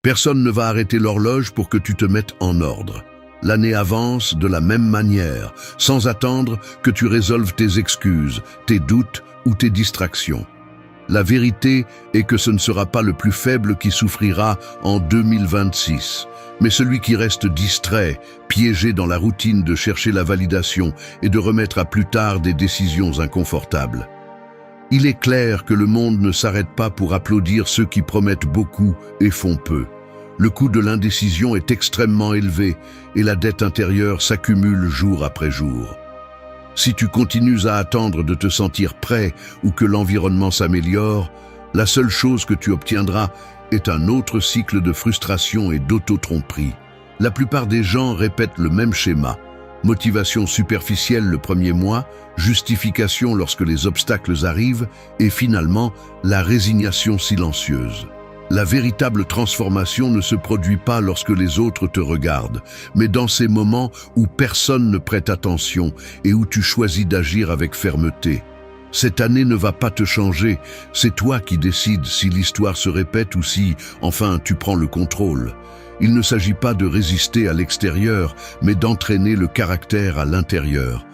Personne ne va arrêter l'horloge pour que tu te mettes en ordre. L'année avance de la même manière, sans attendre que tu résolves tes excuses, tes doutes ou tes distractions. La vérité est que ce ne sera pas le plus faible qui souffrira en 2026, mais celui qui reste distrait, piégé dans la routine de chercher la validation et de remettre à plus tard des décisions inconfortables. Il est clair que le monde ne s'arrête pas pour applaudir ceux qui promettent beaucoup et font peu. Le coût de l'indécision est extrêmement élevé et la dette intérieure s'accumule jour après jour. Si tu continues à attendre de te sentir prêt ou que l'environnement s'améliore, la seule chose que tu obtiendras est un autre cycle de frustration et d'auto-tromperie. La plupart des gens répètent le même schéma. Motivation superficielle le premier mois, justification lorsque les obstacles arrivent et finalement la résignation silencieuse. La véritable transformation ne se produit pas lorsque les autres te regardent, mais dans ces moments où personne ne prête attention et où tu choisis d'agir avec fermeté. Cette année ne va pas te changer, c'est toi qui décides si l'histoire se répète ou si, enfin, tu prends le contrôle. Il ne s'agit pas de résister à l'extérieur, mais d'entraîner le caractère à l'intérieur.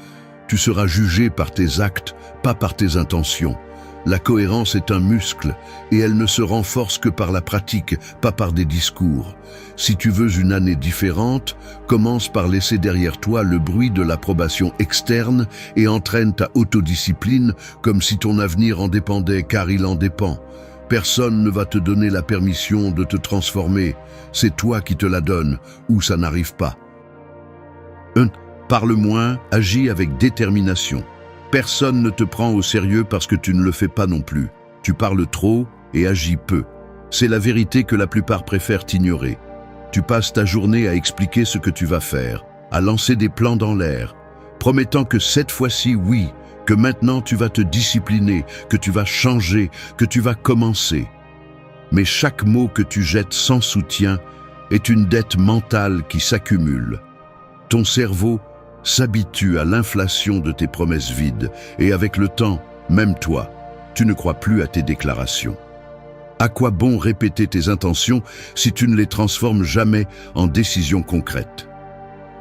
Tu seras jugé par tes actes, pas par tes intentions. La cohérence est un muscle et elle ne se renforce que par la pratique, pas par des discours. Si tu veux une année différente, commence par laisser derrière toi le bruit de l'approbation externe et entraîne ta autodiscipline comme si ton avenir en dépendait, car il en dépend. Personne ne va te donner la permission de te transformer. C'est toi qui te la donnes ou ça n'arrive pas. 1. Parle moins, agis avec détermination. Personne ne te prend au sérieux parce que tu ne le fais pas non plus. Tu parles trop et agis peu. C'est la vérité que la plupart préfèrent ignorer. Tu passes ta journée à expliquer ce que tu vas faire, à lancer des plans dans l'air, promettant que cette fois-ci, oui, que maintenant tu vas te discipliner, que tu vas changer, que tu vas commencer. Mais chaque mot que tu jettes sans soutien est une dette mentale qui s'accumule. Ton cerveau s'habitue à l'inflation de tes promesses vides et avec le temps, même toi, tu ne crois plus à tes déclarations. À quoi bon répéter tes intentions si tu ne les transformes jamais en décisions concrètes?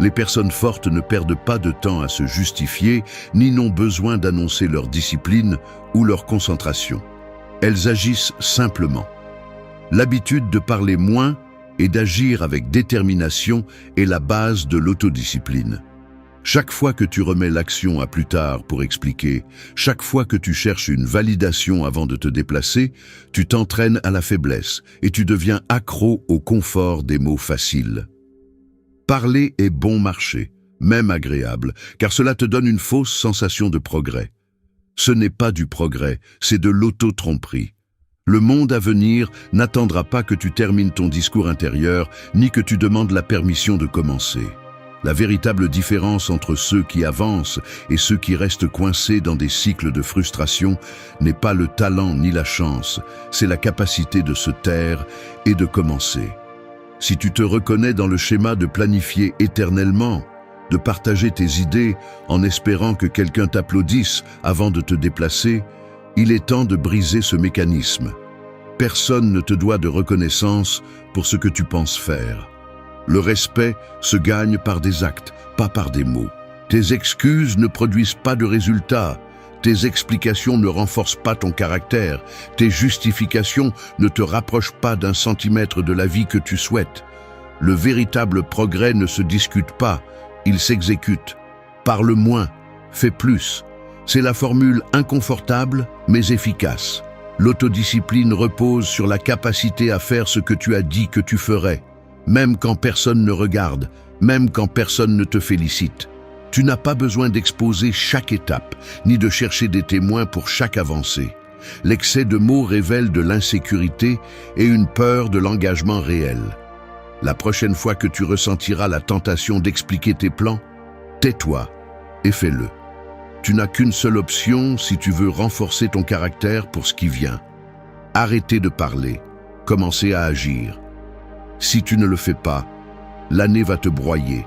Les personnes fortes ne perdent pas de temps à se justifier, ni n'ont besoin d'annoncer leur discipline ou leur concentration. Elles agissent simplement. L'habitude de parler moins et d'agir avec détermination est la base de l'autodiscipline. Chaque fois que tu remets l'action à plus tard pour expliquer, chaque fois que tu cherches une validation avant de te déplacer, tu t'entraînes à la faiblesse et tu deviens accro au confort des mots faciles. Parler est bon marché, même agréable, car cela te donne une fausse sensation de progrès. Ce n'est pas du progrès, c'est de l'auto-tromperie. Le monde à venir n'attendra pas que tu termines ton discours intérieur, ni que tu demandes la permission de commencer. La véritable différence entre ceux qui avancent et ceux qui restent coincés dans des cycles de frustration n'est pas le talent ni la chance, c'est la capacité de se taire et de commencer. Si tu te reconnais dans le schéma de planifier éternellement, de partager tes idées en espérant que quelqu'un t'applaudisse avant de te déplacer, il est temps de briser ce mécanisme. Personne ne te doit de reconnaissance pour ce que tu penses faire. Le respect se gagne par des actes, pas par des mots. Tes excuses ne produisent pas de résultats. Tes explications ne renforcent pas ton caractère. Tes justifications ne te rapprochent pas d'un centimètre de la vie que tu souhaites. Le véritable progrès ne se discute pas, il s'exécute. Parle moins, fais plus. C'est la formule inconfortable mais efficace. L'autodiscipline repose sur la capacité à faire ce que tu as dit que tu ferais. Même quand personne ne regarde, même quand personne ne te félicite. Tu n'as pas besoin d'exposer chaque étape, ni de chercher des témoins pour chaque avancée. L'excès de mots révèle de l'insécurité et une peur de l'engagement réel. La prochaine fois que tu ressentiras la tentation d'expliquer tes plans, tais-toi et fais-le. Tu n'as qu'une seule option si tu veux renforcer ton caractère pour ce qui vient. Arrêtez de parler, commencez à agir. Si tu ne le fais pas, l'année va te broyer,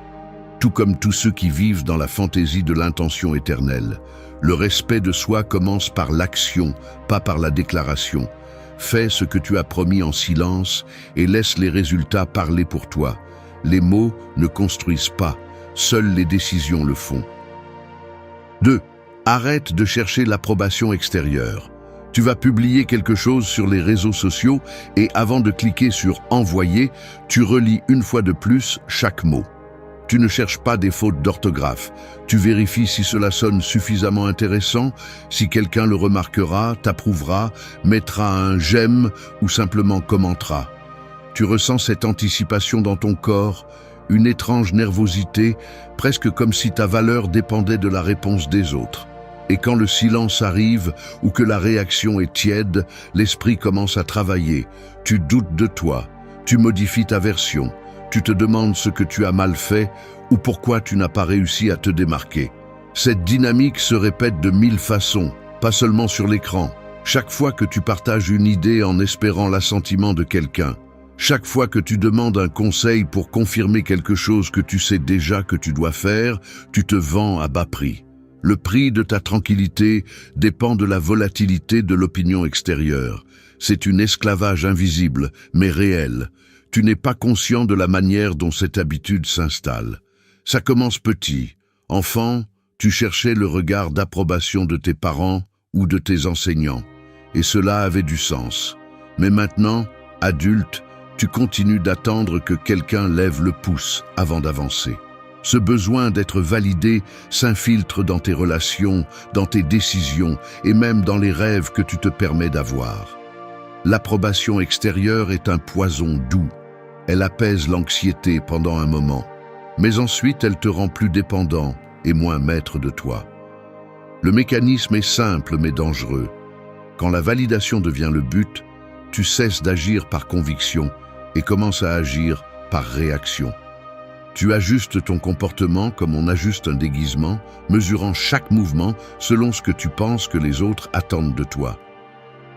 tout comme tous ceux qui vivent dans la fantaisie de l'intention éternelle. Le respect de soi commence par l'action, pas par la déclaration. Fais ce que tu as promis en silence et laisse les résultats parler pour toi. Les mots ne construisent pas, seules les décisions le font. 2. Arrête de chercher l'approbation extérieure. Tu vas publier quelque chose sur les réseaux sociaux et avant de cliquer sur « Envoyer », tu relis une fois de plus chaque mot. Tu ne cherches pas des fautes d'orthographe. Tu vérifies si cela sonne suffisamment intéressant, si quelqu'un le remarquera, t'approuvera, mettra un « j'aime » ou simplement commentera. Tu ressens cette anticipation dans ton corps, une étrange nervosité, presque comme si ta valeur dépendait de la réponse des autres. Et quand le silence arrive ou que la réaction est tiède, l'esprit commence à travailler. Tu doutes de toi, tu modifies ta version, tu te demandes ce que tu as mal fait ou pourquoi tu n'as pas réussi à te démarquer. Cette dynamique se répète de 1000 façons, pas seulement sur l'écran. Chaque fois que tu partages une idée en espérant l'assentiment de quelqu'un, chaque fois que tu demandes un conseil pour confirmer quelque chose que tu sais déjà que tu dois faire, tu te vends à bas prix. Le prix de ta tranquillité dépend de la volatilité de l'opinion extérieure. C'est un esclavage invisible, mais réel. Tu n'es pas conscient de la manière dont cette habitude s'installe. Ça commence petit. Enfant, tu cherchais le regard d'approbation de tes parents ou de tes enseignants, et cela avait du sens. Mais maintenant, adulte, tu continues d'attendre que quelqu'un lève le pouce avant d'avancer. Ce besoin d'être validé s'infiltre dans tes relations, dans tes décisions et même dans les rêves que tu te permets d'avoir. L'approbation extérieure est un poison doux. Elle apaise l'anxiété pendant un moment, mais ensuite elle te rend plus dépendant et moins maître de toi. Le mécanisme est simple mais dangereux. Quand la validation devient le but, tu cesses d'agir par conviction et commences à agir par réaction. Tu ajustes ton comportement comme on ajuste un déguisement, mesurant chaque mouvement selon ce que tu penses que les autres attendent de toi.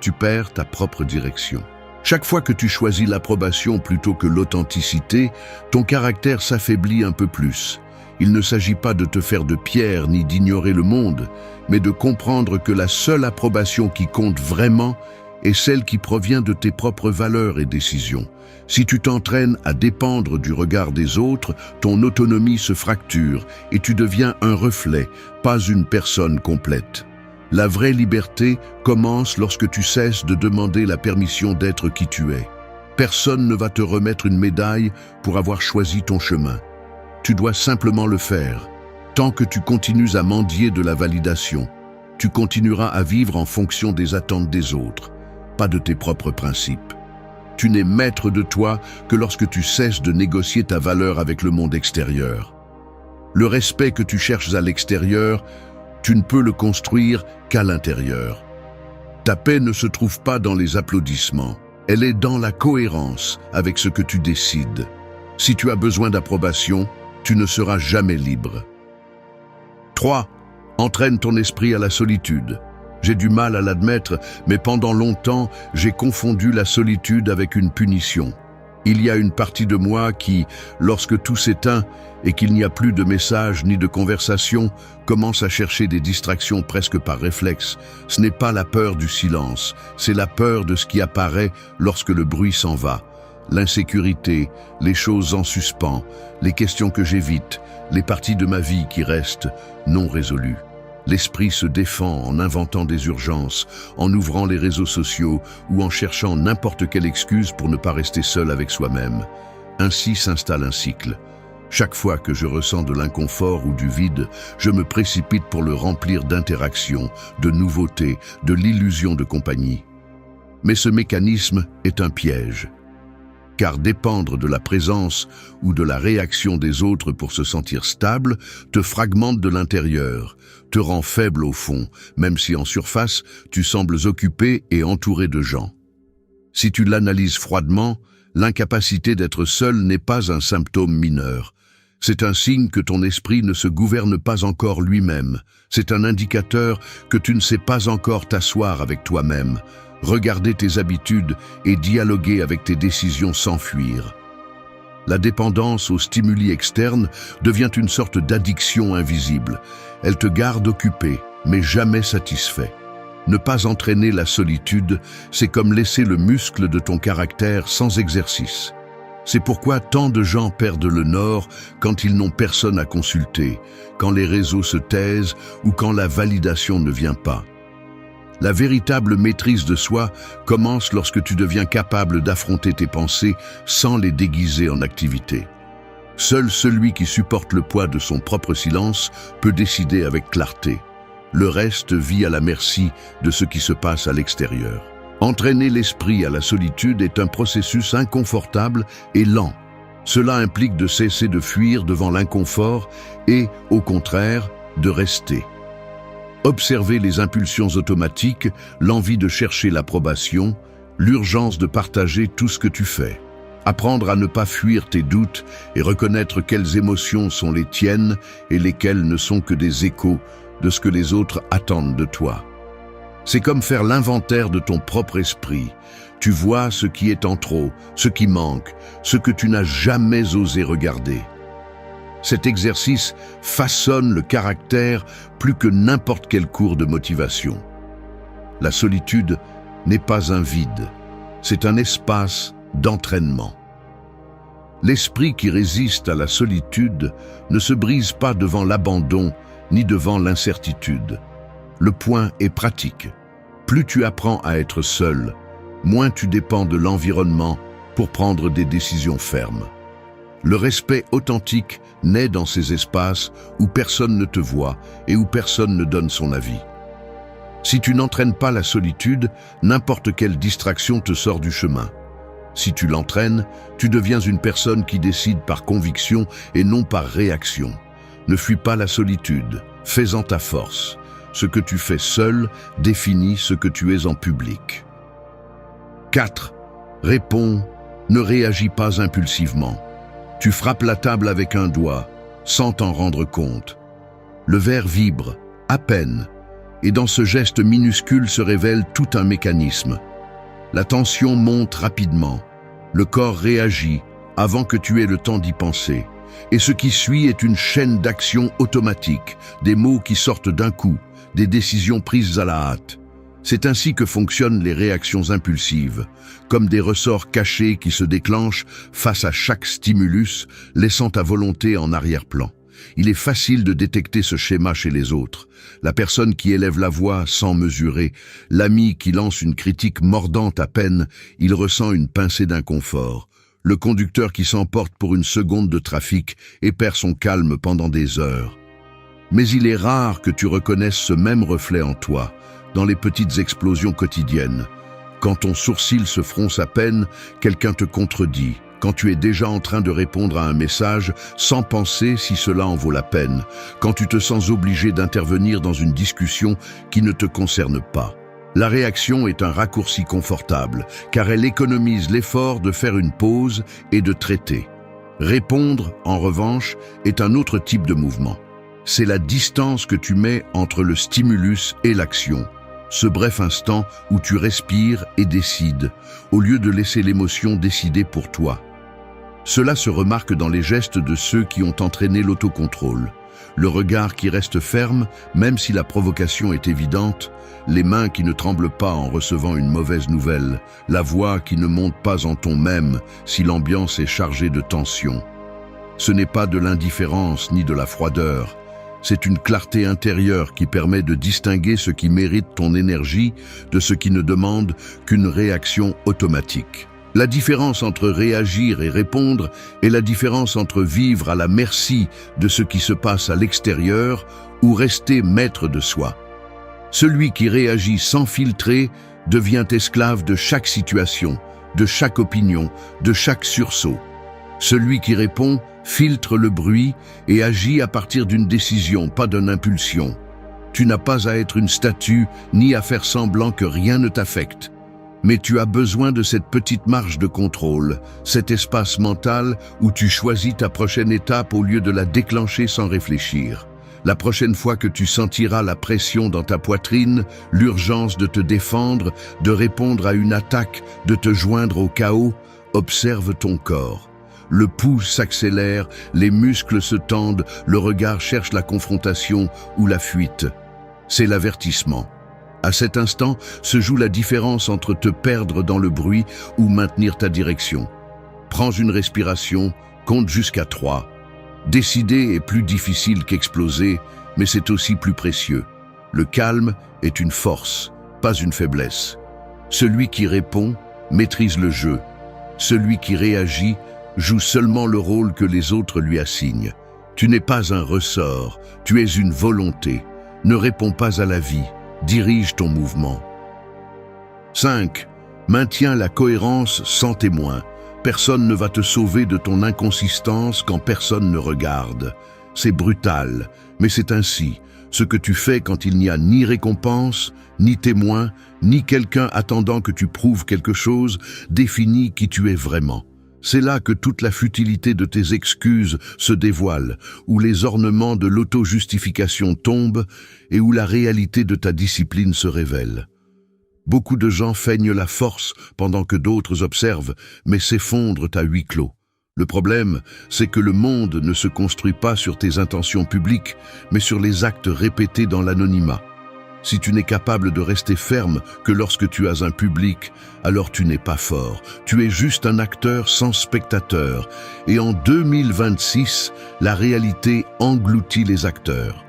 Tu perds ta propre direction. Chaque fois que tu choisis l'approbation plutôt que l'authenticité, ton caractère s'affaiblit un peu plus. Il ne s'agit pas de te faire de pierre ni d'ignorer le monde, mais de comprendre que la seule approbation qui compte vraiment est celle qui provient de tes propres valeurs et décisions. Si tu t'entraînes à dépendre du regard des autres, ton autonomie se fracture et tu deviens un reflet, pas une personne complète. La vraie liberté commence lorsque tu cesses de demander la permission d'être qui tu es. Personne ne va te remettre une médaille pour avoir choisi ton chemin. Tu dois simplement le faire. Tant que tu continues à mendier de la validation, tu continueras à vivre en fonction des attentes des autres, pas de tes propres principes. Tu n'es maître de toi que lorsque tu cesses de négocier ta valeur avec le monde extérieur. Le respect que tu cherches à l'extérieur, tu ne peux le construire qu'à l'intérieur. Ta paix ne se trouve pas dans les applaudissements, elle est dans la cohérence avec ce que tu décides. Si tu as besoin d'approbation, tu ne seras jamais libre. 3. Entraîne ton esprit à la solitude. J'ai du mal à l'admettre, mais pendant longtemps, j'ai confondu la solitude avec une punition. Il y a une partie de moi qui, lorsque tout s'éteint et qu'il n'y a plus de messages ni de conversations, commence à chercher des distractions presque par réflexe. Ce n'est pas la peur du silence, c'est la peur de ce qui apparaît lorsque le bruit s'en va. L'insécurité, les choses en suspens, les questions que j'évite, les parties de ma vie qui restent non résolues. L'esprit se défend en inventant des urgences, en ouvrant les réseaux sociaux ou en cherchant n'importe quelle excuse pour ne pas rester seul avec soi-même. Ainsi s'installe un cycle. Chaque fois que je ressens de l'inconfort ou du vide, je me précipite pour le remplir d'interactions, de nouveautés, de l'illusion de compagnie. Mais ce mécanisme est un piège. Car dépendre de la présence ou de la réaction des autres pour se sentir stable te fragmente de l'intérieur, te rend faible au fond, même si en surface, tu sembles occupé et entouré de gens. Si tu l'analyses froidement, l'incapacité d'être seul n'est pas un symptôme mineur. C'est un signe que ton esprit ne se gouverne pas encore lui-même. C'est un indicateur que tu ne sais pas encore t'asseoir avec toi-même, regarder tes habitudes et dialoguer avec tes décisions sans fuir. La dépendance aux stimuli externes devient une sorte d'addiction invisible. Elle te garde occupé, mais jamais satisfait. Ne pas entraîner la solitude, c'est comme laisser le muscle de ton caractère sans exercice. C'est pourquoi tant de gens perdent le nord quand ils n'ont personne à consulter, quand les réseaux se taisent ou quand la validation ne vient pas. La véritable maîtrise de soi commence lorsque tu deviens capable d'affronter tes pensées sans les déguiser en activité. Seul celui qui supporte le poids de son propre silence peut décider avec clarté. Le reste vit à la merci de ce qui se passe à l'extérieur. Entraîner l'esprit à la solitude est un processus inconfortable et lent. Cela implique de cesser de fuir devant l'inconfort et, au contraire, de rester. Observer les impulsions automatiques, l'envie de chercher l'approbation, l'urgence de partager tout ce que tu fais. Apprendre à ne pas fuir tes doutes et reconnaître quelles émotions sont les tiennes et lesquelles ne sont que des échos de ce que les autres attendent de toi. C'est comme faire l'inventaire de ton propre esprit. Tu vois ce qui est en trop, ce qui manque, ce que tu n'as jamais osé regarder. Cet exercice façonne le caractère plus que n'importe quel cours de motivation. La solitude n'est pas un vide, c'est un espace d'entraînement. L'esprit qui résiste à la solitude ne se brise pas devant l'abandon ni devant l'incertitude. Le point est pratique. Plus tu apprends à être seul, moins tu dépends de l'environnement pour prendre des décisions fermes. Le respect authentique naît dans ces espaces où personne ne te voit et où personne ne donne son avis. Si tu n'entraînes pas la solitude, n'importe quelle distraction te sort du chemin. Si tu l'entraînes, tu deviens une personne qui décide par conviction et non par réaction. Ne fuis pas la solitude, fais-en ta force. Ce que tu fais seul définit ce que tu es en public. 4. Réponds, ne réagis pas impulsivement. Tu frappes la table avec un doigt, sans t'en rendre compte. Le verre vibre, à peine, et dans ce geste minuscule se révèle tout un mécanisme. La tension monte rapidement, le corps réagit avant que tu aies le temps d'y penser. Et ce qui suit est une chaîne d'actions automatiques, des mots qui sortent d'un coup, des décisions prises à la hâte. C'est ainsi que fonctionnent les réactions impulsives, comme des ressorts cachés qui se déclenchent face à chaque stimulus, laissant ta volonté en arrière-plan. Il est facile de détecter ce schéma chez les autres. La personne qui élève la voix sans mesurer, l'ami qui lance une critique mordante à peine, il ressent une pincée d'inconfort. Le conducteur qui s'emporte pour une seconde de trafic et perd son calme pendant des heures. Mais il est rare que tu reconnaisses ce même reflet en toi, dans les petites explosions quotidiennes. Quand ton sourcil se fronce à peine, quelqu'un te contredit. Quand tu es déjà en train de répondre à un message sans penser si cela en vaut la peine. Quand tu te sens obligé d'intervenir dans une discussion qui ne te concerne pas. La réaction est un raccourci confortable, car elle économise l'effort de faire une pause et de traiter. Répondre, en revanche, est un autre type de mouvement. C'est la distance que tu mets entre le stimulus et l'action. Ce bref instant où tu respires et décides, au lieu de laisser l'émotion décider pour toi. Cela se remarque dans les gestes de ceux qui ont entraîné l'autocontrôle. Le regard qui reste ferme, même si la provocation est évidente, les mains qui ne tremblent pas en recevant une mauvaise nouvelle, la voix qui ne monte pas en ton même si l'ambiance est chargée de tension. Ce n'est pas de l'indifférence ni de la froideur, c'est une clarté intérieure qui permet de distinguer ce qui mérite ton énergie de ce qui ne demande qu'une réaction automatique. La différence entre réagir et répondre est la différence entre vivre à la merci de ce qui se passe à l'extérieur ou rester maître de soi. Celui qui réagit sans filtrer devient esclave de chaque situation, de chaque opinion, de chaque sursaut. Celui qui répond filtre le bruit et agit à partir d'une décision, pas d'une impulsion. Tu n'as pas à être une statue ni à faire semblant que rien ne t'affecte. Mais tu as besoin de cette petite marge de contrôle, cet espace mental où tu choisis ta prochaine étape au lieu de la déclencher sans réfléchir. La prochaine fois que tu sentiras la pression dans ta poitrine, l'urgence de te défendre, de répondre à une attaque, de te joindre au chaos, observe ton corps. Le pouls s'accélère, les muscles se tendent, le regard cherche la confrontation ou la fuite. C'est l'avertissement. À cet instant se joue la différence entre te perdre dans le bruit ou maintenir ta direction. Prends une respiration, compte jusqu'à 3. Décider est plus difficile qu'exploser, mais c'est aussi plus précieux. Le calme est une force, pas une faiblesse. Celui qui répond maîtrise le jeu. Celui qui réagit joue seulement le rôle que les autres lui assignent. Tu n'es pas un ressort, tu es une volonté. Ne réponds pas à la vie, dirige ton mouvement. 5. Maintiens la cohérence sans témoin. Personne ne va te sauver de ton inconsistance quand personne ne regarde. C'est brutal, mais c'est ainsi. Ce que tu fais quand il n'y a ni récompense, ni témoin, ni quelqu'un attendant que tu prouves quelque chose, définit qui tu es vraiment. C'est là que toute la futilité de tes excuses se dévoile, où les ornements de l'auto-justification tombent et où la réalité de ta discipline se révèle. Beaucoup de gens feignent la force pendant que d'autres observent, mais s'effondrent à huis clos. Le problème, c'est que le monde ne se construit pas sur tes intentions publiques, mais sur les actes répétés dans l'anonymat. Si tu n'es capable de rester ferme que lorsque tu as un public, alors tu n'es pas fort. Tu es juste un acteur sans spectateur. Et en 2026, la réalité engloutit les acteurs.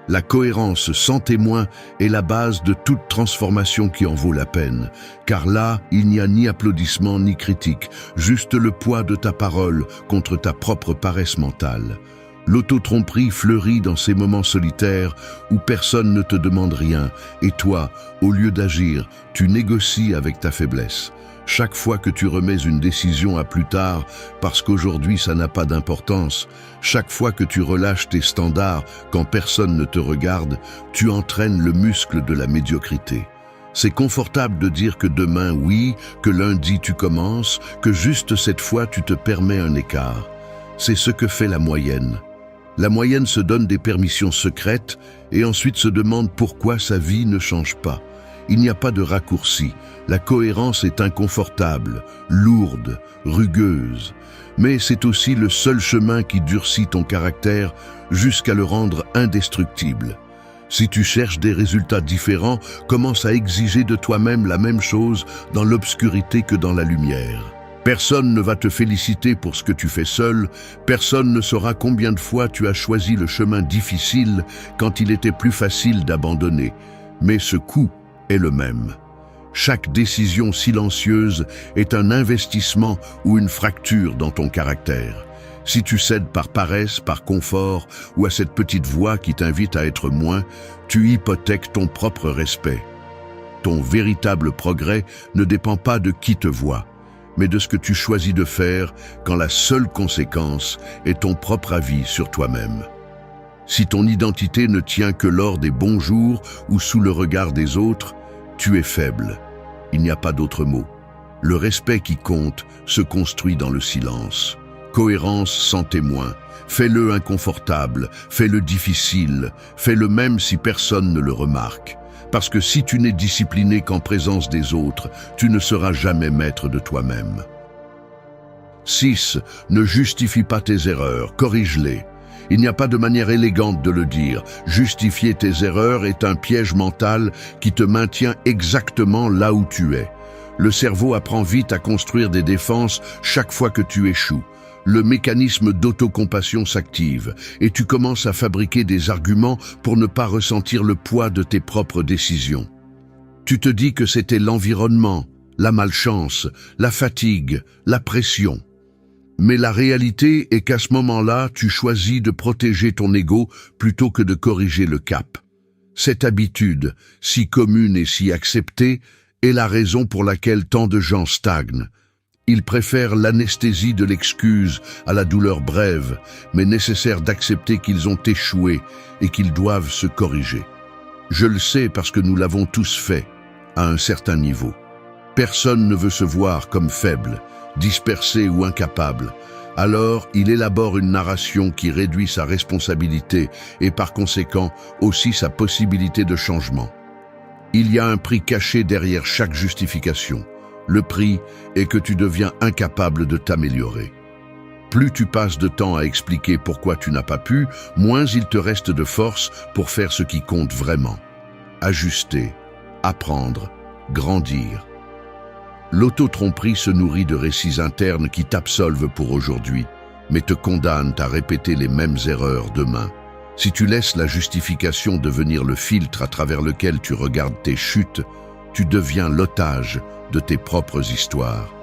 La cohérence sans témoin est la base de toute transformation qui en vaut la peine. Car là, il n'y a ni applaudissement ni critique, juste le poids de ta parole contre ta propre paresse mentale. L'auto-tromperie fleurit dans ces moments solitaires où personne ne te demande rien, et toi, au lieu d'agir, tu négocies avec ta faiblesse. Chaque fois que tu remets une décision à plus tard, parce qu'aujourd'hui ça n'a pas d'importance, chaque fois que tu relâches tes standards quand personne ne te regarde, tu entraînes le muscle de la médiocrité. C'est confortable de dire que demain oui, que lundi tu commences, que juste cette fois tu te permets un écart. C'est ce que fait la moyenne. La moyenne se donne des permissions secrètes et ensuite se demande pourquoi sa vie ne change pas. Il n'y a pas de raccourci. La cohérence est inconfortable, lourde, rugueuse. Mais c'est aussi le seul chemin qui durcit ton caractère jusqu'à le rendre indestructible. Si tu cherches des résultats différents, commence à exiger de toi-même la même chose dans l'obscurité que dans la lumière. Personne ne va te féliciter pour ce que tu fais seul, personne ne saura combien de fois tu as choisi le chemin difficile quand il était plus facile d'abandonner. Mais ce coût est le même. Chaque décision silencieuse est un investissement ou une fracture dans ton caractère. Si tu cèdes par paresse, par confort ou à cette petite voix qui t'invite à être moins, tu hypothèques ton propre respect. Ton véritable progrès ne dépend pas de qui te voit, mais de ce que tu choisis de faire quand la seule conséquence est ton propre avis sur toi-même. Si ton identité ne tient que lors des bons jours ou sous le regard des autres, tu es faible. Il n'y a pas d'autre mot. Le respect qui compte se construit dans le silence. Cohérence sans témoin. Fais-le inconfortable, fais-le difficile, fais-le même si personne ne le remarque. Parce que si tu n'es discipliné qu'en présence des autres, tu ne seras jamais maître de toi-même. 6. Ne justifie pas tes erreurs, corrige-les. Il n'y a pas de manière élégante de le dire. Justifier tes erreurs est un piège mental qui te maintient exactement là où tu es. Le cerveau apprend vite à construire des défenses chaque fois que tu échoues. Le mécanisme d'autocompassion s'active et tu commences à fabriquer des arguments pour ne pas ressentir le poids de tes propres décisions. Tu te dis que c'était l'environnement, la malchance, la fatigue, la pression. Mais la réalité est qu'à ce moment-là, tu choisis de protéger ton ego plutôt que de corriger le cap. Cette habitude, si commune et si acceptée, est la raison pour laquelle tant de gens stagnent. Ils préfèrent l'anesthésie de l'excuse à la douleur brève, mais nécessaire d'accepter qu'ils ont échoué et qu'ils doivent se corriger. Je le sais parce que nous l'avons tous fait, à un certain niveau. Personne ne veut se voir comme faible, dispersé ou incapable. Alors, il élabore une narration qui réduit sa responsabilité et par conséquent aussi sa possibilité de changement. Il y a un prix caché derrière chaque justification. Le prix est que tu deviens incapable de t'améliorer. Plus tu passes de temps à expliquer pourquoi tu n'as pas pu, moins il te reste de force pour faire ce qui compte vraiment. Ajuster, apprendre, grandir. L'auto-tromperie se nourrit de récits internes qui t'absolvent pour aujourd'hui, mais te condamnent à répéter les mêmes erreurs demain. Si tu laisses la justification devenir le filtre à travers lequel tu regardes tes chutes, tu deviens l'otage de tes propres histoires.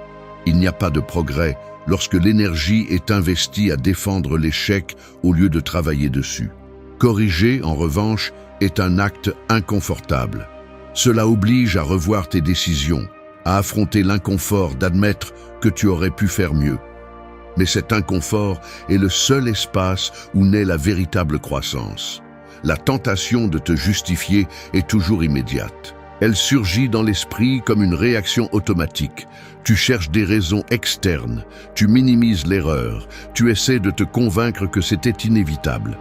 Il n'y a pas de progrès lorsque l'énergie est investie à défendre l'échec au lieu de travailler dessus. Corriger, en revanche, est un acte inconfortable. Cela oblige à revoir tes décisions, à affronter l'inconfort d'admettre que tu aurais pu faire mieux. Mais cet inconfort est le seul espace où naît la véritable croissance. La tentation de te justifier est toujours immédiate. Elle surgit dans l'esprit comme une réaction automatique. Tu cherches des raisons externes, tu minimises l'erreur, tu essaies de te convaincre que c'était inévitable.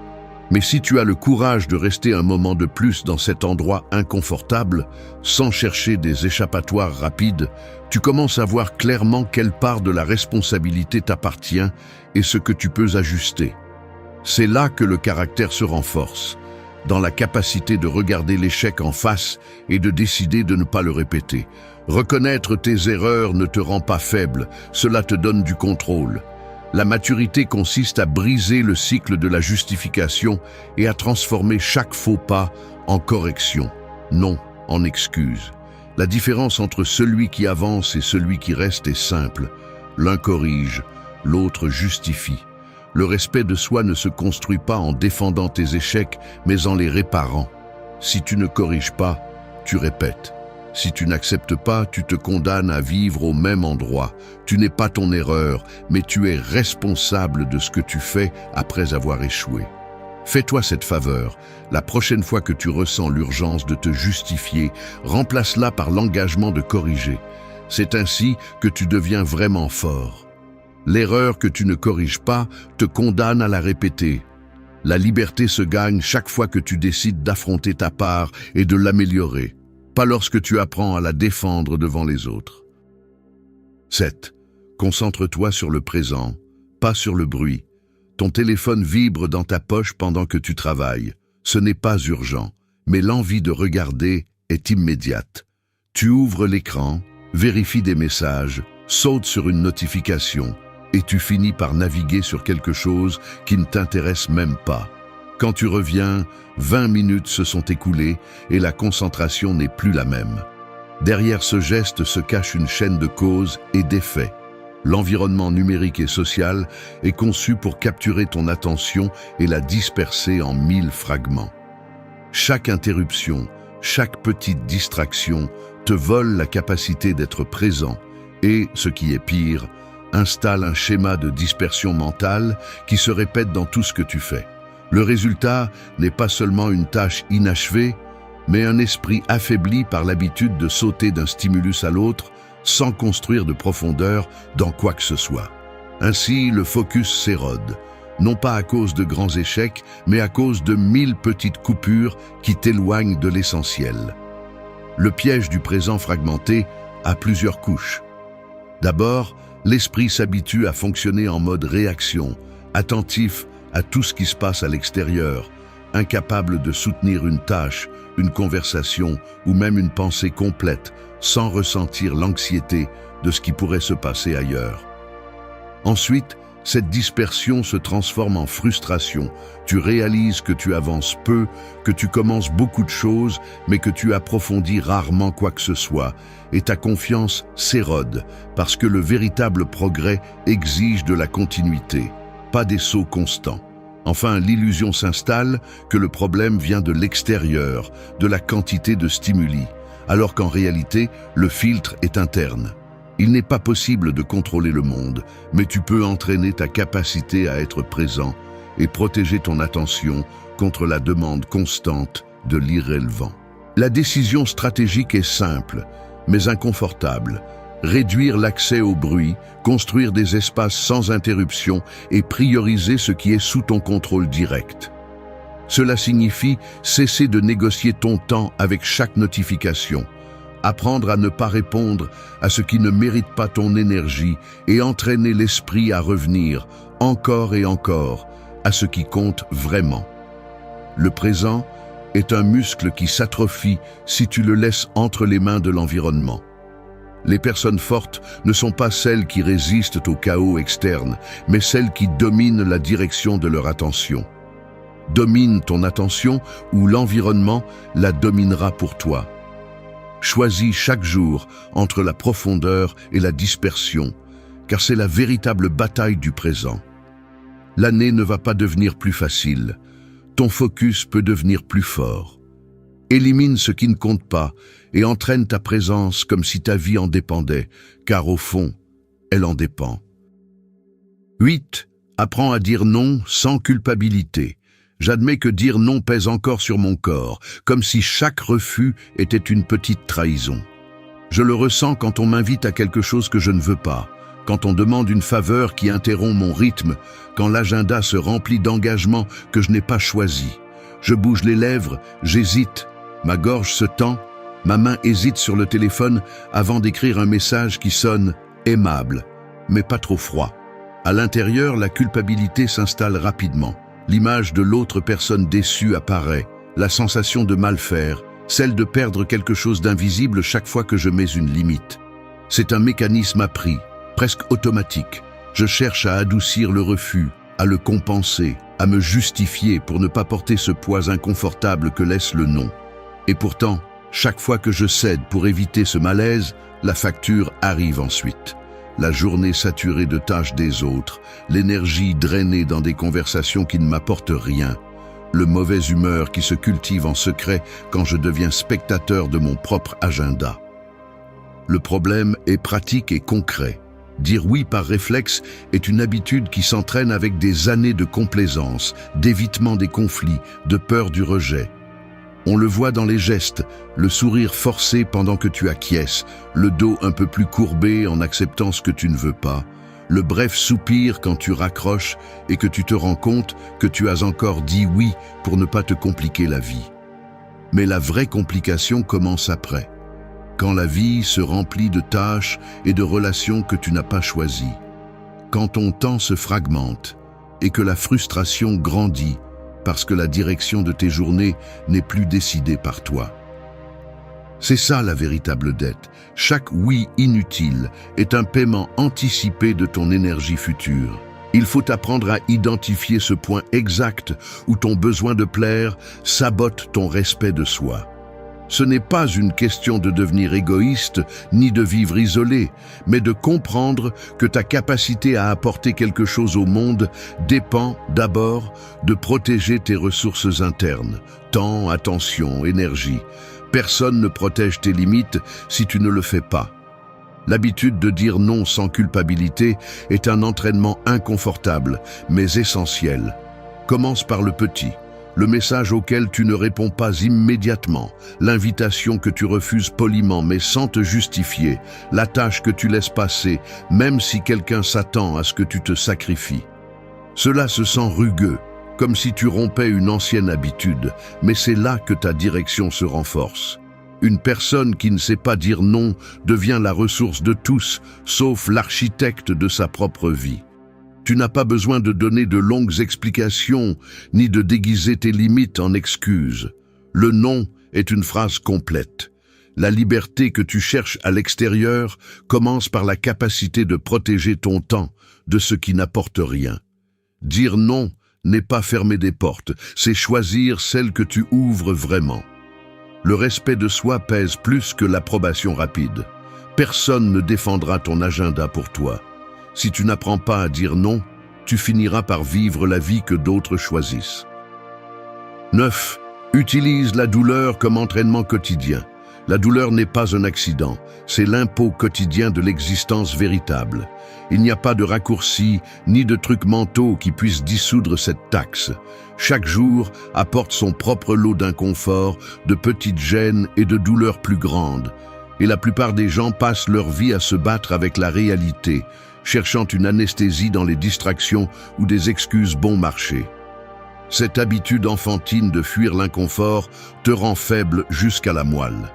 Mais si tu as le courage de rester un moment de plus dans cet endroit inconfortable, sans chercher des échappatoires rapides, tu commences à voir clairement quelle part de la responsabilité t'appartient et ce que tu peux ajuster. C'est là que le caractère se renforce, dans la capacité de regarder l'échec en face et de décider de ne pas le répéter. Reconnaître tes erreurs ne te rend pas faible, cela te donne du contrôle. La maturité consiste à briser le cycle de la justification et à transformer chaque faux pas en correction, non en excuse. La différence entre celui qui avance et celui qui reste est simple. L'un corrige, l'autre justifie. Le respect de soi ne se construit pas en défendant tes échecs, mais en les réparant. Si tu ne corriges pas, tu répètes. Si tu n'acceptes pas, tu te condamnes à vivre au même endroit. Tu n'es pas ton erreur, mais tu es responsable de ce que tu fais après avoir échoué. Fais-toi cette faveur. La prochaine fois que tu ressens l'urgence de te justifier, remplace-la par l'engagement de corriger. C'est ainsi que tu deviens vraiment fort. L'erreur que tu ne corriges pas te condamne à la répéter. La liberté se gagne chaque fois que tu décides d'affronter ta part et de l'améliorer, pas lorsque tu apprends à la défendre devant les autres. 7. Concentre-toi sur le présent, pas sur le bruit. Ton téléphone vibre dans ta poche pendant que tu travailles. Ce n'est pas urgent, mais l'envie de regarder est immédiate. Tu ouvres l'écran, vérifies des messages, sautes sur une notification, et tu finis par naviguer sur quelque chose qui ne t'intéresse même pas. Quand tu reviens, 20 minutes se sont écoulées et la concentration n'est plus la même. Derrière ce geste se cache une chaîne de causes et d'effets. L'environnement numérique et social est conçu pour capturer ton attention et la disperser en 1000 fragments. Chaque interruption, chaque petite distraction te vole la capacité d'être présent et, ce qui est pire, installe un schéma de dispersion mentale qui se répète dans tout ce que tu fais. Le résultat n'est pas seulement une tâche inachevée, mais un esprit affaibli par l'habitude de sauter d'un stimulus à l'autre sans construire de profondeur dans quoi que ce soit. Ainsi, le focus s'érode, non pas à cause de grands échecs, mais à cause de 1000 petites coupures qui t'éloignent de l'essentiel. Le piège du présent fragmenté a plusieurs couches. D'abord, l'esprit s'habitue à fonctionner en mode réaction, attentif à tout ce qui se passe à l'extérieur, incapable de soutenir une tâche, une conversation ou même une pensée complète sans ressentir l'anxiété de ce qui pourrait se passer ailleurs. Ensuite, cette dispersion se transforme en frustration. Tu réalises que tu avances peu, que tu commences beaucoup de choses, mais que tu approfondis rarement quoi que ce soit, et ta confiance s'érode parce que le véritable progrès exige de la continuité, pas des sauts constants. Enfin, l'illusion s'installe que le problème vient de l'extérieur, de la quantité de stimuli, alors qu'en réalité, le filtre est interne. Il n'est pas possible de contrôler le monde, mais tu peux entraîner ta capacité à être présent et protéger ton attention contre la demande constante de l'irrélevant. La décision stratégique est simple, mais inconfortable. Réduire l'accès au bruit, construire des espaces sans interruption et prioriser ce qui est sous ton contrôle direct. Cela signifie cesser de négocier ton temps avec chaque notification, apprendre à ne pas répondre à ce qui ne mérite pas ton énergie et entraîner l'esprit à revenir, encore et encore, à ce qui compte vraiment. Le présent est un muscle qui s'atrophie si tu le laisses entre les mains de l'environnement. Les personnes fortes ne sont pas celles qui résistent au chaos externe, mais celles qui dominent la direction de leur attention. Domine ton attention ou l'environnement la dominera pour toi. Choisis chaque jour entre la profondeur et la dispersion, car c'est la véritable bataille du présent. L'année ne va pas devenir plus facile. Ton focus peut devenir plus fort. Élimine ce qui ne compte pas et entraîne ta présence comme si ta vie en dépendait, car au fond, elle en dépend. 8. Apprends à dire non sans culpabilité. J'admets que dire non pèse encore sur mon corps, comme si chaque refus était une petite trahison. Je le ressens quand on m'invite à quelque chose que je ne veux pas, quand on demande une faveur qui interrompt mon rythme, quand l'agenda se remplit d'engagements que je n'ai pas choisis. Je bouge les lèvres, j'hésite, ma gorge se tend, ma main hésite sur le téléphone avant d'écrire un message qui sonne aimable, mais pas trop froid. À l'intérieur, la culpabilité s'installe rapidement. L'image de l'autre personne déçue apparaît, la sensation de mal faire, celle de perdre quelque chose d'invisible chaque fois que je mets une limite. C'est un mécanisme appris, presque automatique. Je cherche à adoucir le refus, à le compenser, à me justifier pour ne pas porter ce poids inconfortable que laisse le non. Et pourtant, chaque fois que je cède pour éviter ce malaise, la facture arrive ensuite. La journée saturée de tâches des autres, l'énergie drainée dans des conversations qui ne m'apportent rien, le mauvaise humeur qui se cultive en secret quand je deviens spectateur de mon propre agenda. Le problème est pratique et concret. Dire oui par réflexe est une habitude qui s'entraîne avec des années de complaisance, d'évitement des conflits, de peur du rejet. On le voit dans les gestes, le sourire forcé pendant que tu acquiesces, le dos un peu plus courbé en acceptant ce que tu ne veux pas, le bref soupir quand tu raccroches et que tu te rends compte que tu as encore dit oui pour ne pas te compliquer la vie. Mais la vraie complication commence après, quand la vie se remplit de tâches et de relations que tu n'as pas choisies, quand ton temps se fragmente et que la frustration grandit, parce que la direction de tes journées n'est plus décidée par toi. C'est ça la véritable dette. Chaque oui inutile est un paiement anticipé de ton énergie future. Il faut apprendre à identifier ce point exact où ton besoin de plaire sabote ton respect de soi. Ce n'est pas une question de devenir égoïste ni de vivre isolé, mais de comprendre que ta capacité à apporter quelque chose au monde dépend d'abord de protéger tes ressources internes, temps, attention, énergie. Personne ne protège tes limites si tu ne le fais pas. L'habitude de dire non sans culpabilité est un entraînement inconfortable, mais essentiel. Commence par le petit. Le message auquel tu ne réponds pas immédiatement, l'invitation que tu refuses poliment mais sans te justifier, la tâche que tu laisses passer, même si quelqu'un s'attend à ce que tu te sacrifies. Cela se sent rugueux, comme si tu rompais une ancienne habitude, mais c'est là que ta direction se renforce. Une personne qui ne sait pas dire non devient la ressource de tous, sauf l'architecte de sa propre vie. Tu n'as pas besoin de donner de longues explications, ni de déguiser tes limites en excuses. Le non est une phrase complète. La liberté que tu cherches à l'extérieur commence par la capacité de protéger ton temps de ce qui n'apporte rien. Dire non n'est pas fermer des portes, c'est choisir celles que tu ouvres vraiment. Le respect de soi pèse plus que l'approbation rapide. Personne ne défendra ton agenda pour toi. Si tu n'apprends pas à dire non, tu finiras par vivre la vie que d'autres choisissent. 9. Utilise la douleur comme entraînement quotidien. La douleur n'est pas un accident, c'est l'impôt quotidien de l'existence véritable. Il n'y a pas de raccourci ni de trucs mentaux qui puissent dissoudre cette taxe. Chaque jour apporte son propre lot d'inconfort, de petites gênes et de douleurs plus grandes. Et la plupart des gens passent leur vie à se battre avec la réalité, cherchant une anesthésie dans les distractions ou des excuses bon marché. Cette habitude enfantine de fuir l'inconfort te rend faible jusqu'à la moelle.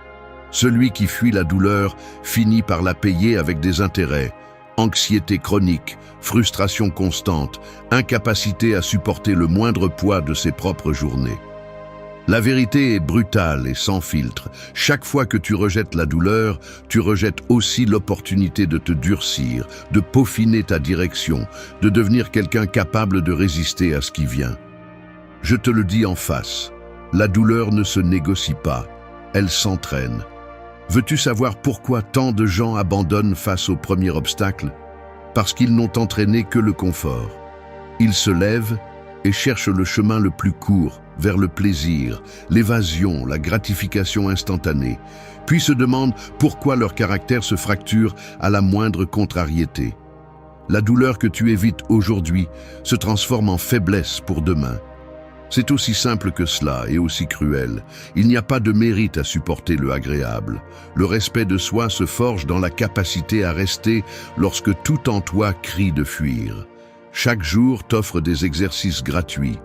Celui qui fuit la douleur finit par la payer avec des intérêts, anxiété chronique, frustration constante, incapacité à supporter le moindre poids de ses propres journées. La vérité est brutale et sans filtre. Chaque fois que tu rejettes la douleur, tu rejettes aussi l'opportunité de te durcir, de peaufiner ta direction, de devenir quelqu'un capable de résister à ce qui vient. Je te le dis en face, la douleur ne se négocie pas, elle s'entraîne. Veux-tu savoir pourquoi tant de gens abandonnent face au premier obstacle? Parce qu'ils n'ont entraîné que le confort. Ils se lèvent et cherchent le chemin le plus court, vers le plaisir, l'évasion, la gratification instantanée, puis se demandent pourquoi leur caractère se fracture à la moindre contrariété. La douleur que tu évites aujourd'hui se transforme en faiblesse pour demain. C'est aussi simple que cela et aussi cruel. Il n'y a pas de mérite à supporter le agréable. Le respect de soi se forge dans la capacité à rester lorsque tout en toi crie de fuir. Chaque jour t'offre des exercices gratuits.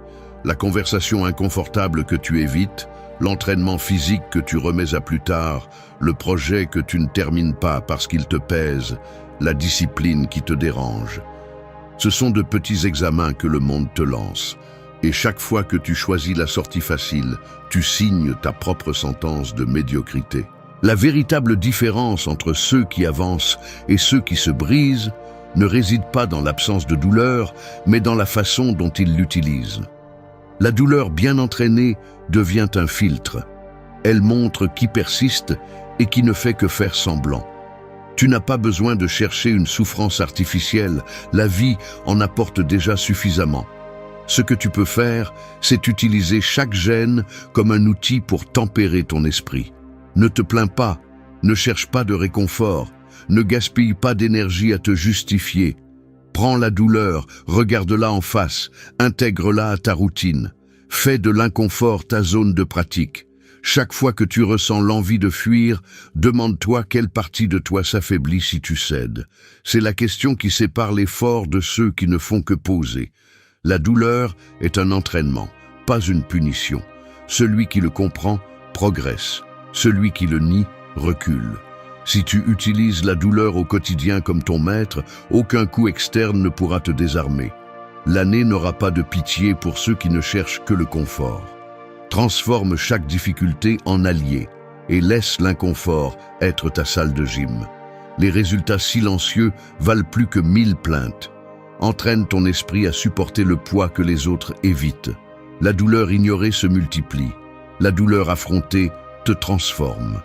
La conversation inconfortable que tu évites, l'entraînement physique que tu remets à plus tard, le projet que tu ne termines pas parce qu'il te pèse, la discipline qui te dérange. Ce sont de petits examens que le monde te lance. Et chaque fois que tu choisis la sortie facile, tu signes ta propre sentence de médiocrité. La véritable différence entre ceux qui avancent et ceux qui se brisent ne réside pas dans l'absence de douleur, mais dans la façon dont ils l'utilisent. La douleur bien entraînée devient un filtre. Elle montre qui persiste et qui ne fait que faire semblant. Tu n'as pas besoin de chercher une souffrance artificielle, la vie en apporte déjà suffisamment. Ce que tu peux faire, c'est utiliser chaque gêne comme un outil pour tempérer ton esprit. Ne te plains pas, ne cherche pas de réconfort, ne gaspille pas d'énergie à te justifier. Prends la douleur, regarde-la en face, intègre-la à ta routine. Fais de l'inconfort ta zone de pratique. Chaque fois que tu ressens l'envie de fuir, demande-toi quelle partie de toi s'affaiblit si tu cèdes. C'est la question qui sépare les forts de ceux qui ne font que poser. La douleur est un entraînement, pas une punition. Celui qui le comprend progresse. Celui qui le nie recule. Si tu utilises la douleur au quotidien comme ton maître, aucun coup externe ne pourra te désarmer. L'année n'aura pas de pitié pour ceux qui ne cherchent que le confort. Transforme chaque difficulté en allié et laisse l'inconfort être ta salle de gym. Les résultats silencieux valent plus que 1000 plaintes. Entraîne ton esprit à supporter le poids que les autres évitent. La douleur ignorée se multiplie. La douleur affrontée te transforme.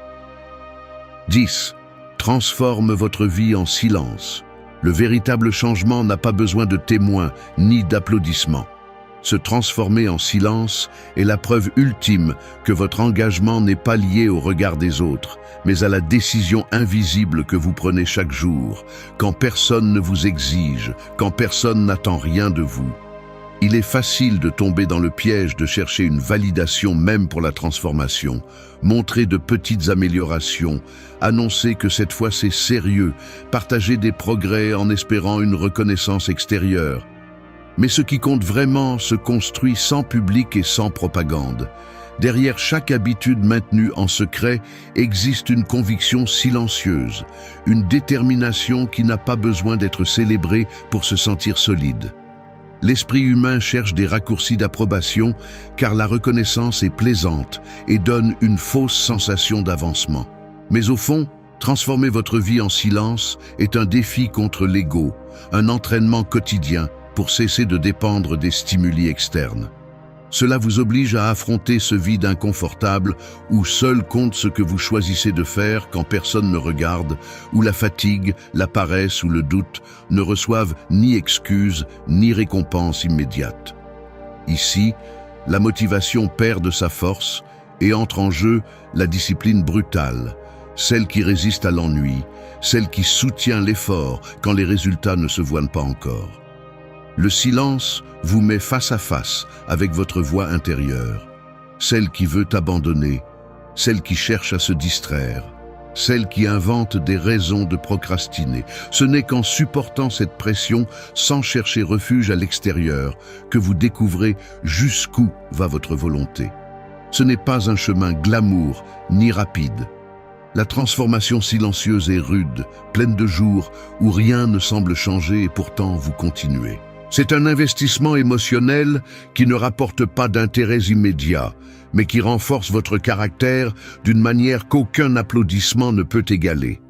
10. Transforme votre vie en silence. Le véritable changement n'a pas besoin de témoins ni d'applaudissements. Se transformer en silence est la preuve ultime que votre engagement n'est pas lié au regard des autres, mais à la décision invisible que vous prenez chaque jour, quand personne ne vous exige, quand personne n'attend rien de vous. Il est facile de tomber dans le piège de chercher une validation même pour la transformation, montrer de petites améliorations, annoncer que cette fois c'est sérieux, partager des progrès en espérant une reconnaissance extérieure. Mais ce qui compte vraiment se construit sans public et sans propagande. Derrière chaque habitude maintenue en secret existe une conviction silencieuse, une détermination qui n'a pas besoin d'être célébrée pour se sentir solide. L'esprit humain cherche des raccourcis d'approbation car la reconnaissance est plaisante et donne une fausse sensation d'avancement. Mais au fond, transformer votre vie en silence est un défi contre l'ego, un entraînement quotidien pour cesser de dépendre des stimuli externes. Cela vous oblige à affronter ce vide inconfortable où seul compte ce que vous choisissez de faire quand personne ne regarde, où la fatigue, la paresse ou le doute ne reçoivent ni excuses ni récompense immédiate. Ici, la motivation perd de sa force et entre en jeu la discipline brutale, celle qui résiste à l'ennui, celle qui soutient l'effort quand les résultats ne se voient pas encore. Le silence vous met face à face avec votre voix intérieure, celle qui veut abandonner, celle qui cherche à se distraire, celle qui invente des raisons de procrastiner. Ce n'est qu'en supportant cette pression, sans chercher refuge à l'extérieur, que vous découvrez jusqu'où va votre volonté. Ce n'est pas un chemin glamour ni rapide. La transformation silencieuse est rude, pleine de jours où rien ne semble changer et pourtant vous continuez. C'est un investissement émotionnel qui ne rapporte pas d'intérêts immédiats, mais qui renforce votre caractère d'une manière qu'aucun applaudissement ne peut égaler.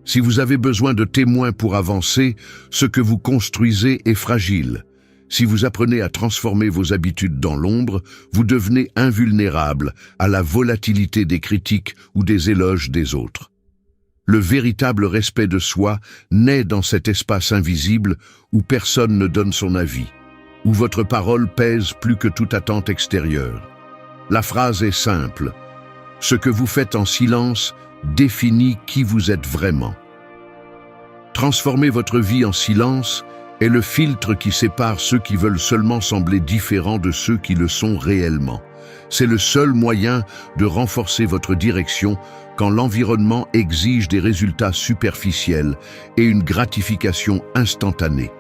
Si vous avez besoin de témoins pour avancer, ce que vous construisez est fragile. Si vous apprenez à transformer vos habitudes dans l'ombre, vous devenez invulnérable à la volatilité des critiques ou des éloges des autres. Le véritable respect de soi naît dans cet espace invisible où personne ne donne son avis, où votre parole pèse plus que toute attente extérieure. La phrase est simple. Ce que vous faites en silence définit qui vous êtes vraiment. Transformer votre vie en silence est le filtre qui sépare ceux qui veulent seulement sembler différents de ceux qui le sont réellement. C'est le seul moyen de renforcer votre direction quand l'environnement exige des résultats superficiels et une gratification instantanée.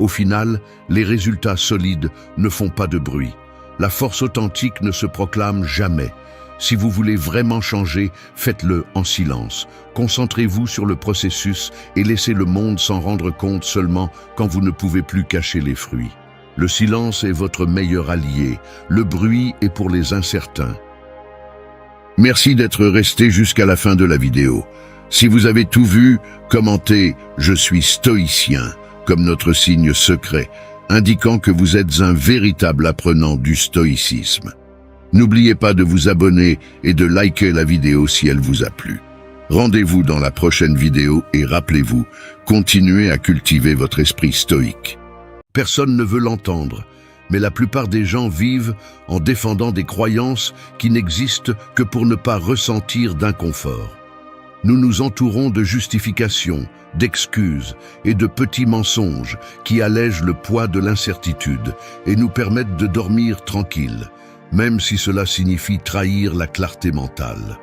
Au final, les résultats solides ne font pas de bruit. La force authentique ne se proclame jamais. Si vous voulez vraiment changer, faites-le en silence. Concentrez-vous sur le processus et laissez le monde s'en rendre compte seulement quand vous ne pouvez plus cacher les fruits. Le silence est votre meilleur allié. Le bruit est pour les incertains. Merci d'être resté jusqu'à la fin de la vidéo. Si vous avez tout vu, commentez « Je suis stoïcien » comme notre signe secret, indiquant que vous êtes un véritable apprenant du stoïcisme. N'oubliez pas de vous abonner et de liker la vidéo si elle vous a plu. Rendez-vous dans la prochaine vidéo et rappelez-vous, continuez à cultiver votre esprit stoïque. Personne ne veut l'entendre, mais la plupart des gens vivent en défendant des croyances qui n'existent que pour ne pas ressentir d'inconfort. Nous nous entourons de justifications, d'excuses et de petits mensonges qui allègent le poids de l'incertitude et nous permettent de dormir tranquille, même si cela signifie trahir la clarté mentale.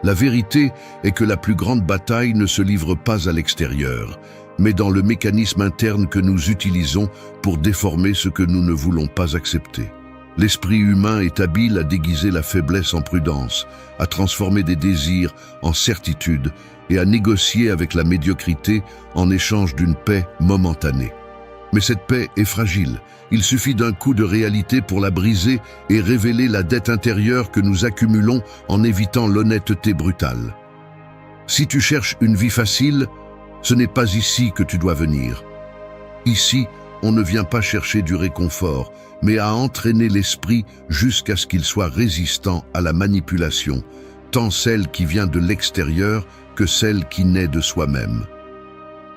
La vérité est que la plus grande bataille ne se livre pas à l'extérieur, mais dans le mécanisme interne que nous utilisons pour déformer ce que nous ne voulons pas accepter. L'esprit humain est habile à déguiser la faiblesse en prudence, à transformer des désirs en certitude et à négocier avec la médiocrité en échange d'une paix momentanée. Mais cette paix est fragile. Il suffit d'un coup de réalité pour la briser et révéler la dette intérieure que nous accumulons en évitant l'honnêteté brutale. Si tu cherches une vie facile, ce n'est pas ici que tu dois venir. Ici, on ne vient pas chercher du réconfort, mais à entraîner l'esprit jusqu'à ce qu'il soit résistant à la manipulation, tant celle qui vient de l'extérieur que celle qui naît de soi-même.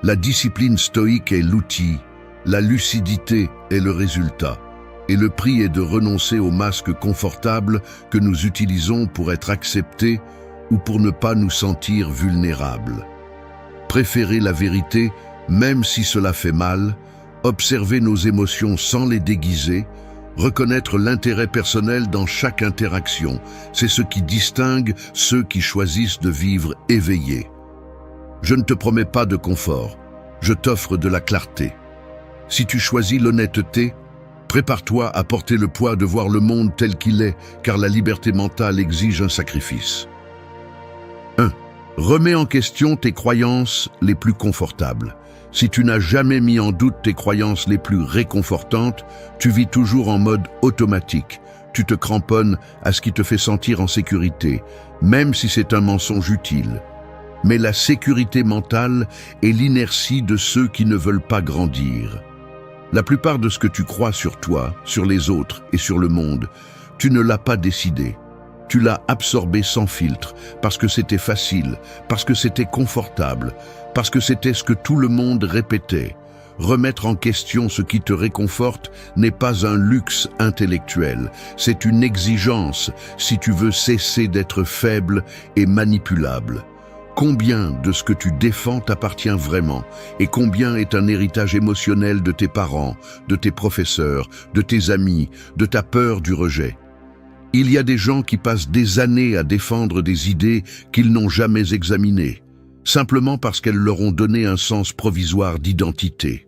La discipline stoïque est l'outil, la lucidité est le résultat, et le prix est de renoncer aux masques confortables que nous utilisons pour être acceptés ou pour ne pas nous sentir vulnérables. Préférer la vérité, même si cela fait mal, observer nos émotions sans les déguiser, reconnaître l'intérêt personnel dans chaque interaction, c'est ce qui distingue ceux qui choisissent de vivre éveillés. Je ne te promets pas de confort, je t'offre de la clarté. Si tu choisis l'honnêteté, prépare-toi à porter le poids de voir le monde tel qu'il est, car la liberté mentale exige un sacrifice. 1. Remets en question tes croyances les plus confortables. Si tu n'as jamais mis en doute tes croyances les plus réconfortantes, tu vis toujours en mode automatique. Tu te cramponnes à ce qui te fait sentir en sécurité, même si c'est un mensonge utile. Mais la sécurité mentale est l'inertie de ceux qui ne veulent pas grandir. La plupart de ce que tu crois sur toi, sur les autres et sur le monde, tu ne l'as pas décidé. Tu l'as absorbé sans filtre, parce que c'était facile, parce que c'était confortable, parce que c'était ce que tout le monde répétait. Remettre en question ce qui te réconforte n'est pas un luxe intellectuel, c'est une exigence si tu veux cesser d'être faible et manipulable. Combien de ce que tu défends t'appartient vraiment et combien est un héritage émotionnel de tes parents, de tes professeurs, de tes amis, de ta peur du rejet? Il y a des gens qui passent des années à défendre des idées qu'ils n'ont jamais examinées, simplement parce qu'elles leur ont donné un sens provisoire d'identité.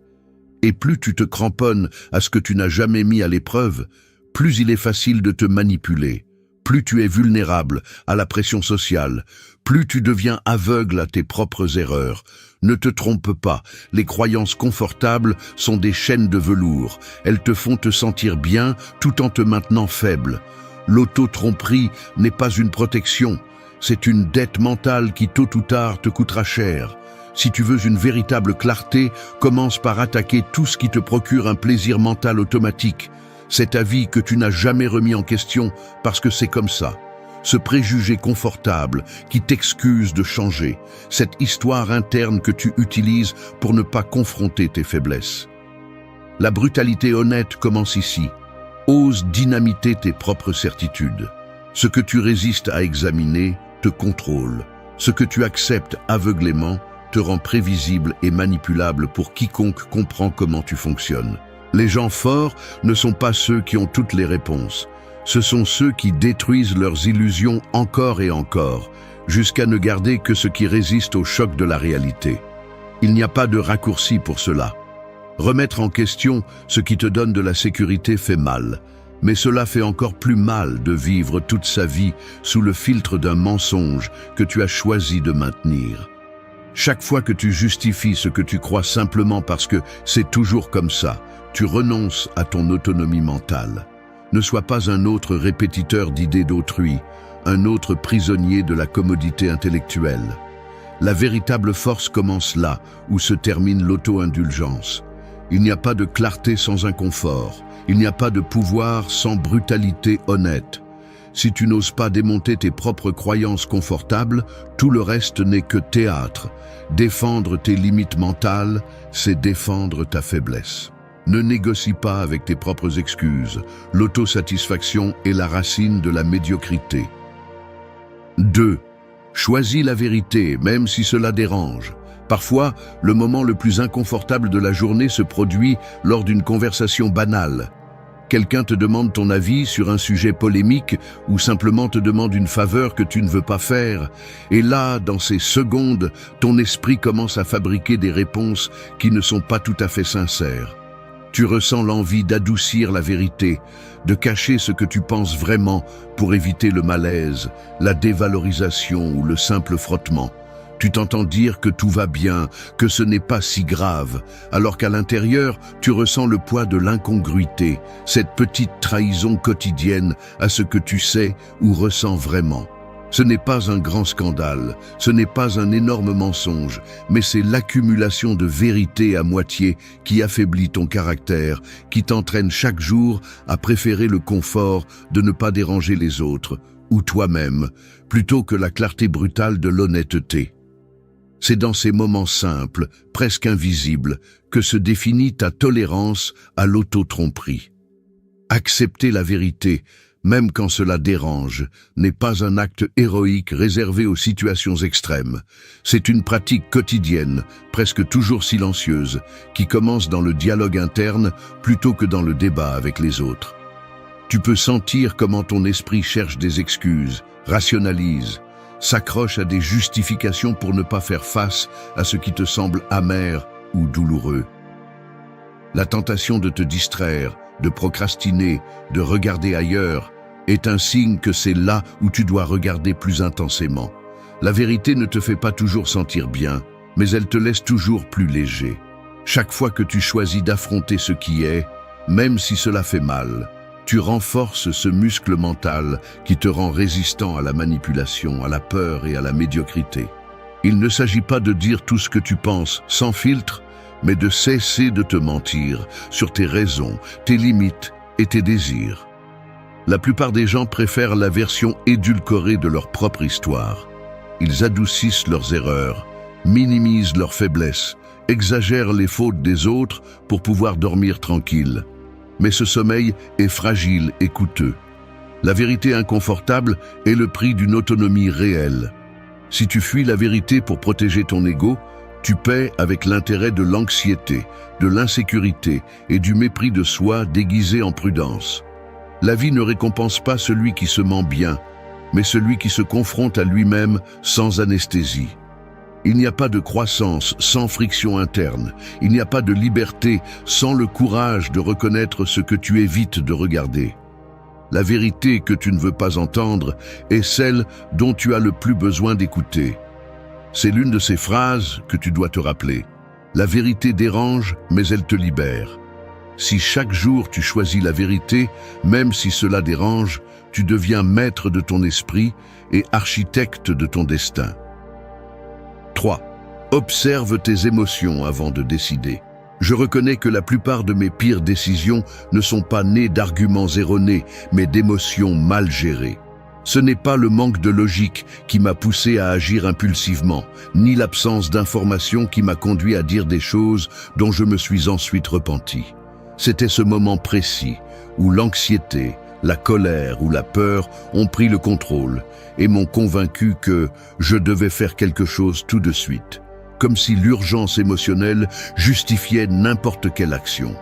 Et plus tu te cramponnes à ce que tu n'as jamais mis à l'épreuve, plus il est facile de te manipuler. Plus tu es vulnérable à la pression sociale, plus tu deviens aveugle à tes propres erreurs. Ne te trompe pas, les croyances confortables sont des chaînes de velours. Elles te font te sentir bien tout en te maintenant faible. L'auto-tromperie n'est pas une protection, c'est une dette mentale qui tôt ou tard te coûtera cher. Si tu veux une véritable clarté, commence par attaquer tout ce qui te procure un plaisir mental automatique. Cet avis que tu n'as jamais remis en question parce que c'est comme ça. Ce préjugé confortable qui t'excuse de changer. Cette histoire interne que tu utilises pour ne pas confronter tes faiblesses. La brutalité honnête commence ici. Ose dynamiter tes propres certitudes. Ce que tu résistes à examiner te contrôle. Ce que tu acceptes aveuglément te rend prévisible et manipulable pour quiconque comprend comment tu fonctionnes. Les gens forts ne sont pas ceux qui ont toutes les réponses. Ce sont ceux qui détruisent leurs illusions encore et encore, jusqu'à ne garder que ce qui résiste au choc de la réalité. Il n'y a pas de raccourci pour cela. Remettre en question ce qui te donne de la sécurité fait mal, mais cela fait encore plus mal de vivre toute sa vie sous le filtre d'un mensonge que tu as choisi de maintenir. Chaque fois que tu justifies ce que tu crois simplement parce que c'est toujours comme ça, tu renonces à ton autonomie mentale. Ne sois pas un autre répétiteur d'idées d'autrui, un autre prisonnier de la commodité intellectuelle. La véritable force commence là où se termine l'auto-indulgence. Il n'y a pas de clarté sans inconfort, il n'y a pas de pouvoir sans brutalité honnête. Si tu n'oses pas démonter tes propres croyances confortables, tout le reste n'est que théâtre. Défendre tes limites mentales, c'est défendre ta faiblesse. Ne négocie pas avec tes propres excuses. L'autosatisfaction est la racine de la médiocrité. 2. Choisis la vérité, même si cela dérange. Parfois, le moment le plus inconfortable de la journée se produit lors d'une conversation banale. Quelqu'un te demande ton avis sur un sujet polémique ou simplement te demande une faveur que tu ne veux pas faire. Et là, dans ces secondes, ton esprit commence à fabriquer des réponses qui ne sont pas tout à fait sincères. Tu ressens l'envie d'adoucir la vérité, de cacher ce que tu penses vraiment pour éviter le malaise, la dévalorisation ou le simple frottement. Tu t'entends dire que tout va bien, que ce n'est pas si grave, alors qu'à l'intérieur, tu ressens le poids de l'incongruité, cette petite trahison quotidienne à ce que tu sais ou ressens vraiment. Ce n'est pas un grand scandale, ce n'est pas un énorme mensonge, mais c'est l'accumulation de vérités à moitié qui affaiblit ton caractère, qui t'entraîne chaque jour à préférer le confort de ne pas déranger les autres, ou toi-même, plutôt que la clarté brutale de l'honnêteté. C'est dans ces moments simples, presque invisibles, que se définit ta tolérance à l'auto-tromperie. Accepter la vérité, même quand cela dérange, n'est pas un acte héroïque réservé aux situations extrêmes. C'est une pratique quotidienne, presque toujours silencieuse, qui commence dans le dialogue interne plutôt que dans le débat avec les autres. Tu peux sentir comment ton esprit cherche des excuses, rationalise, s'accroche à des justifications pour ne pas faire face à ce qui te semble amer ou douloureux. La tentation de te distraire, de procrastiner, de regarder ailleurs, est un signe que c'est là où tu dois regarder plus intensément. La vérité ne te fait pas toujours sentir bien, mais elle te laisse toujours plus léger. Chaque fois que tu choisis d'affronter ce qui est, même si cela fait mal, tu renforces ce muscle mental qui te rend résistant à la manipulation, à la peur et à la médiocrité. Il ne s'agit pas de dire tout ce que tu penses sans filtre, mais de cesser de te mentir sur tes raisons, tes limites et tes désirs. La plupart des gens préfèrent la version édulcorée de leur propre histoire. Ils adoucissent leurs erreurs, minimisent leurs faiblesses, exagèrent les fautes des autres pour pouvoir dormir tranquille. Mais ce sommeil est fragile et coûteux. La vérité inconfortable est le prix d'une autonomie réelle. Si tu fuis la vérité pour protéger ton ego, tu paies avec l'intérêt de l'anxiété, de l'insécurité et du mépris de soi déguisé en prudence. La vie ne récompense pas celui qui se ment bien, mais celui qui se confronte à lui-même sans anesthésie. Il n'y a pas de croissance sans friction interne. Il n'y a pas de liberté sans le courage de reconnaître ce que tu évites de regarder. La vérité que tu ne veux pas entendre est celle dont tu as le plus besoin d'écouter. C'est l'une de ces phrases que tu dois te rappeler. La vérité dérange, mais elle te libère. Si chaque jour tu choisis la vérité, même si cela dérange, tu deviens maître de ton esprit et architecte de ton destin. 3. Observe tes émotions avant de décider. Je reconnais que la plupart de mes pires décisions ne sont pas nées d'arguments erronés, mais d'émotions mal gérées. Ce n'est pas le manque de logique qui m'a poussé à agir impulsivement, ni l'absence d'information qui m'a conduit à dire des choses dont je me suis ensuite repenti. C'était ce moment précis où l'anxiété, la colère ou la peur ont pris le contrôle et m'ont convaincu que je devais faire quelque chose tout de suite, comme si l'urgence émotionnelle justifiait n'importe quelle action.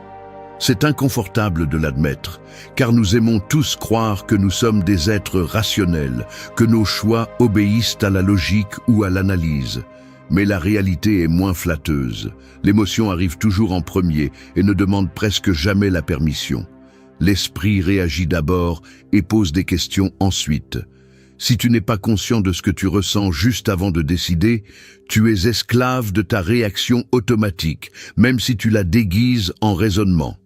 C'est inconfortable de l'admettre, car nous aimons tous croire que nous sommes des êtres rationnels, que nos choix obéissent à la logique ou à l'analyse. Mais la réalité est moins flatteuse. L'émotion arrive toujours en premier et ne demande presque jamais la permission. L'esprit réagit d'abord et pose des questions ensuite. Si tu n'es pas conscient de ce que tu ressens juste avant de décider, tu es esclave de ta réaction automatique, même si tu la déguises en raisonnement.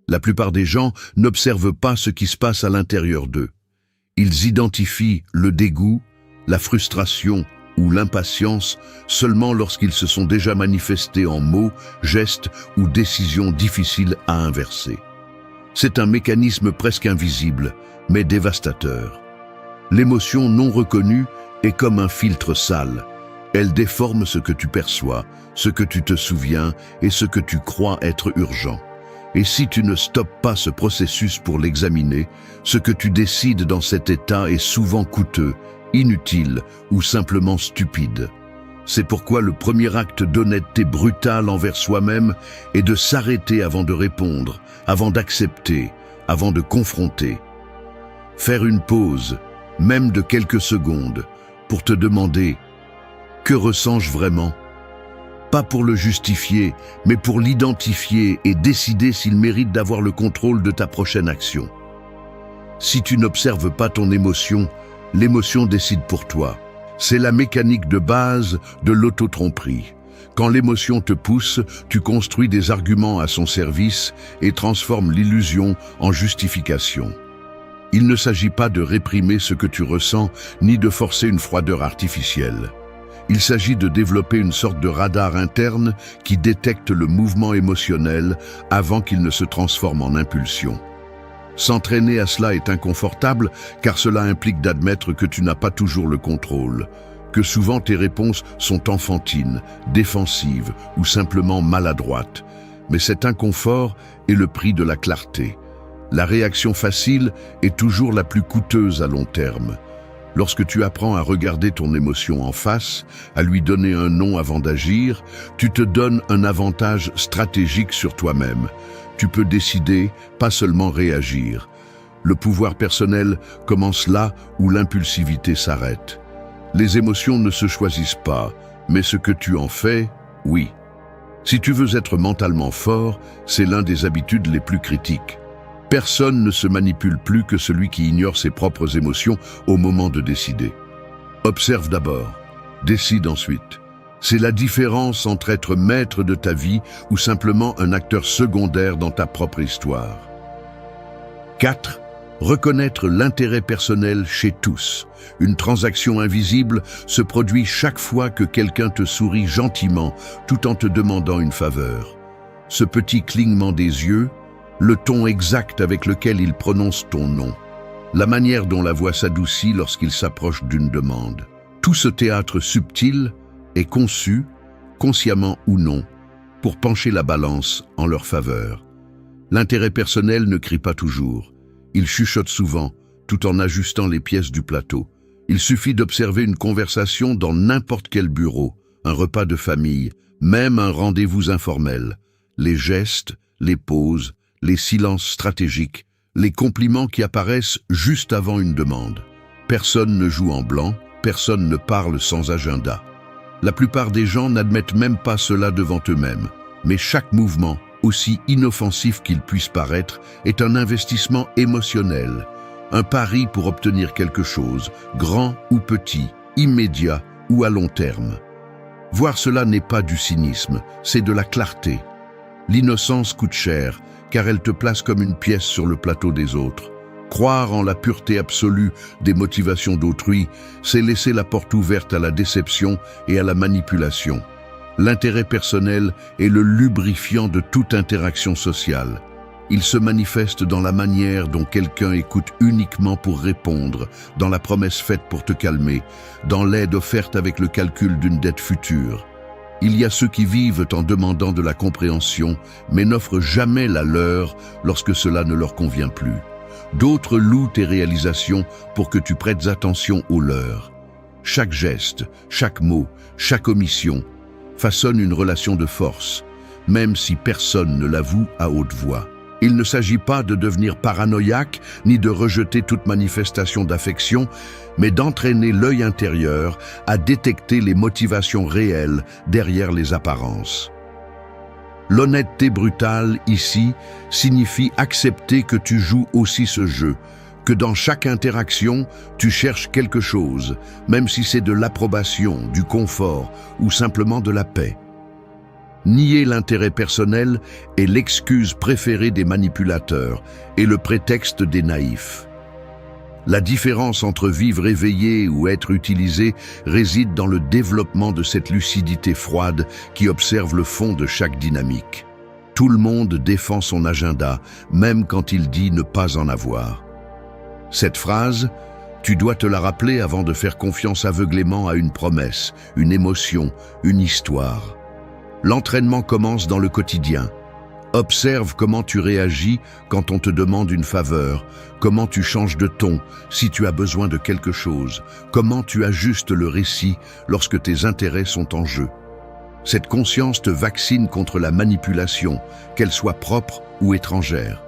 La plupart des gens n'observent pas ce qui se passe à l'intérieur d'eux. Ils identifient le dégoût, la frustration ou l'impatience seulement lorsqu'ils se sont déjà manifestés en mots, gestes ou décisions difficiles à inverser. C'est un mécanisme presque invisible, mais dévastateur. L'émotion non reconnue est comme un filtre sale. Elle déforme ce que tu perçois, ce que tu te souviens et ce que tu crois être urgent. Et si tu ne stoppes pas ce processus pour l'examiner, ce que tu décides dans cet état est souvent coûteux, inutile ou simplement stupide. C'est pourquoi le premier acte d'honnêteté brutale envers soi-même est de s'arrêter avant de répondre, avant d'accepter, avant de confronter. Faire une pause, même de quelques secondes, pour te demander « Que ressens-je vraiment ?» Pas pour le justifier, mais pour l'identifier et décider s'il mérite d'avoir le contrôle de ta prochaine action. Si tu n'observes pas ton émotion, l'émotion décide pour toi. C'est la mécanique de base de l'auto-tromperie. Quand l'émotion te pousse, tu construis des arguments à son service et transformes l'illusion en justification. Il ne s'agit pas de réprimer ce que tu ressens, ni de forcer une froideur artificielle. Il s'agit de développer une sorte de radar interne qui détecte le mouvement émotionnel avant qu'il ne se transforme en impulsion. S'entraîner à cela est inconfortable car cela implique d'admettre que tu n'as pas toujours le contrôle, que souvent tes réponses sont enfantines, défensives ou simplement maladroites. Mais cet inconfort est le prix de la clarté. La réaction facile est toujours la plus coûteuse à long terme. Lorsque tu apprends à regarder ton émotion en face, à lui donner un nom avant d'agir, tu te donnes un avantage stratégique sur toi-même. Tu peux décider, pas seulement réagir. Le pouvoir personnel commence là où l'impulsivité s'arrête. Les émotions ne se choisissent pas, mais ce que tu en fais, oui. Si tu veux être mentalement fort, c'est l'un des habitudes les plus critiques. Personne ne se manipule plus que celui qui ignore ses propres émotions au moment de décider. Observe d'abord, décide ensuite. C'est la différence entre être maître de ta vie ou simplement un acteur secondaire dans ta propre histoire. 4. Reconnaître l'intérêt personnel chez tous. Une transaction invisible se produit chaque fois que quelqu'un te sourit gentiment tout en te demandant une faveur. Ce petit clignement des yeux, le ton exact avec lequel il prononce ton nom, la manière dont la voix s'adoucit lorsqu'il s'approche d'une demande. Tout ce théâtre subtil est conçu, consciemment ou non, pour pencher la balance en leur faveur. L'intérêt personnel ne crie pas toujours. Il chuchote souvent, tout en ajustant les pièces du plateau. Il suffit d'observer une conversation dans n'importe quel bureau, un repas de famille, même un rendez-vous informel. Les gestes, les pauses, les silences stratégiques, les compliments qui apparaissent juste avant une demande. Personne ne joue en blanc, personne ne parle sans agenda. La plupart des gens n'admettent même pas cela devant eux-mêmes, mais chaque mouvement, aussi inoffensif qu'il puisse paraître, est un investissement émotionnel, un pari pour obtenir quelque chose, grand ou petit, immédiat ou à long terme. Voir cela n'est pas du cynisme, c'est de la clarté. L'innocence coûte cher, car elle te place comme une pièce sur le plateau des autres. Croire en la pureté absolue des motivations d'autrui, c'est laisser la porte ouverte à la déception et à la manipulation. L'intérêt personnel est le lubrifiant de toute interaction sociale. Il se manifeste dans la manière dont quelqu'un écoute uniquement pour répondre, dans la promesse faite pour te calmer, dans l'aide offerte avec le calcul d'une dette future. Il y a ceux qui vivent en demandant de la compréhension, mais n'offrent jamais la leur lorsque cela ne leur convient plus. D'autres louent tes réalisations pour que tu prêtes attention aux leurs. Chaque geste, chaque mot, chaque omission façonne une relation de force, même si personne ne l'avoue à haute voix. Il ne s'agit pas de devenir paranoïaque ni de rejeter toute manifestation d'affection, mais d'entraîner l'œil intérieur à détecter les motivations réelles derrière les apparences. L'honnêteté brutale, ici, signifie accepter que tu joues aussi ce jeu, que dans chaque interaction, tu cherches quelque chose, même si c'est de l'approbation, du confort ou simplement de la paix. Nier l'intérêt personnel est l'excuse préférée des manipulateurs et le prétexte des naïfs. La différence entre vivre éveillé ou être utilisé réside dans le développement de cette lucidité froide qui observe le fond de chaque dynamique. Tout le monde défend son agenda, même quand il dit ne pas en avoir. Cette phrase, tu dois te la rappeler avant de faire confiance aveuglément à une promesse, une émotion, une histoire. L'entraînement commence dans le quotidien. Observe comment tu réagis quand on te demande une faveur, comment tu changes de ton si tu as besoin de quelque chose, comment tu ajustes le récit lorsque tes intérêts sont en jeu. Cette conscience te vaccine contre la manipulation, qu'elle soit propre ou étrangère.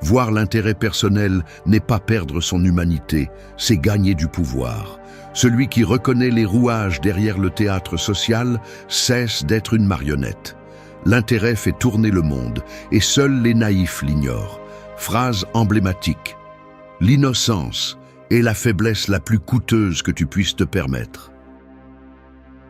Voir l'intérêt personnel n'est pas perdre son humanité, c'est gagner du pouvoir. Celui qui reconnaît les rouages derrière le théâtre social cesse d'être une marionnette. L'intérêt fait tourner le monde, et seuls les naïfs l'ignorent. Phrase emblématique. L'innocence est la faiblesse la plus coûteuse que tu puisses te permettre.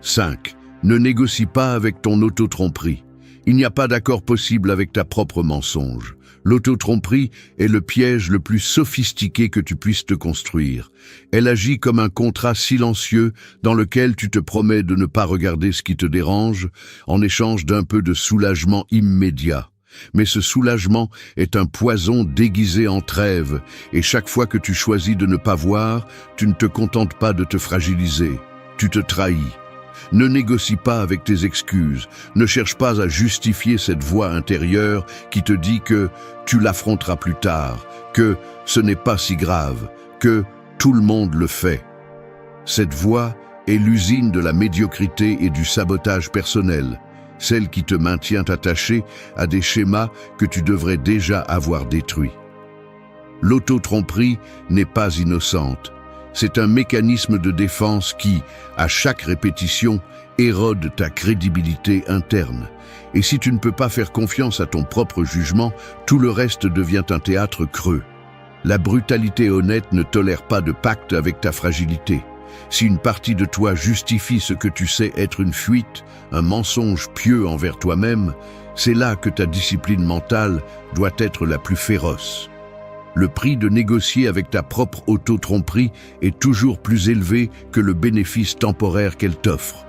5. Ne négocie pas avec ton auto-tromperie. Il n'y a pas d'accord possible avec ta propre mensonge. L'auto-tromperie est le piège le plus sophistiqué que tu puisses te construire. Elle agit comme un contrat silencieux dans lequel tu te promets de ne pas regarder ce qui te dérange en échange d'un peu de soulagement immédiat. Mais ce soulagement est un poison déguisé en trêve, et chaque fois que tu choisis de ne pas voir, tu ne te contentes pas de te fragiliser, tu te trahis. Ne négocie pas avec tes excuses, ne cherche pas à justifier cette voix intérieure qui te dit que tu l'affronteras plus tard, que ce n'est pas si grave, que tout le monde le fait. Cette voix est l'usine de la médiocrité et du sabotage personnel, celle qui te maintient attaché à des schémas que tu devrais déjà avoir détruits. L'auto-tromperie n'est pas innocente. C'est un mécanisme de défense qui, à chaque répétition, érode ta crédibilité interne. Et si tu ne peux pas faire confiance à ton propre jugement, tout le reste devient un théâtre creux. La brutalité honnête ne tolère pas de pacte avec ta fragilité. Si une partie de toi justifie ce que tu sais être une fuite, un mensonge pieux envers toi-même, c'est là que ta discipline mentale doit être la plus féroce. Le prix de négocier avec ta propre auto-tromperie est toujours plus élevé que le bénéfice temporaire qu'elle t'offre.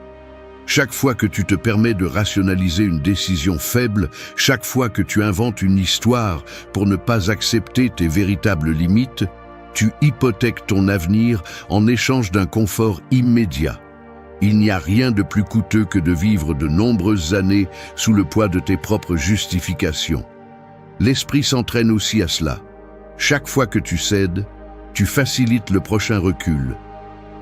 Chaque fois que tu te permets de rationaliser une décision faible, chaque fois que tu inventes une histoire pour ne pas accepter tes véritables limites, tu hypothèques ton avenir en échange d'un confort immédiat. Il n'y a rien de plus coûteux que de vivre de nombreuses années sous le poids de tes propres justifications. L'esprit s'entraîne aussi à cela. Chaque fois que tu cèdes, tu facilites le prochain recul.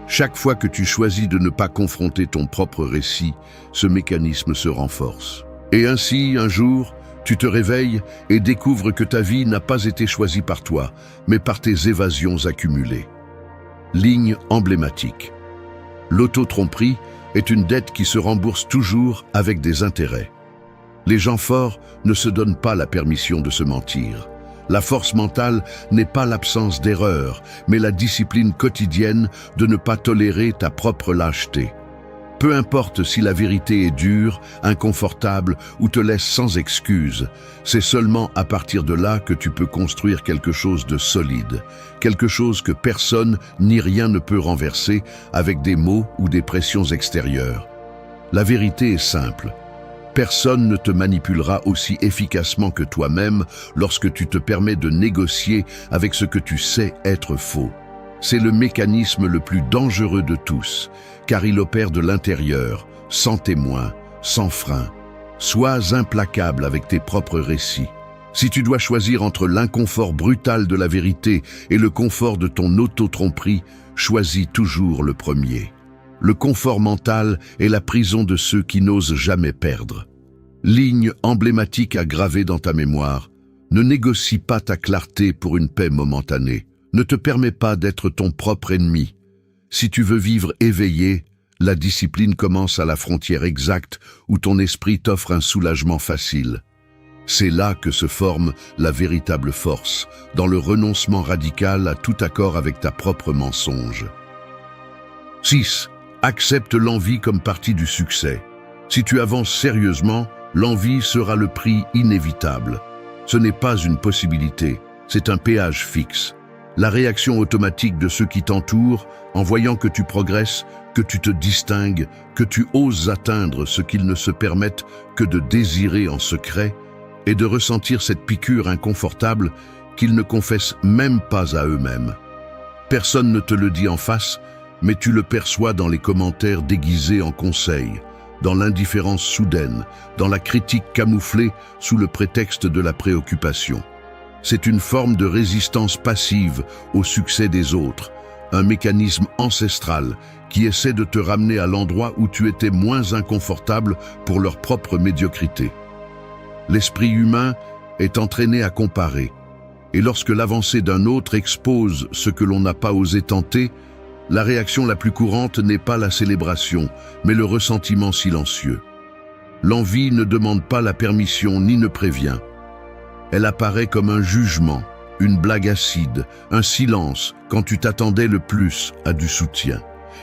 Chaque fois que tu choisis de ne pas confronter ton propre récit, ce mécanisme se renforce. Et ainsi, un jour, tu te réveilles et découvres que ta vie n'a pas été choisie par toi, mais par tes évasions accumulées. Ligne emblématique. L'auto-tromperie est une dette qui se rembourse toujours avec des intérêts. Les gens forts ne se donnent pas la permission de se mentir. La force mentale n'est pas l'absence d'erreur, mais la discipline quotidienne de ne pas tolérer ta propre lâcheté. Peu importe si la vérité est dure, inconfortable ou te laisse sans excuse, c'est seulement à partir de là que tu peux construire quelque chose de solide, quelque chose que personne ni rien ne peut renverser avec des mots ou des pressions extérieures. La vérité est simple. Personne ne te manipulera aussi efficacement que toi-même lorsque tu te permets de négocier avec ce que tu sais être faux. C'est le mécanisme le plus dangereux de tous, car il opère de l'intérieur, sans témoin, sans frein. Sois implacable avec tes propres récits. Si tu dois choisir entre l'inconfort brutal de la vérité et le confort de ton auto-tromperie, choisis toujours le premier. Le confort mental est la prison de ceux qui n'osent jamais perdre. Ligne emblématique à graver dans ta mémoire. Ne négocie pas ta clarté pour une paix momentanée. Ne te permets pas d'être ton propre ennemi. Si tu veux vivre éveillé, la discipline commence à la frontière exacte où ton esprit t'offre un soulagement facile. C'est là que se forme la véritable force, dans le renoncement radical à tout accord avec ta propre mensonge. 6. Accepte l'envie comme partie du succès. Si tu avances sérieusement, l'envie sera le prix inévitable. Ce n'est pas une possibilité, c'est un péage fixe. La réaction automatique de ceux qui t'entourent, en voyant que tu progresses, que tu te distingues, que tu oses atteindre ce qu'ils ne se permettent que de désirer en secret, et de ressentir cette piqûre inconfortable qu'ils ne confessent même pas à eux-mêmes. Personne ne te le dit en face, mais tu le perçois dans les commentaires déguisés en conseils, dans l'indifférence soudaine, dans la critique camouflée sous le prétexte de la préoccupation. C'est une forme de résistance passive au succès des autres, un mécanisme ancestral qui essaie de te ramener à l'endroit où tu étais moins inconfortable pour leur propre médiocrité. L'esprit humain est entraîné à comparer, et lorsque l'avancée d'un autre expose ce que l'on n'a pas osé tenter, la réaction la plus courante n'est pas la célébration, mais le ressentiment silencieux. L'envie ne demande pas la permission ni ne prévient. Elle apparaît comme un jugement, une blague acide, un silence quand tu t'attendais le plus à du soutien.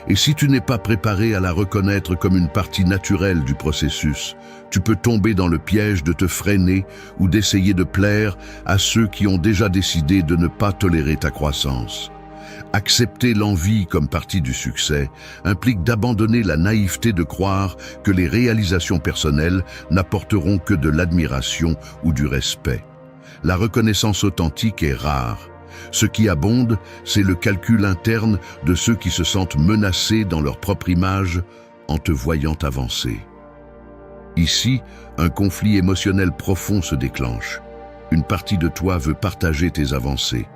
Et si tu n'es pas préparé à la reconnaître comme une partie naturelle du processus, tu peux tomber dans le piège de te freiner ou d'essayer de plaire à ceux qui ont déjà décidé de ne pas tolérer ta croissance. Accepter l'envie comme partie du succès implique d'abandonner la naïveté de croire que les réalisations personnelles n'apporteront que de l'admiration ou du respect. La reconnaissance authentique est rare. Ce qui abonde, c'est le calcul interne de ceux qui se sentent menacés dans leur propre image en te voyant avancer. Ici, un conflit émotionnel profond se déclenche. Une partie de toi veut partager tes avancées,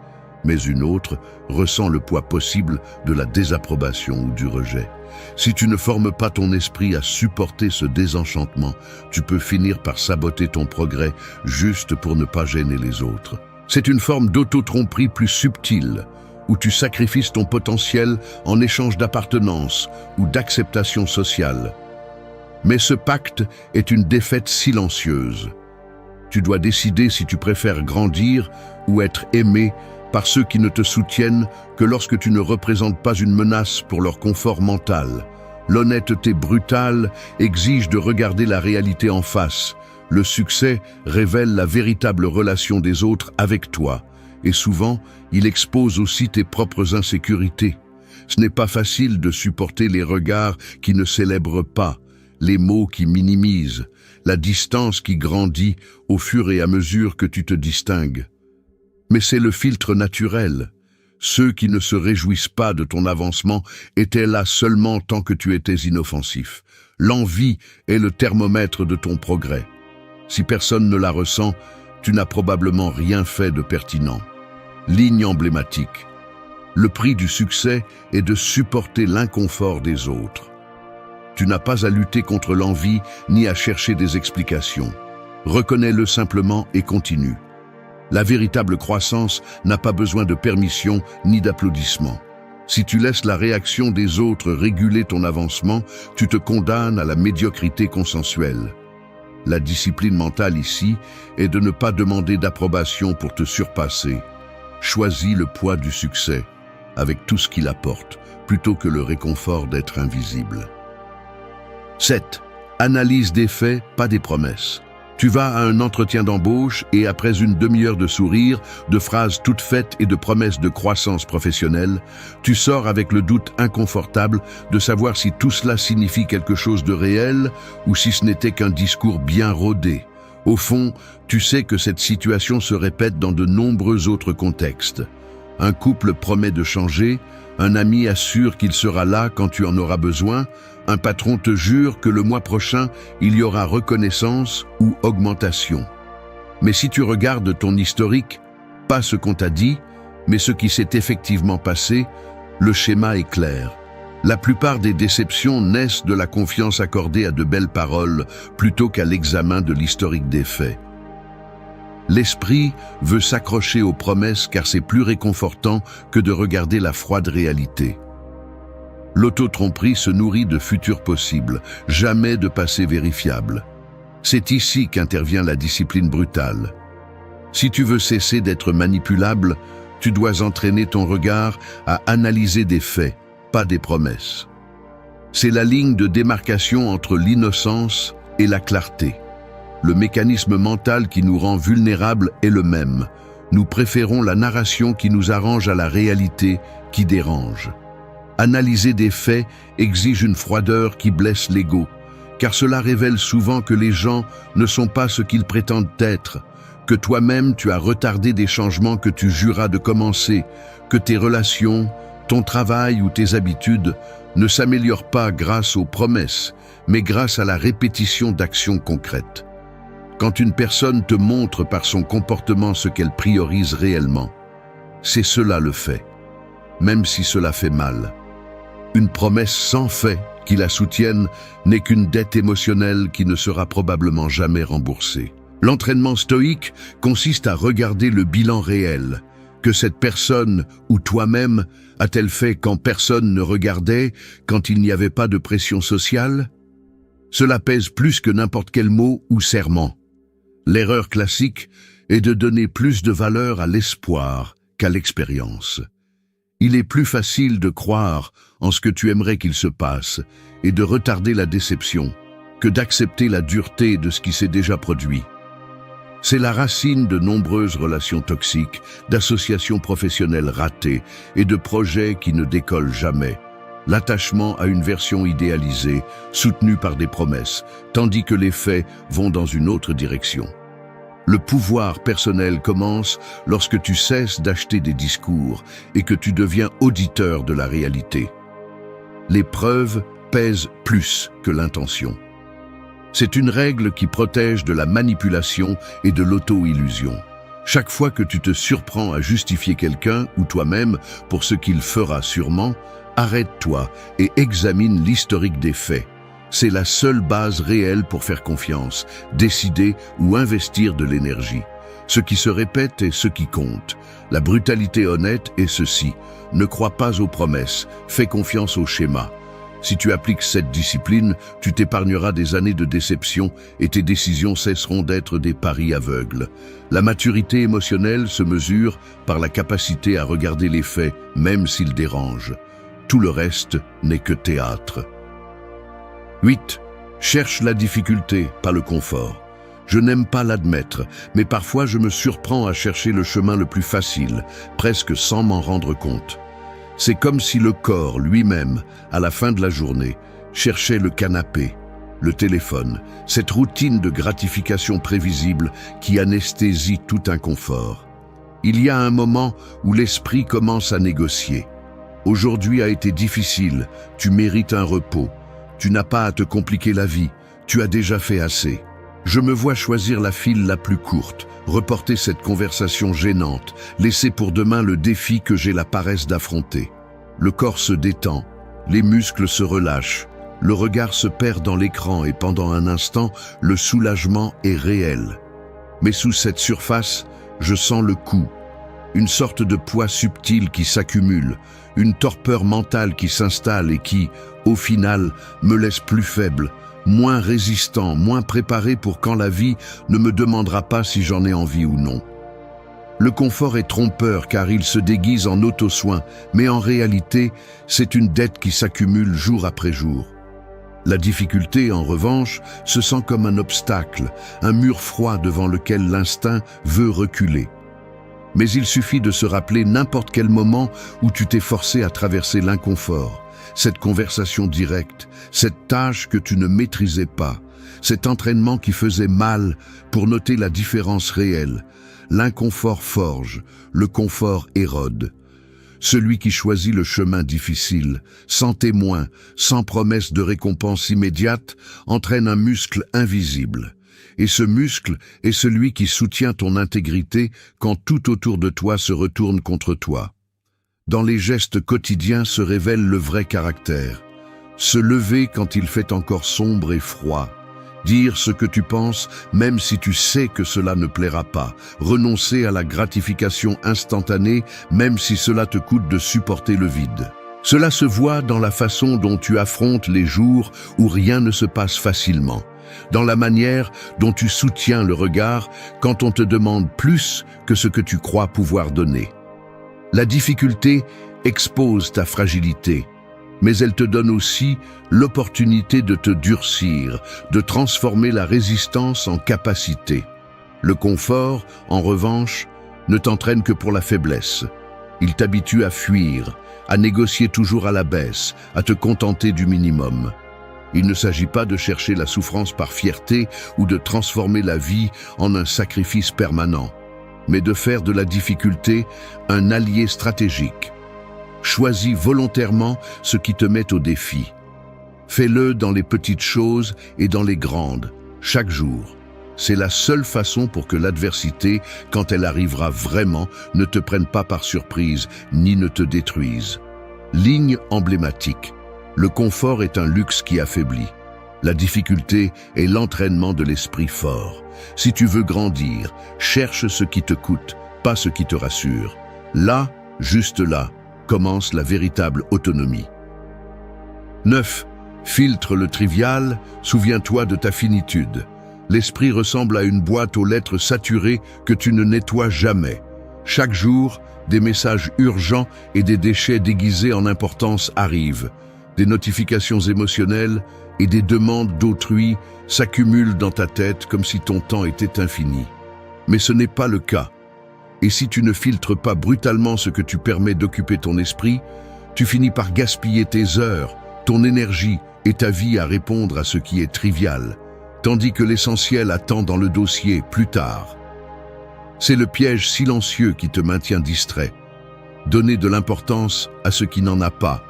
mais une autre ressent le poids possible de la désapprobation ou du rejet. Si tu ne formes pas ton esprit à supporter ce désenchantement, tu peux finir par saboter ton progrès juste pour ne pas gêner les autres. C'est une forme d'auto-tromperie plus subtile, où tu sacrifies ton potentiel en échange d'appartenance ou d'acceptation sociale. Mais ce pacte est une défaite silencieuse. Tu dois décider si tu préfères grandir ou être aimé par ceux qui ne te soutiennent que lorsque tu ne représentes pas une menace pour leur confort mental. L'honnêteté brutale exige de regarder la réalité en face. Le succès révèle la véritable relation des autres avec toi, et souvent, il expose aussi tes propres insécurités. Ce n'est pas facile de supporter les regards qui ne célèbrent pas, les mots qui minimisent, la distance qui grandit au fur et à mesure que tu te distingues. Mais c'est le filtre naturel. Ceux qui ne se réjouissent pas de ton avancement étaient là seulement tant que tu étais inoffensif. L'envie est le thermomètre de ton progrès. Si personne ne la ressent, tu n'as probablement rien fait de pertinent. Ligne emblématique. Le prix du succès est de supporter l'inconfort des autres. Tu n'as pas à lutter contre l'envie ni à chercher des explications. Reconnais-le simplement et continue. La véritable croissance n'a pas besoin de permission ni d'applaudissements. Si tu laisses la réaction des autres réguler ton avancement, tu te condamnes à la médiocrité consensuelle. La discipline mentale ici est de ne pas demander d'approbation pour te surpasser. Choisis le poids du succès, avec tout ce qu'il apporte, plutôt que le réconfort d'être invisible. 7. Analyse des faits, pas des promesses. Tu vas à un entretien d'embauche et après une demi-heure de sourire, de phrases toutes faites et de promesses de croissance professionnelle, tu sors avec le doute inconfortable de savoir si tout cela signifie quelque chose de réel ou si ce n'était qu'un discours bien rodé. Au fond, tu sais que cette situation se répète dans de nombreux autres contextes. Un couple promet de changer, un ami assure qu'il sera là quand tu en auras besoin, un patron te jure que le mois prochain, il y aura reconnaissance ou augmentation. Mais si tu regardes ton historique, pas ce qu'on t'a dit, mais ce qui s'est effectivement passé, le schéma est clair. La plupart des déceptions naissent de la confiance accordée à de belles paroles plutôt qu'à l'examen de l'historique des faits. L'esprit veut s'accrocher aux promesses car c'est plus réconfortant que de regarder la froide réalité. L'auto-tromperie se nourrit de futurs possibles, jamais de passé vérifiable. C'est ici qu'intervient la discipline brutale. Si tu veux cesser d'être manipulable, tu dois entraîner ton regard à analyser des faits, pas des promesses. C'est la ligne de démarcation entre l'innocence et la clarté. Le mécanisme mental qui nous rend vulnérables est le même. Nous préférons la narration qui nous arrange à la réalité qui dérange. Analyser des faits exige une froideur qui blesse l'ego, car cela révèle souvent que les gens ne sont pas ce qu'ils prétendent être, que toi-même tu as retardé des changements que tu juras de commencer, que tes relations, ton travail ou tes habitudes ne s'améliorent pas grâce aux promesses, mais grâce à la répétition d'actions concrètes. Quand une personne te montre par son comportement ce qu'elle priorise réellement, c'est cela le fait, même si cela fait mal. Une promesse sans fait qui la soutienne n'est qu'une dette émotionnelle qui ne sera probablement jamais remboursée. L'entraînement stoïque consiste à regarder le bilan réel. Que cette personne ou toi-même a-t-elle fait quand personne ne regardait, quand il n'y avait pas de pression sociale? Cela pèse plus que n'importe quel mot ou serment. L'erreur classique est de donner plus de valeur à l'espoir qu'à l'expérience. Il est plus facile de croire en ce que tu aimerais qu'il se passe et de retarder la déception que d'accepter la dureté de ce qui s'est déjà produit. C'est la racine de nombreuses relations toxiques, d'associations professionnelles ratées et de projets qui ne décollent jamais. L'attachement à une version idéalisée, soutenue par des promesses, tandis que les faits vont dans une autre direction. Le pouvoir personnel commence lorsque tu cesses d'acheter des discours et que tu deviens auditeur de la réalité. Les preuves pèsent plus que l'intention. C'est une règle qui protège de la manipulation et de l'auto-illusion. Chaque fois que tu te surprends à justifier quelqu'un ou toi-même pour ce qu'il fera sûrement, arrête-toi et examine l'historique des faits. C'est la seule base réelle pour faire confiance, décider ou investir de l'énergie. Ce qui se répète est ce qui compte. La brutalité honnête est ceci. Ne crois pas aux promesses, fais confiance au schéma. Si tu appliques cette discipline, tu t'épargneras des années de déception et tes décisions cesseront d'être des paris aveugles. La maturité émotionnelle se mesure par la capacité à regarder les faits, même s'ils dérangent. Tout le reste n'est que théâtre. 8. Cherche la difficulté, pas le confort. Je n'aime pas l'admettre, mais parfois je me surprends à chercher le chemin le plus facile, presque sans m'en rendre compte. C'est comme si le corps lui-même, à la fin de la journée, cherchait le canapé, le téléphone, cette routine de gratification prévisible qui anesthésie tout inconfort. Il y a un moment où l'esprit commence à négocier. Aujourd'hui a été difficile, tu mérites un repos. Tu n'as pas à te compliquer la vie, tu as déjà fait assez. Je me vois choisir la file la plus courte, reporter cette conversation gênante, laisser pour demain le défi que j'ai la paresse d'affronter. Le corps se détend, les muscles se relâchent, le regard se perd dans l'écran et pendant un instant, le soulagement est réel. Mais sous cette surface, je sens le coup, une sorte de poids subtil qui s'accumule, une torpeur mentale qui s'installe et qui, au final, me laisse plus faible, moins résistant, moins préparé pour quand la vie ne me demandera pas si j'en ai envie ou non. Le confort est trompeur car il se déguise en auto-soin, mais en réalité, c'est une dette qui s'accumule jour après jour. La difficulté, en revanche, se sent comme un obstacle, un mur froid devant lequel l'instinct veut reculer. Mais il suffit de se rappeler n'importe quel moment où tu t'es forcé à traverser l'inconfort, cette conversation directe, cette tâche que tu ne maîtrisais pas, cet entraînement qui faisait mal pour noter la différence réelle. L'inconfort forge, le confort érode. Celui qui choisit le chemin difficile, sans témoin, sans promesse de récompense immédiate, entraîne un muscle invisible. Et ce muscle est celui qui soutient ton intégrité quand tout autour de toi se retourne contre toi. Dans les gestes quotidiens se révèle le vrai caractère. Se lever quand il fait encore sombre et froid. Dire ce que tu penses, même si tu sais que cela ne plaira pas. Renoncer à la gratification instantanée, même si cela te coûte de supporter le vide. Cela se voit dans la façon dont tu affrontes les jours où rien ne se passe facilement. Dans la manière dont tu soutiens le regard quand on te demande plus que ce que tu crois pouvoir donner. La difficulté expose ta fragilité, mais elle te donne aussi l'opportunité de te durcir, de transformer la résistance en capacité. Le confort, en revanche, ne t'entraîne que pour la faiblesse. Il t'habitue à fuir, à négocier toujours à la baisse, à te contenter du minimum. Il ne s'agit pas de chercher la souffrance par fierté ou de transformer la vie en un sacrifice permanent, mais de faire de la difficulté un allié stratégique. Choisis volontairement ce qui te met au défi. Fais-le dans les petites choses et dans les grandes, chaque jour. C'est la seule façon pour que l'adversité, quand elle arrivera vraiment, ne te prenne pas par surprise, ni ne te détruise. Ligne emblématique. Le confort est un luxe qui affaiblit. La difficulté est l'entraînement de l'esprit fort. Si tu veux grandir, cherche ce qui te coûte, pas ce qui te rassure. Là, juste là, commence la véritable autonomie. 9. Filtre le trivial, souviens-toi de ta finitude. L'esprit ressemble à une boîte aux lettres saturées que tu ne nettoies jamais. Chaque jour, des messages urgents et des déchets déguisés en importance arrivent. Des notifications émotionnelles et des demandes d'autrui s'accumulent dans ta tête comme si ton temps était infini. Mais ce n'est pas le cas. Et si tu ne filtres pas brutalement ce que tu permets d'occuper ton esprit, tu finis par gaspiller tes heures, ton énergie et ta vie à répondre à ce qui est trivial, tandis que l'essentiel attend dans le dossier plus tard. C'est le piège silencieux qui te maintient distrait. Donner de l'importance à ce qui n'en a pas,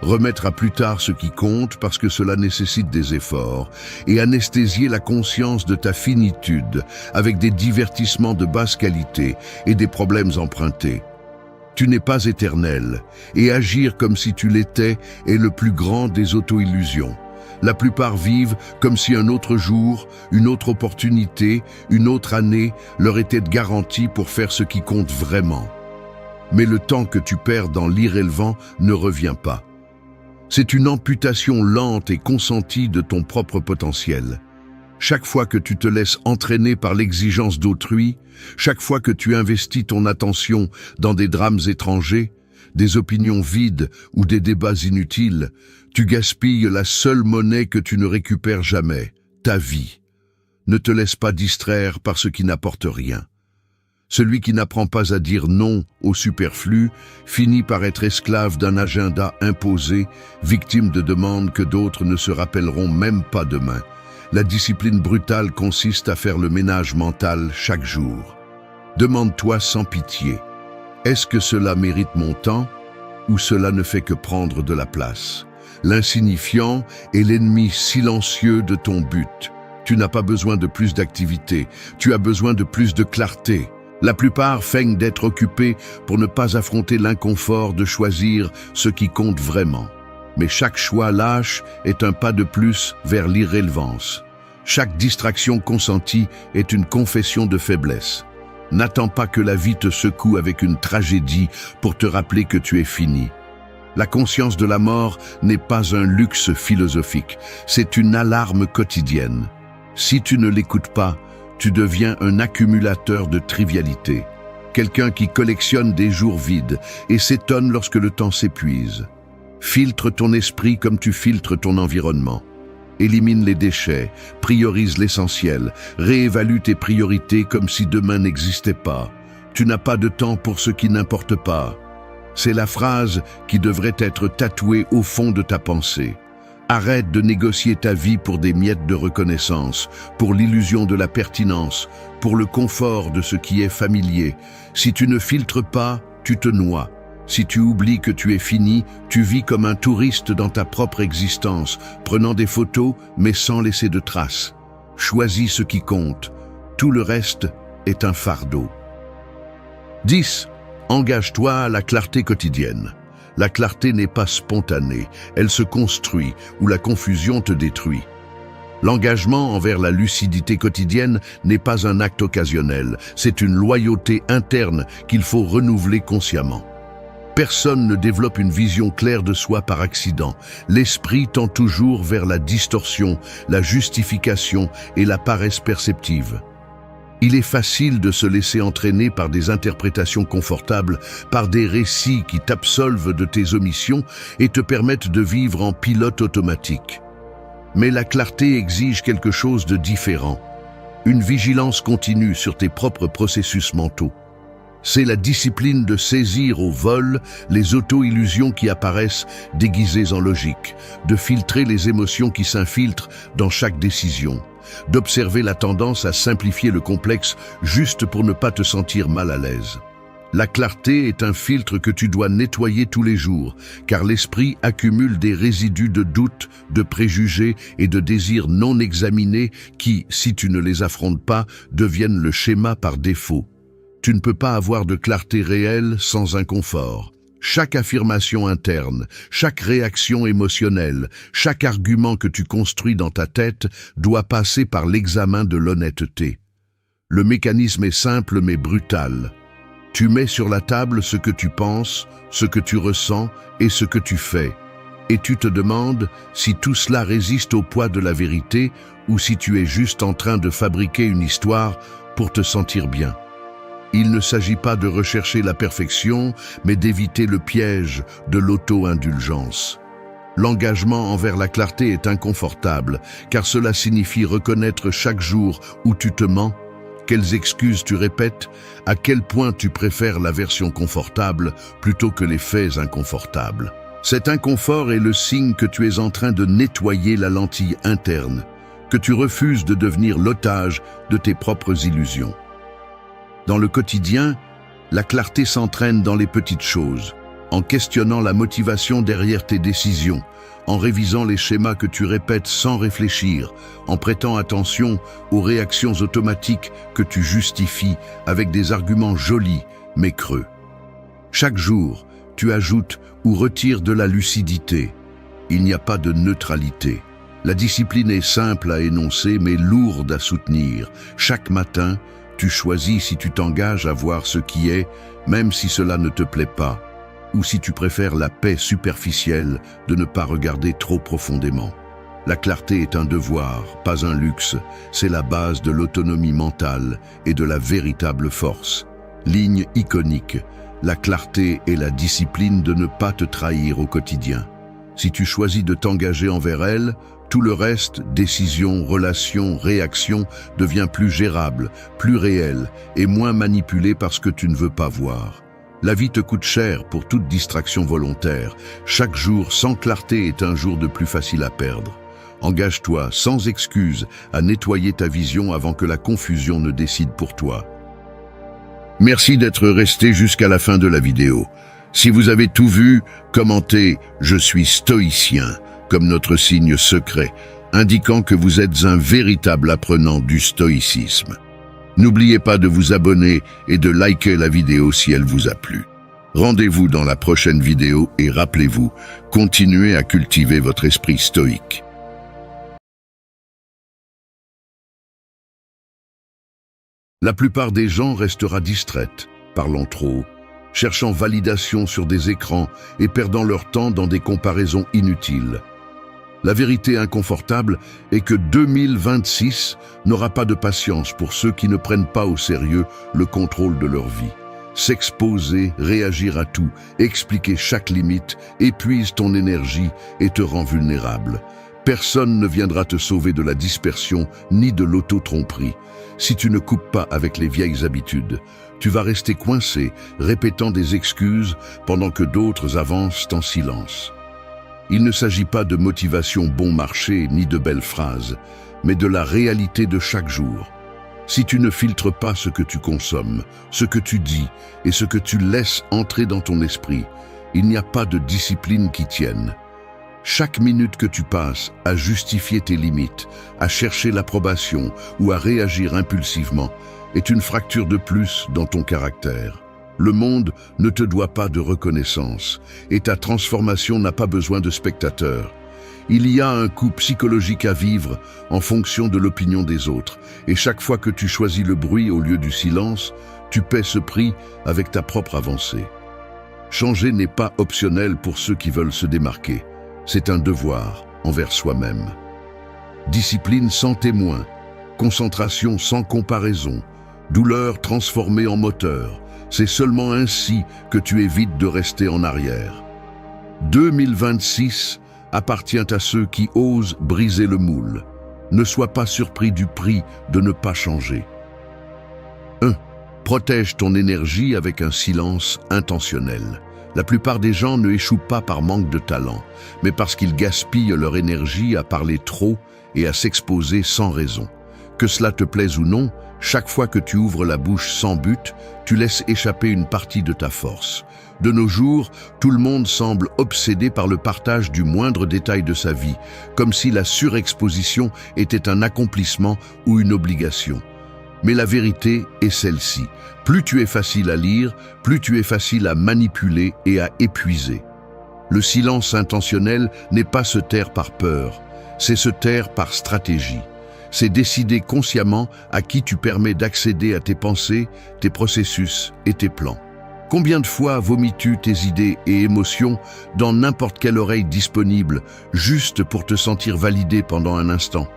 remettre à plus tard ce qui compte parce que cela nécessite des efforts, et anesthésier la conscience de ta finitude avec des divertissements de basse qualité et des problèmes empruntés. Tu n'es pas éternel, et agir comme si tu l'étais est le plus grand des auto-illusions. La plupart vivent comme si un autre jour, une autre opportunité, une autre année leur était garantie pour faire ce qui compte vraiment. Mais le temps que tu perds dans l'irrélevant ne revient pas. C'est une amputation lente et consentie de ton propre potentiel. Chaque fois que tu te laisses entraîner par l'exigence d'autrui, chaque fois que tu investis ton attention dans des drames étrangers, des opinions vides ou des débats inutiles, tu gaspilles la seule monnaie que tu ne récupères jamais, ta vie. Ne te laisse pas distraire par ce qui n'apporte rien. Celui qui n'apprend pas à dire non au superflu finit par être esclave d'un agenda imposé, victime de demandes que d'autres ne se rappelleront même pas demain. La discipline brutale consiste à faire le ménage mental chaque jour. Demande-toi sans pitié, est-ce que cela mérite mon temps ou cela ne fait que prendre de la place? L'insignifiant est l'ennemi silencieux de ton but. Tu n'as pas besoin de plus d'activité, tu as besoin de plus de clarté. La plupart feignent d'être occupés pour ne pas affronter l'inconfort de choisir ce qui compte vraiment. Mais chaque choix lâche est un pas de plus vers l'irrélevance. Chaque distraction consentie est une confession de faiblesse. N'attends pas que la vie te secoue avec une tragédie pour te rappeler que tu es fini. La conscience de la mort n'est pas un luxe philosophique, c'est une alarme quotidienne. Si tu ne l'écoutes pas, tu deviens un accumulateur de trivialités, quelqu'un qui collectionne des jours vides et s'étonne lorsque le temps s'épuise. Filtre ton esprit comme tu filtres ton environnement. Élimine les déchets, priorise l'essentiel, réévalue tes priorités comme si demain n'existait pas. Tu n'as pas de temps pour ce qui n'importe pas. C'est la phrase qui devrait être tatouée au fond de ta pensée. Arrête de négocier ta vie pour des miettes de reconnaissance, pour l'illusion de la pertinence, pour le confort de ce qui est familier. Si tu ne filtres pas, tu te noies. Si tu oublies que tu es fini, tu vis comme un touriste dans ta propre existence, prenant des photos mais sans laisser de traces. Choisis ce qui compte. Tout le reste est un fardeau. 10. Engage-toi à la clarté quotidienne. La clarté n'est pas spontanée, elle se construit ou la confusion te détruit. L'engagement envers la lucidité quotidienne n'est pas un acte occasionnel, c'est une loyauté interne qu'il faut renouveler consciemment. Personne ne développe une vision claire de soi par accident. L'esprit tend toujours vers la distorsion, la justification et la paresse perceptive. Il est facile de se laisser entraîner par des interprétations confortables, par des récits qui t'absolvent de tes omissions et te permettent de vivre en pilote automatique. Mais la clarté exige quelque chose de différent. Une vigilance continue sur tes propres processus mentaux. C'est la discipline de saisir au vol les auto-illusions qui apparaissent déguisées en logique, de filtrer les émotions qui s'infiltrent dans chaque décision, d'observer la tendance à simplifier le complexe juste pour ne pas te sentir mal à l'aise. La clarté est un filtre que tu dois nettoyer tous les jours, car l'esprit accumule des résidus de doutes, de préjugés et de désirs non examinés qui, si tu ne les affrontes pas, deviennent le schéma par défaut. Tu ne peux pas avoir de clarté réelle sans inconfort. Chaque affirmation interne, chaque réaction émotionnelle, chaque argument que tu construis dans ta tête doit passer par l'examen de l'honnêteté. Le mécanisme est simple mais brutal. Tu mets sur la table ce que tu penses, ce que tu ressens et ce que tu fais. Et tu te demandes si tout cela résiste au poids de la vérité ou si tu es juste en train de fabriquer une histoire pour te sentir bien. Il ne s'agit pas de rechercher la perfection, mais d'éviter le piège de l'auto-indulgence. L'engagement envers la clarté est inconfortable, car cela signifie reconnaître chaque jour où tu te mens, quelles excuses tu répètes, à quel point tu préfères la version confortable plutôt que les faits inconfortables. Cet inconfort est le signe que tu es en train de nettoyer la lentille interne, que tu refuses de devenir l'otage de tes propres illusions. Dans le quotidien, la clarté s'entraîne dans les petites choses, en questionnant la motivation derrière tes décisions, en révisant les schémas que tu répètes sans réfléchir, en prêtant attention aux réactions automatiques que tu justifies avec des arguments jolis mais creux. Chaque jour, tu ajoutes ou retires de la lucidité. Il n'y a pas de neutralité. La discipline est simple à énoncer mais lourde à soutenir. Chaque matin, tu choisis si tu t'engages à voir ce qui est, même si cela ne te plaît pas, ou si tu préfères la paix superficielle de ne pas regarder trop profondément. La clarté est un devoir, pas un luxe, c'est la base de l'autonomie mentale et de la véritable force. Ligne iconique, la clarté est la discipline de ne pas te trahir au quotidien. Si tu choisis de t'engager envers elle, tout le reste, décisions, relations, réactions, devient plus gérable, plus réel et moins manipulé parce que tu ne veux pas voir. La vie te coûte cher pour toute distraction volontaire. Chaque jour sans clarté est un jour de plus facile à perdre. Engage-toi sans excuse à nettoyer ta vision avant que la confusion ne décide pour toi. Merci d'être resté jusqu'à la fin de la vidéo. Si vous avez tout vu, commentez « Je suis stoïcien » comme notre signe secret, indiquant que vous êtes un véritable apprenant du stoïcisme. N'oubliez pas de vous abonner et de liker la vidéo si elle vous a plu. Rendez-vous dans la prochaine vidéo et rappelez-vous, continuez à cultiver votre esprit stoïque. La plupart des gens restera distraite, parlant trop, cherchant validation sur des écrans et perdant leur temps dans des comparaisons inutiles. La vérité inconfortable est que 2026 n'aura pas de patience pour ceux qui ne prennent pas au sérieux le contrôle de leur vie. S'exposer, réagir à tout, expliquer chaque limite, épuise ton énergie et te rend vulnérable. Personne ne viendra te sauver de la dispersion ni de l'auto-tromperie. Si tu ne coupes pas avec les vieilles habitudes, tu vas rester coincé, répétant des excuses pendant que d'autres avancent en silence. Il ne s'agit pas de motivation bon marché ni de belles phrases, mais de la réalité de chaque jour. Si tu ne filtres pas ce que tu consommes, ce que tu dis et ce que tu laisses entrer dans ton esprit, il n'y a pas de discipline qui tienne. Chaque minute que tu passes à justifier tes limites, à chercher l'approbation ou à réagir impulsivement est une fracture de plus dans ton caractère. Le monde ne te doit pas de reconnaissance et ta transformation n'a pas besoin de spectateurs. Il y a un coût psychologique à vivre en fonction de l'opinion des autres et chaque fois que tu choisis le bruit au lieu du silence, tu paies ce prix avec ta propre avancée. Changer n'est pas optionnel pour ceux qui veulent se démarquer. C'est un devoir envers soi-même. Discipline sans témoin, concentration sans comparaison, douleur transformée en moteur. C'est seulement ainsi que tu évites de rester en arrière. 2026 appartient à ceux qui osent briser le moule. Ne sois pas surpris du prix de ne pas changer. 1. Protège ton énergie avec un silence intentionnel. La plupart des gens ne échouent pas par manque de talent, mais parce qu'ils gaspillent leur énergie à parler trop et à s'exposer sans raison. Que cela te plaise ou non, chaque fois que tu ouvres la bouche sans but, tu laisses échapper une partie de ta force. De nos jours, tout le monde semble obsédé par le partage du moindre détail de sa vie, comme si la surexposition était un accomplissement ou une obligation. Mais la vérité est celle-ci. Plus tu es facile à lire, plus tu es facile à manipuler et à épuiser. Le silence intentionnel n'est pas se taire par peur, c'est se taire par stratégie. C'est décider consciemment à qui tu permets d'accéder à tes pensées, tes processus et tes plans. Combien de fois vomis-tu tes idées et émotions dans n'importe quelle oreille disponible, juste pour te sentir validé pendant un instant?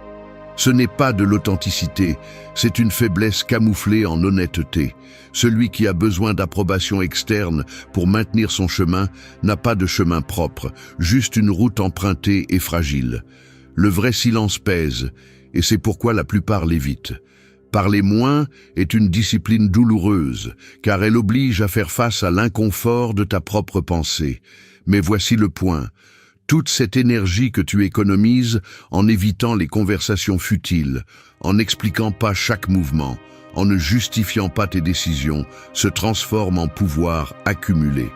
Ce n'est pas de l'authenticité, c'est une faiblesse camouflée en honnêteté. Celui qui a besoin d'approbation externe pour maintenir son chemin n'a pas de chemin propre, juste une route empruntée et fragile. Le vrai silence pèse, et c'est pourquoi la plupart l'évitent. Parler moins est une discipline douloureuse, car elle oblige à faire face à l'inconfort de ta propre pensée. Mais voici le point. Toute cette énergie que tu économises en évitant les conversations futiles, en n'expliquant pas chaque mouvement, en ne justifiant pas tes décisions, se transforme en pouvoir accumulé.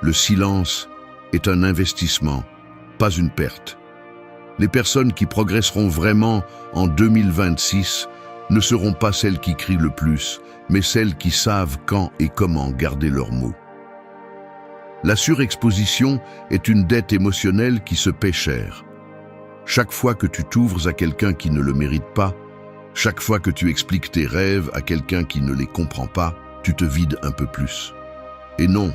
Le silence est un investissement, pas une perte. Les personnes qui progresseront vraiment en 2026 ne seront pas celles qui crient le plus, mais celles qui savent quand et comment garder leurs mots. La surexposition est une dette émotionnelle qui se paie cher. Chaque fois que tu t'ouvres à quelqu'un qui ne le mérite pas, chaque fois que tu expliques tes rêves à quelqu'un qui ne les comprend pas, tu te vides un peu plus. Et non,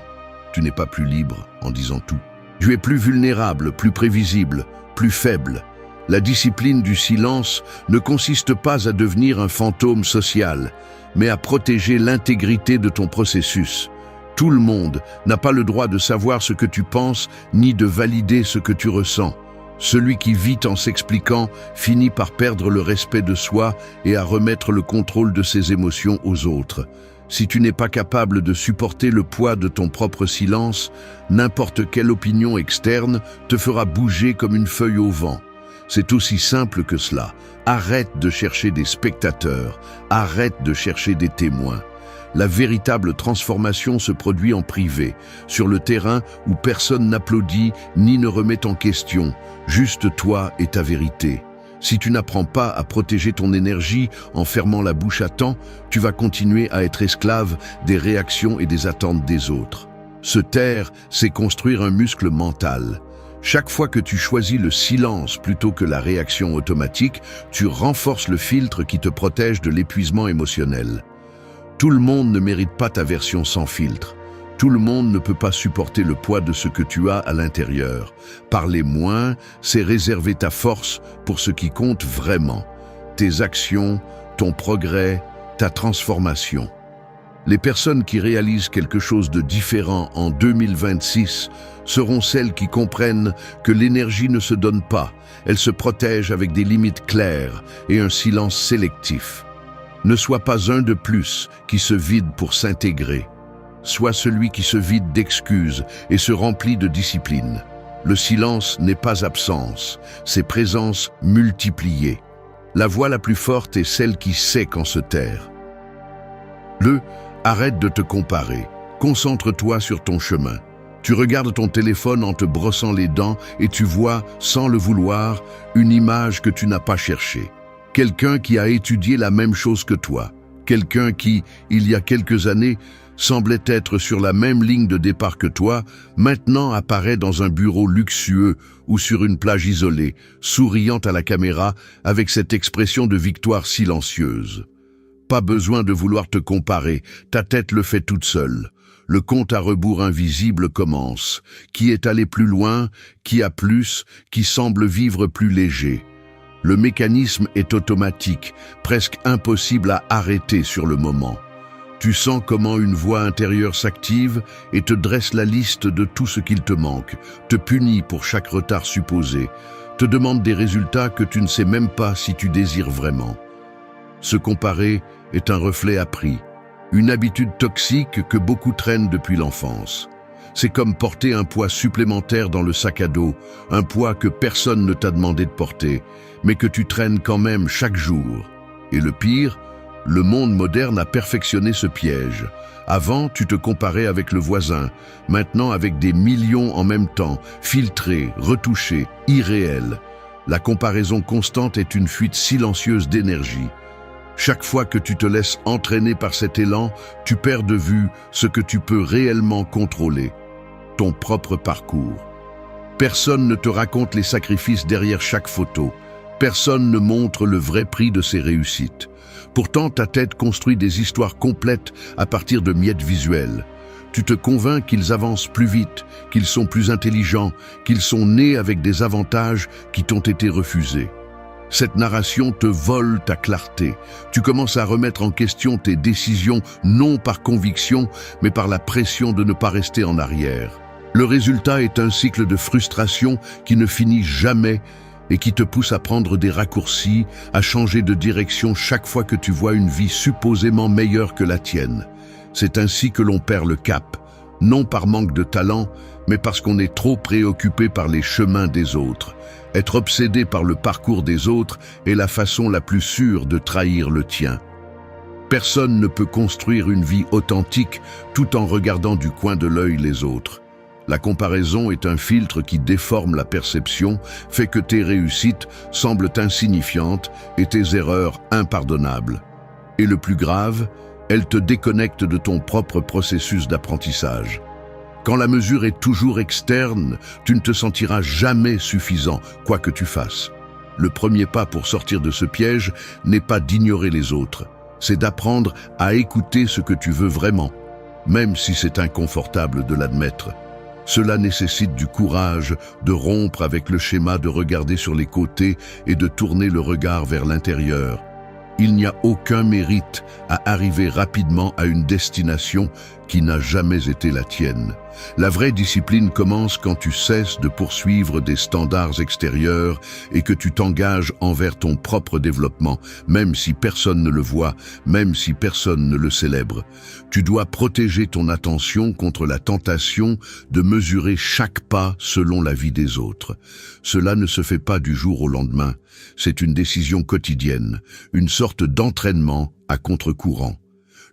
tu n'es pas plus libre en disant tout. Tu es plus vulnérable, plus prévisible, plus faible. La discipline du silence ne consiste pas à devenir un fantôme social, mais à protéger l'intégrité de ton processus. Tout le monde n'a pas le droit de savoir ce que tu penses, ni de valider ce que tu ressens. Celui qui vit en s'expliquant finit par perdre le respect de soi et à remettre le contrôle de ses émotions aux autres. Si tu n'es pas capable de supporter le poids de ton propre silence, n'importe quelle opinion externe te fera bouger comme une feuille au vent. C'est aussi simple que cela. Arrête de chercher des spectateurs, arrête de chercher des témoins. La véritable transformation se produit en privé, sur le terrain où personne n'applaudit ni ne remet en question, juste toi et ta vérité. Si tu n'apprends pas à protéger ton énergie en fermant la bouche à temps, tu vas continuer à être esclave des réactions et des attentes des autres. Se taire, c'est construire un muscle mental. Chaque fois que tu choisis le silence plutôt que la réaction automatique, tu renforces le filtre qui te protège de l'épuisement émotionnel. Tout le monde ne mérite pas ta version sans filtre. Tout le monde ne peut pas supporter le poids de ce que tu as à l'intérieur. Parler moins, c'est réserver ta force pour ce qui compte vraiment. Tes actions, ton progrès, ta transformation. Les personnes qui réalisent quelque chose de différent en 2026 seront celles qui comprennent que l'énergie ne se donne pas, elle se protège avec des limites claires et un silence sélectif. Ne sois pas un de plus qui se vide pour s'intégrer. Sois celui qui se vide d'excuses et se remplit de discipline. Le silence n'est pas absence, c'est présence multipliée. La voix la plus forte est celle qui sait quand se taire. Arrête de te comparer. Concentre-toi sur ton chemin. Tu regardes ton téléphone en te brossant les dents et tu vois, sans le vouloir, une image que tu n'as pas cherchée. Quelqu'un qui a étudié la même chose que toi. Quelqu'un qui, il y a quelques années, semblait être sur la même ligne de départ que toi, maintenant apparaît dans un bureau luxueux ou sur une plage isolée, souriant à la caméra avec cette expression de victoire silencieuse. Pas besoin de vouloir te comparer, ta tête le fait toute seule. Le compte à rebours invisible commence. Qui est allé plus loin, qui a plus, qui semble vivre plus léger. Le mécanisme est automatique, presque impossible à arrêter sur le moment. Tu sens comment une voix intérieure s'active et te dresse la liste de tout ce qu'il te manque, te punit pour chaque retard supposé, te demande des résultats que tu ne sais même pas si tu désires vraiment. Se comparer est un reflet appris, une habitude toxique que beaucoup traînent depuis l'enfance. C'est comme porter un poids supplémentaire dans le sac à dos, un poids que personne ne t'a demandé de porter, mais que tu traînes quand même chaque jour. Et le pire, le monde moderne a perfectionné ce piège. Avant, tu te comparais avec le voisin, maintenant avec des millions en même temps, filtrés, retouchés, irréels. La comparaison constante est une fuite silencieuse d'énergie. Chaque fois que tu te laisses entraîner par cet élan, tu perds de vue ce que tu peux réellement contrôler, ton propre parcours. Personne ne te raconte les sacrifices derrière chaque photo. Personne ne montre le vrai prix de ses réussites. Pourtant, ta tête construit des histoires complètes à partir de miettes visuelles. Tu te convaincs qu'ils avancent plus vite, qu'ils sont plus intelligents, qu'ils sont nés avec des avantages qui t'ont été refusés. Cette narration te vole ta clarté. Tu commences à remettre en question tes décisions, non par conviction, mais par la pression de ne pas rester en arrière. Le résultat est un cycle de frustration qui ne finit jamais et qui te pousse à prendre des raccourcis, à changer de direction chaque fois que tu vois une vie supposément meilleure que la tienne. C'est ainsi que l'on perd le cap, non par manque de talent, mais parce qu'on est trop préoccupé par les chemins des autres. Être obsédé par le parcours des autres est la façon la plus sûre de trahir le tien. Personne ne peut construire une vie authentique tout en regardant du coin de l'œil les autres. La comparaison est un filtre qui déforme la perception, fait que tes réussites semblent insignifiantes et tes erreurs impardonnables. Et le plus grave, elles te déconnectent de ton propre processus d'apprentissage. Quand la mesure est toujours externe, tu ne te sentiras jamais suffisant, quoi que tu fasses. Le premier pas pour sortir de ce piège n'est pas d'ignorer les autres, c'est d'apprendre à écouter ce que tu veux vraiment, même si c'est inconfortable de l'admettre. Cela nécessite du courage de rompre avec le schéma de regarder sur les côtés et de tourner le regard vers l'intérieur. Il n'y a aucun mérite à arriver rapidement à une destination qui n'a jamais été la tienne. La vraie discipline commence quand tu cesses de poursuivre des standards extérieurs et que tu t'engages envers ton propre développement, même si personne ne le voit, même si personne ne le célèbre. Tu dois protéger ton attention contre la tentation de mesurer chaque pas selon la vie des autres. Cela ne se fait pas du jour au lendemain. C'est une décision quotidienne, une sorte d'entraînement à contre-courant.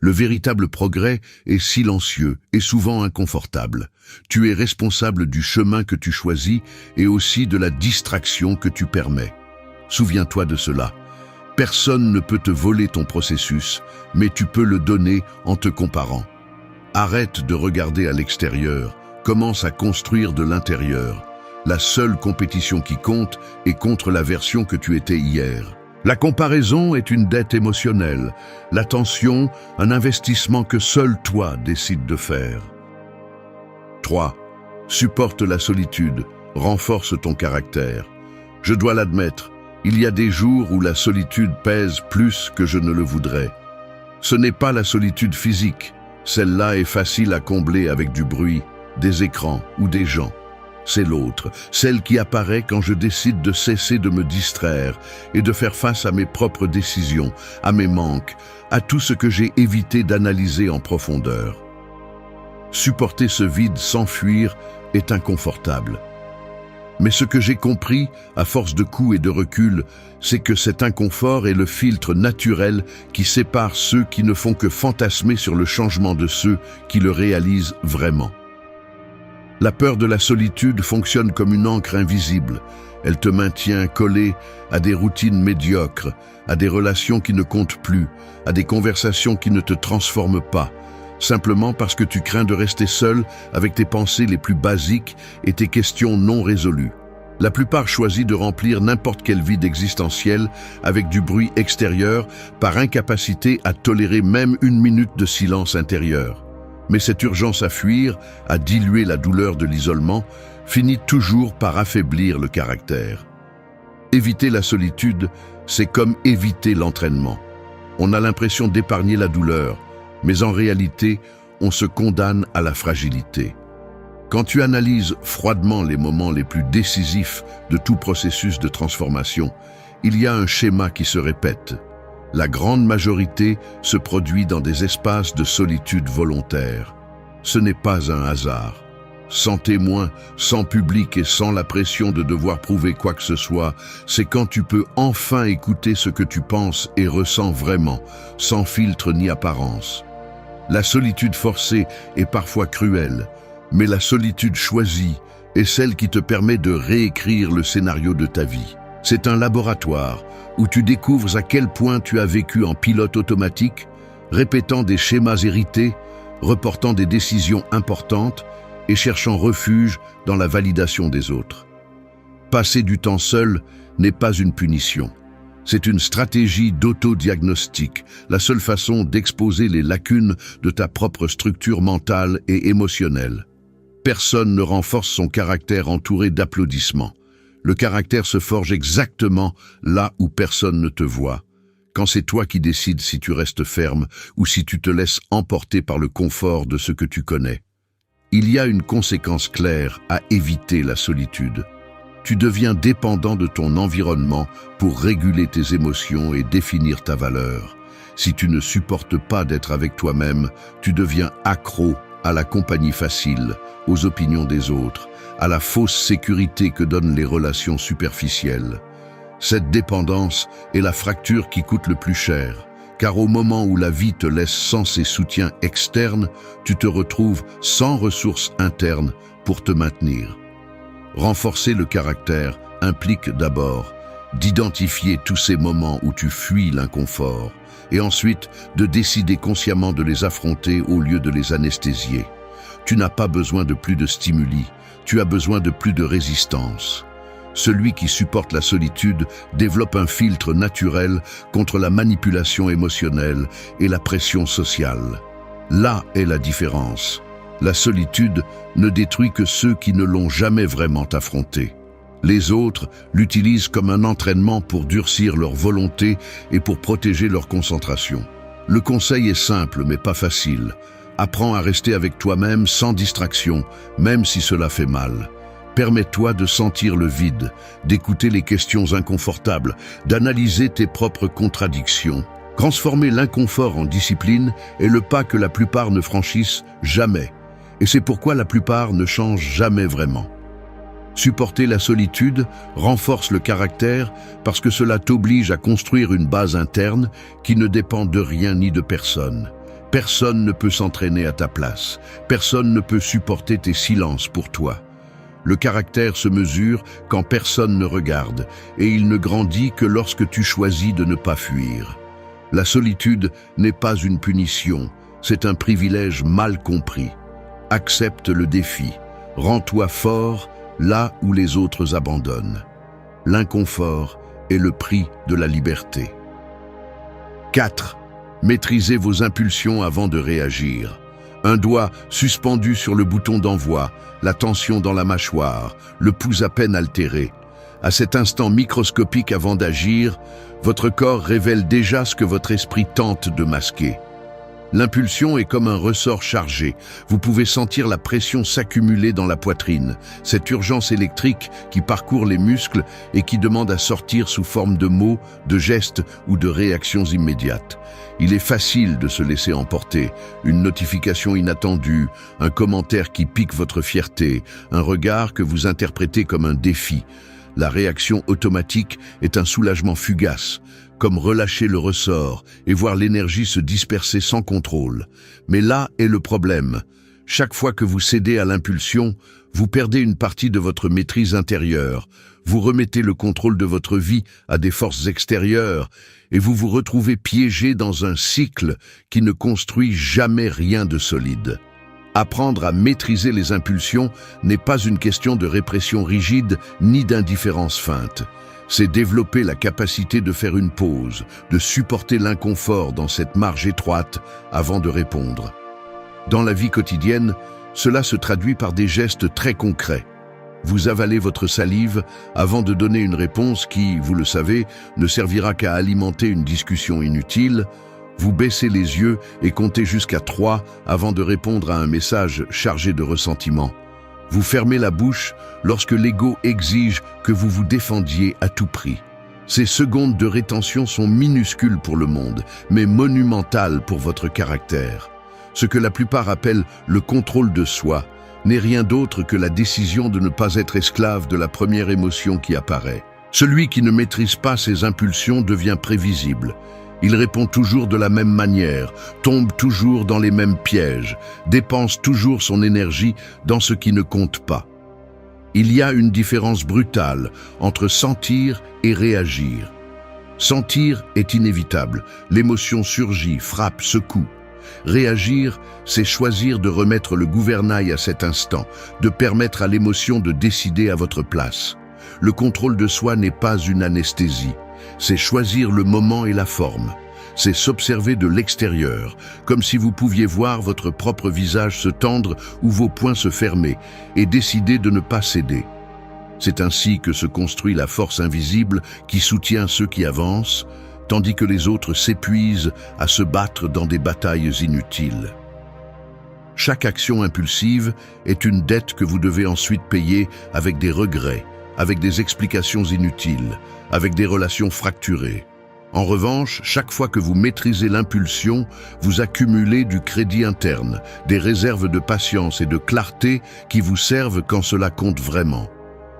Le véritable progrès est silencieux et souvent inconfortable. Tu es responsable du chemin que tu choisis et aussi de la distraction que tu permets. Souviens-toi de cela. Personne ne peut te voler ton processus, mais tu peux le donner en te comparant. Arrête de regarder à l'extérieur, commence à construire de l'intérieur. La seule compétition qui compte est contre la version que tu étais hier. La comparaison est une dette émotionnelle, l'attention, un investissement que seul toi décides de faire. 3. Supporte la solitude, renforce ton caractère. Je dois l'admettre, il y a des jours où la solitude pèse plus que je ne le voudrais. Ce n'est pas la solitude physique, Celle-là est facile à combler avec du bruit, des écrans ou des gens. C'est l'autre, celle qui apparaît quand je décide de cesser de me distraire et de faire face à mes propres décisions, à mes manques, à tout ce que j'ai évité d'analyser en profondeur. Supporter ce vide sans fuir est inconfortable. Mais ce que j'ai compris, à force de coups et de recul, c'est que cet inconfort est le filtre naturel qui sépare ceux qui ne font que fantasmer sur le changement de ceux qui le réalisent vraiment. La peur de la solitude fonctionne comme une encre invisible. Elle te maintient collé à des routines médiocres, à des relations qui ne comptent plus, à des conversations qui ne te transforment pas, simplement parce que tu crains de rester seul avec tes pensées les plus basiques et tes questions non résolues. La plupart choisissent de remplir n'importe quel vide existentiel avec du bruit extérieur par incapacité à tolérer même une minute de silence intérieur. Mais cette urgence à fuir, à diluer la douleur de l'isolement, finit toujours par affaiblir le caractère. Éviter la solitude, c'est comme éviter l'entraînement. On a l'impression d'épargner la douleur, mais en réalité, on se condamne à la fragilité. Quand tu analyses froidement les moments les plus décisifs de tout processus de transformation, il y a un schéma qui se répète. La grande majorité se produit dans des espaces de solitude volontaire. Ce n'est pas un hasard. Sans témoin, sans public et sans la pression de devoir prouver quoi que ce soit, c'est quand tu peux enfin écouter ce que tu penses et ressens vraiment, sans filtre ni apparence. La solitude forcée est parfois cruelle, mais la solitude choisie est celle qui te permet de réécrire le scénario de ta vie. C'est un laboratoire où tu découvres à quel point tu as vécu en pilote automatique, répétant des schémas hérités, reportant des décisions importantes et cherchant refuge dans la validation des autres. Passer du temps seul n'est pas une punition. C'est une stratégie d'autodiagnostic, la seule façon d'exposer les lacunes de ta propre structure mentale et émotionnelle. Personne ne renforce son caractère entouré d'applaudissements. Le caractère se forge exactement là où personne ne te voit, quand c'est toi qui décides si tu restes ferme ou si tu te laisses emporter par le confort de ce que tu connais. Il y a une conséquence claire à éviter la solitude. Tu deviens dépendant de ton environnement pour réguler tes émotions et définir ta valeur. Si tu ne supportes pas d'être avec toi-même, tu deviens accro à la compagnie facile, aux opinions des autres, à la fausse sécurité que donnent les relations superficielles. Cette dépendance est la fracture qui coûte le plus cher, car au moment où la vie te laisse sans ses soutiens externes, tu te retrouves sans ressources internes pour te maintenir. Renforcer le caractère implique d'abord d'identifier tous ces moments où tu fuis l'inconfort, et ensuite de décider consciemment de les affronter au lieu de les anesthésier. Tu n'as pas besoin de plus de stimuli, tu as besoin de plus de résistance. Celui qui supporte la solitude développe un filtre naturel contre la manipulation émotionnelle et la pression sociale. Là est la différence. La solitude ne détruit que ceux qui ne l'ont jamais vraiment affrontée. Les autres l'utilisent comme un entraînement pour durcir leur volonté et pour protéger leur concentration. Le conseil est simple mais pas facile. Apprends à rester avec toi-même sans distraction, même si cela fait mal. Permets-toi de sentir le vide, d'écouter les questions inconfortables, d'analyser tes propres contradictions. Transformer l'inconfort en discipline est le pas que la plupart ne franchissent jamais. Et c'est pourquoi la plupart ne changent jamais vraiment. Supporter la solitude renforce le caractère parce que cela t'oblige à construire une base interne qui ne dépend de rien ni de personne. Personne ne peut s'entraîner à ta place. Personne ne peut supporter tes silences pour toi. Le caractère se mesure quand personne ne regarde et il ne grandit que lorsque tu choisis de ne pas fuir. La solitude n'est pas une punition, c'est un privilège mal compris. Accepte le défi. Rends-toi fort là où les autres abandonnent. L'inconfort est le prix de la liberté. 4. Maîtrisez vos impulsions avant de réagir. Un doigt suspendu sur le bouton d'envoi, la tension dans la mâchoire, le pouls à peine altéré. À cet instant microscopique avant d'agir, votre corps révèle déjà ce que votre esprit tente de masquer. L'impulsion est comme un ressort chargé. Vous pouvez sentir la pression s'accumuler dans la poitrine. Cette urgence électrique qui parcourt les muscles et qui demande à sortir sous forme de mots, de gestes ou de réactions immédiates. Il est facile de se laisser emporter. Une notification inattendue, un commentaire qui pique votre fierté, un regard que vous interprétez comme un défi. La réaction automatique est un soulagement fugace, comme relâcher le ressort et voir l'énergie se disperser sans contrôle. Mais là est le problème. Chaque fois que vous cédez à l'impulsion, vous perdez une partie de votre maîtrise intérieure. Vous remettez le contrôle de votre vie à des forces extérieures et vous vous retrouvez piégé dans un cycle qui ne construit jamais rien de solide. Apprendre à maîtriser les impulsions n'est pas une question de répression rigide ni d'indifférence feinte. C'est développer la capacité de faire une pause, de supporter l'inconfort dans cette marge étroite avant de répondre. Dans la vie quotidienne, cela se traduit par des gestes très concrets. Vous avalez votre salive avant de donner une réponse qui, vous le savez, ne servira qu'à alimenter une discussion inutile. Vous baissez les yeux et comptez jusqu'à 3 avant de répondre à un message chargé de ressentiment. Vous fermez la bouche lorsque l'ego exige que vous vous défendiez à tout prix. Ces secondes de rétention sont minuscules pour le monde, mais monumentales pour votre caractère. Ce que la plupart appellent le contrôle de soi n'est rien d'autre que la décision de ne pas être esclave de la première émotion qui apparaît. Celui qui ne maîtrise pas ses impulsions devient prévisible. Il répond toujours de la même manière, tombe toujours dans les mêmes pièges, dépense toujours son énergie dans ce qui ne compte pas. Il y a une différence brutale entre sentir et réagir. Sentir est inévitable, l'émotion surgit, frappe, secoue. Réagir, c'est choisir de remettre le gouvernail à cet instant, de permettre à l'émotion de décider à votre place. Le contrôle de soi n'est pas une anesthésie. C'est choisir le moment et la forme. C'est s'observer de l'extérieur, comme si vous pouviez voir votre propre visage se tendre ou vos poings se fermer, et décider de ne pas céder. C'est ainsi que se construit la force invisible qui soutient ceux qui avancent, tandis que les autres s'épuisent à se battre dans des batailles inutiles. Chaque action impulsive est une dette que vous devez ensuite payer avec des regrets, avec des explications inutiles, avec des relations fracturées. En revanche, chaque fois que vous maîtrisez l'impulsion, vous accumulez du crédit interne, des réserves de patience et de clarté qui vous servent quand cela compte vraiment.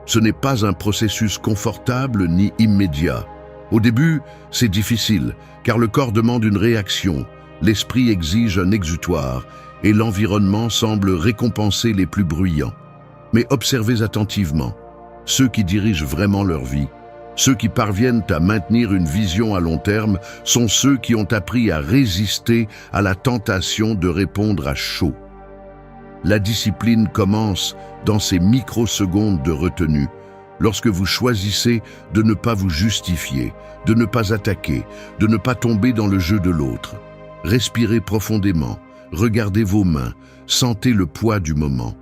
Ce n'est pas un processus confortable ni immédiat. Au début, c'est difficile, car le corps demande une réaction, l'esprit exige un exutoire, et l'environnement semble récompenser les plus bruyants. Mais observez attentivement. Ceux qui dirigent vraiment leur vie, ceux qui parviennent à maintenir une vision à long terme, sont ceux qui ont appris à résister à la tentation de répondre à chaud. La discipline commence dans ces microsecondes de retenue, lorsque vous choisissez de ne pas vous justifier, de ne pas attaquer, de ne pas tomber dans le jeu de l'autre. Respirez profondément, regardez vos mains, sentez le poids du moment.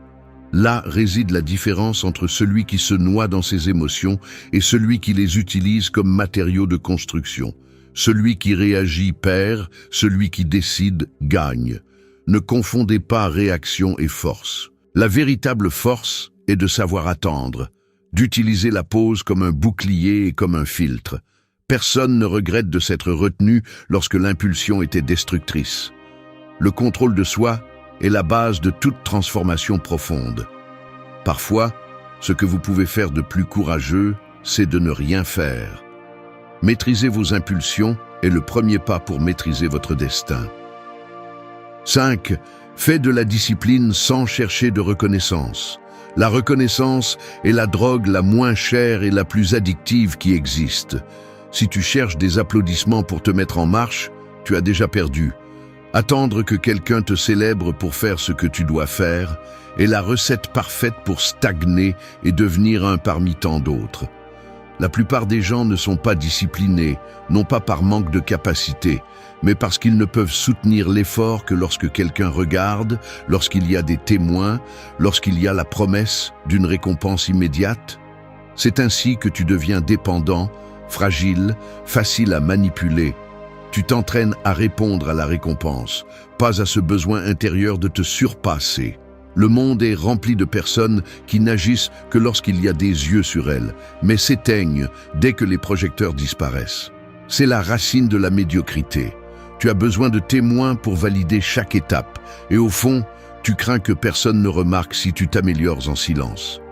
Là réside la différence entre celui qui se noie dans ses émotions et celui qui les utilise comme matériaux de construction. Celui qui réagit perd, celui qui décide gagne. Ne confondez pas réaction et force. La véritable force est de savoir attendre, d'utiliser la pause comme un bouclier et comme un filtre. Personne ne regrette de s'être retenu lorsque l'impulsion était destructrice. Le contrôle de soi est la base de toute transformation profonde. Parfois, ce que vous pouvez faire de plus courageux, c'est de ne rien faire. Maîtriser vos impulsions est le premier pas pour maîtriser votre destin. 5. Fais de la discipline sans chercher de reconnaissance. La reconnaissance est la drogue la moins chère et la plus addictive qui existe. Si tu cherches des applaudissements pour te mettre en marche, tu as déjà perdu. Attendre que quelqu'un te célèbre pour faire ce que tu dois faire est la recette parfaite pour stagner et devenir un parmi tant d'autres. La plupart des gens ne sont pas disciplinés, non pas par manque de capacité, mais parce qu'ils ne peuvent soutenir l'effort que lorsque quelqu'un regarde, lorsqu'il y a des témoins, lorsqu'il y a la promesse d'une récompense immédiate. C'est ainsi que tu deviens dépendant, fragile, facile à manipuler. Tu t'entraînes à répondre à la récompense, pas à ce besoin intérieur de te surpasser. Le monde est rempli de personnes qui n'agissent que lorsqu'il y a des yeux sur elles, mais s'éteignent dès que les projecteurs disparaissent. C'est la racine de la médiocrité. Tu as besoin de témoins pour valider chaque étape, et au fond, tu crains que personne ne remarque si tu t'améliores en silence.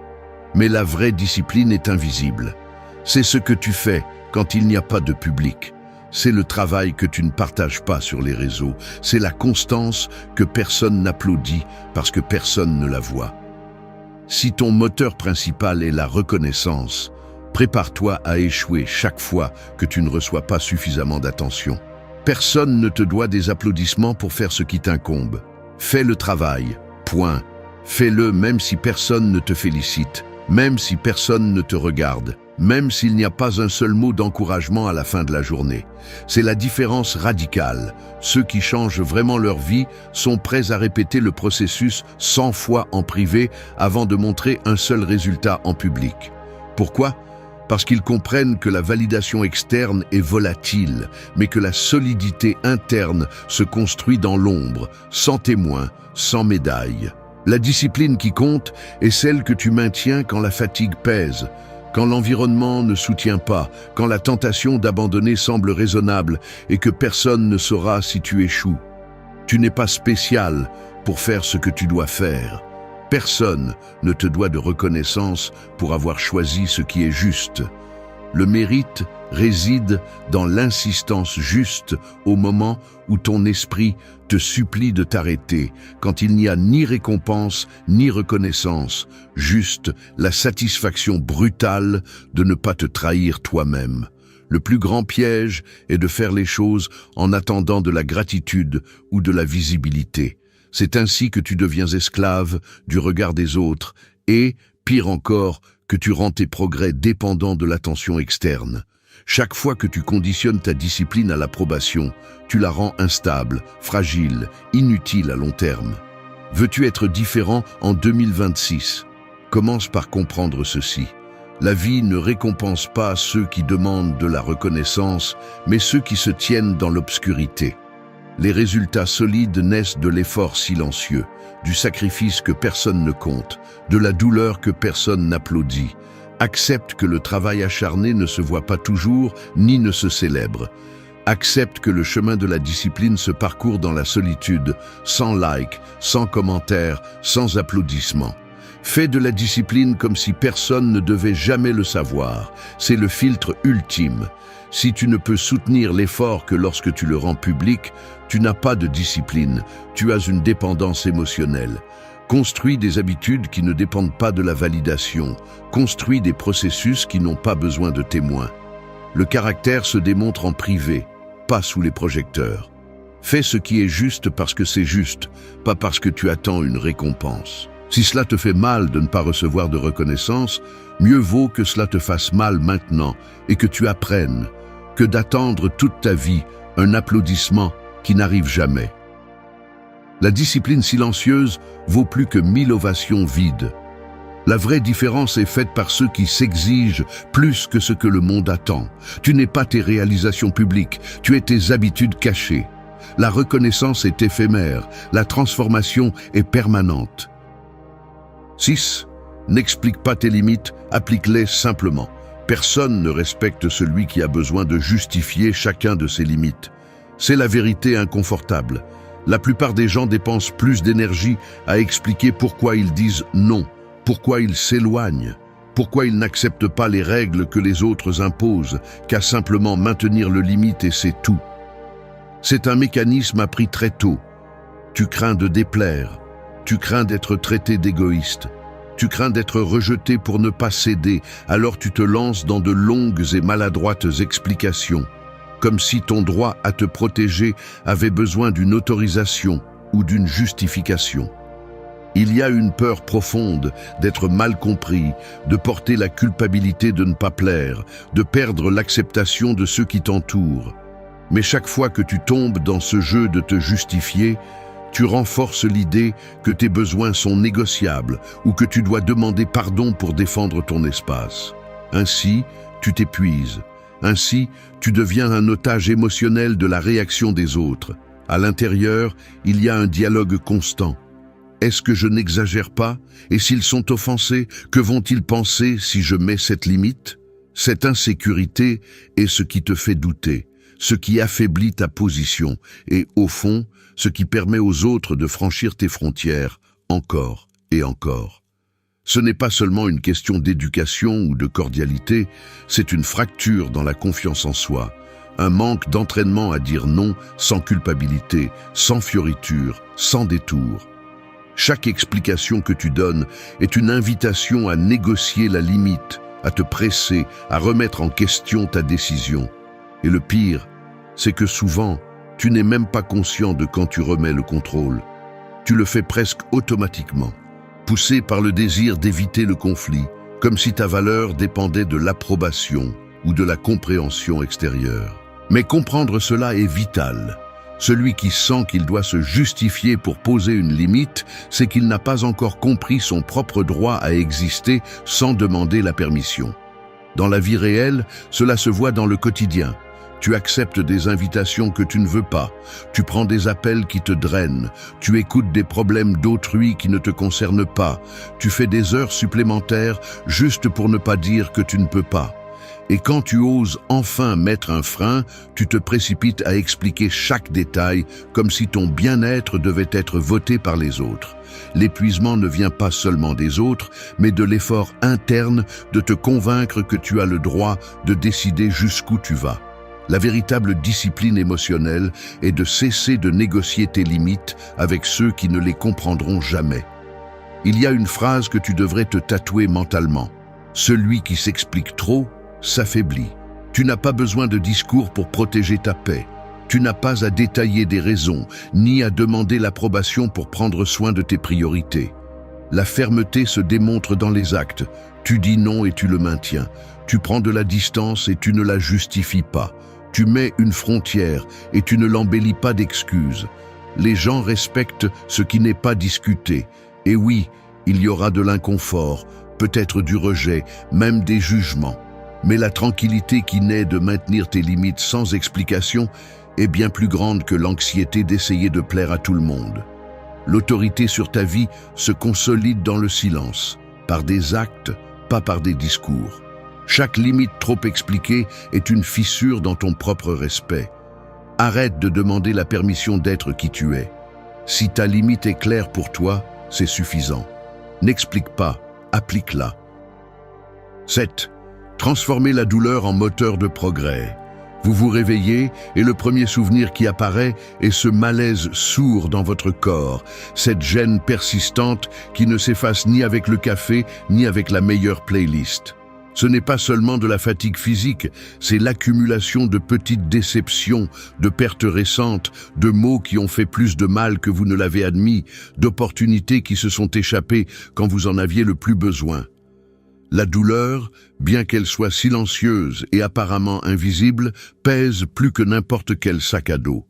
Mais la vraie discipline est invisible. C'est ce que tu fais quand il n'y a pas de public. C'est le travail que tu ne partages pas sur les réseaux. C'est la constance que personne n'applaudit parce que personne ne la voit. Si ton moteur principal est la reconnaissance, prépare-toi à échouer chaque fois que tu ne reçois pas suffisamment d'attention. Personne ne te doit des applaudissements pour faire ce qui t'incombe. Fais le travail, point. Fais-le même si personne ne te félicite, même si personne ne te regarde, même s'il n'y a pas un seul mot d'encouragement à la fin de la journée. C'est la différence radicale. Ceux qui changent vraiment leur vie sont prêts à répéter le processus 100 fois en privé avant de montrer un seul résultat en public. Pourquoi ? Parce qu'ils comprennent que la validation externe est volatile, mais que la solidité interne se construit dans l'ombre, sans témoin, sans médaille. La discipline qui compte est celle que tu maintiens quand la fatigue pèse, quand l'environnement ne soutient pas, quand la tentation d'abandonner semble raisonnable et que personne ne saura si tu échoues. Tu n'es pas spécial pour faire ce que tu dois faire. Personne ne te doit de reconnaissance pour avoir choisi ce qui est juste. Le mérite réside dans l'insistance juste au moment où ton esprit te supplie de t'arrêter, quand il n'y a ni récompense ni reconnaissance, juste la satisfaction brutale de ne pas te trahir toi-même. Le plus grand piège est de faire les choses en attendant de la gratitude ou de la visibilité. C'est ainsi que tu deviens esclave du regard des autres et, pire encore, que tu rends tes progrès dépendants de l'attention externe. Chaque fois que tu conditionnes ta discipline à l'approbation, tu la rends instable, fragile, inutile à long terme. Veux-tu être différent en 2026 ? Commence par comprendre ceci. La vie ne récompense pas ceux qui demandent de la reconnaissance, mais ceux qui se tiennent dans l'obscurité. Les résultats solides naissent de l'effort silencieux, du sacrifice que personne ne compte, de la douleur que personne n'applaudit. Accepte que le travail acharné ne se voit pas toujours, ni ne se célèbre. Accepte que le chemin de la discipline se parcourt dans la solitude, sans like, sans commentaires, sans applaudissements. Fais de la discipline comme si personne ne devait jamais le savoir. C'est le filtre ultime. Si tu ne peux soutenir l'effort que lorsque tu le rends public, tu n'as pas de discipline, tu as une dépendance émotionnelle. Construis des habitudes qui ne dépendent pas de la validation. Construis des processus qui n'ont pas besoin de témoins. Le caractère se démontre en privé, pas sous les projecteurs. Fais ce qui est juste parce que c'est juste, pas parce que tu attends une récompense. Si cela te fait mal de ne pas recevoir de reconnaissance, mieux vaut que cela te fasse mal maintenant et que tu apprennes que d'attendre toute ta vie un applaudissement qui n'arrive jamais. La discipline silencieuse vaut plus que 1000 ovations vides. La vraie différence est faite par ceux qui s'exigent plus que ce que le monde attend. Tu n'es pas tes réalisations publiques, tu es tes habitudes cachées. La reconnaissance est éphémère, la transformation est permanente. 6. N'explique pas tes limites, applique-les simplement. Personne ne respecte celui qui a besoin de justifier chacun de ses limites. C'est la vérité inconfortable. La plupart des gens dépensent plus d'énergie à expliquer pourquoi ils disent non, pourquoi ils s'éloignent, pourquoi ils n'acceptent pas les règles que les autres imposent, qu'à simplement maintenir le limite et c'est tout. C'est un mécanisme appris très tôt. Tu crains de déplaire, tu crains d'être traité d'égoïste, tu crains d'être rejeté pour ne pas céder, alors tu te lances dans de longues et maladroites explications, comme si ton droit à te protéger avait besoin d'une autorisation ou d'une justification. Il y a une peur profonde d'être mal compris, de porter la culpabilité de ne pas plaire, de perdre l'acceptation de ceux qui t'entourent. Mais chaque fois que tu tombes dans ce jeu de te justifier, tu renforces l'idée que tes besoins sont négociables ou que tu dois demander pardon pour défendre ton espace. Ainsi, tu t'épuises Ainsi, tu deviens un otage émotionnel de la réaction des autres. À l'intérieur, il y a un dialogue constant. Est-ce que je n'exagère pas? Et s'ils sont offensés, que vont-ils penser si je mets cette limite? Cette insécurité est ce qui te fait douter, ce qui affaiblit ta position et, au fond, ce qui permet aux autres de franchir tes frontières, encore et encore. Ce n'est pas seulement une question d'éducation ou de cordialité, c'est une fracture dans la confiance en soi, un manque d'entraînement à dire non sans culpabilité, sans fioriture, sans détour. Chaque explication que tu donnes est une invitation à négocier la limite, à te presser, à remettre en question ta décision. Et le pire, c'est que souvent, tu n'es même pas conscient de quand tu remets le contrôle. Tu le fais presque automatiquement, poussé par le désir d'éviter le conflit, comme si ta valeur dépendait de l'approbation ou de la compréhension extérieure. Mais comprendre cela est vital. Celui qui sent qu'il doit se justifier pour poser une limite, c'est qu'il n'a pas encore compris son propre droit à exister sans demander la permission. Dans la vie réelle, cela se voit dans le quotidien. Tu acceptes des invitations que tu ne veux pas, tu prends des appels qui te drainent, tu écoutes des problèmes d'autrui qui ne te concernent pas, tu fais des heures supplémentaires juste pour ne pas dire que tu ne peux pas. Et quand tu oses enfin mettre un frein, tu te précipites à expliquer chaque détail comme si ton bien-être devait être voté par les autres. L'épuisement ne vient pas seulement des autres, mais de l'effort interne de te convaincre que tu as le droit de décider jusqu'où tu vas. La véritable discipline émotionnelle est de cesser de négocier tes limites avec ceux qui ne les comprendront jamais. Il y a une phrase que tu devrais te tatouer mentalement. Celui qui s'explique trop s'affaiblit. Tu n'as pas besoin de discours pour protéger ta paix. Tu n'as pas à détailler des raisons, ni à demander l'approbation pour prendre soin de tes priorités. La fermeté se démontre dans les actes. Tu dis non et tu le maintiens. Tu prends de la distance et tu ne la justifies pas. Tu mets une frontière et tu ne l'embellis pas d'excuses. Les gens respectent ce qui n'est pas discuté. Et oui, il y aura de l'inconfort, peut-être du rejet, même des jugements. Mais la tranquillité qui naît de maintenir tes limites sans explication est bien plus grande que l'anxiété d'essayer de plaire à tout le monde. L'autorité sur ta vie se consolide dans le silence, par des actes, pas par des discours. Chaque limite trop expliquée est une fissure dans ton propre respect. Arrête de demander la permission d'être qui tu es. Si ta limite est claire pour toi, c'est suffisant. N'explique pas, applique-la. 7. Transformer la douleur en moteur de progrès. Vous vous réveillez et le premier souvenir qui apparaît est ce malaise sourd dans votre corps, cette gêne persistante qui ne s'efface ni avec le café ni avec la meilleure playlist. Ce n'est pas seulement de la fatigue physique, c'est l'accumulation de petites déceptions, de pertes récentes, de mots qui ont fait plus de mal que vous ne l'avez admis, d'opportunités qui se sont échappées quand vous en aviez le plus besoin. La douleur, bien qu'elle soit silencieuse et apparemment invisible, pèse plus que n'importe quel sac à dos.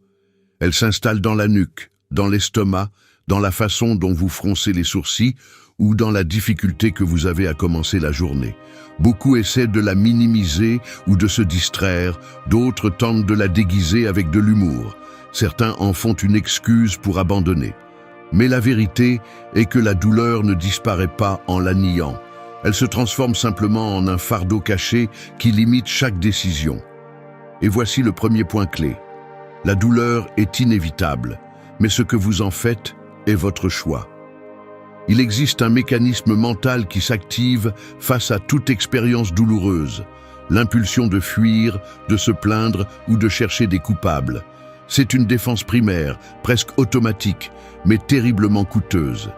Elle s'installe dans la nuque, dans l'estomac, dans la façon dont vous froncez les sourcils ou dans la difficulté que vous avez à commencer la journée. Beaucoup essaient de la minimiser ou de se distraire, d'autres tentent de la déguiser avec de l'humour. Certains en font une excuse pour abandonner. Mais la vérité est que la douleur ne disparaît pas en la niant. Elle se transforme simplement en un fardeau caché qui limite chaque décision. Et voici le premier point clé. La douleur est inévitable, mais ce que vous en faites est votre choix. Il existe un mécanisme mental qui s'active face à toute expérience douloureuse, l'impulsion de fuir, de se plaindre ou de chercher des coupables. C'est une défense primaire, presque automatique, mais terriblement coûteuse.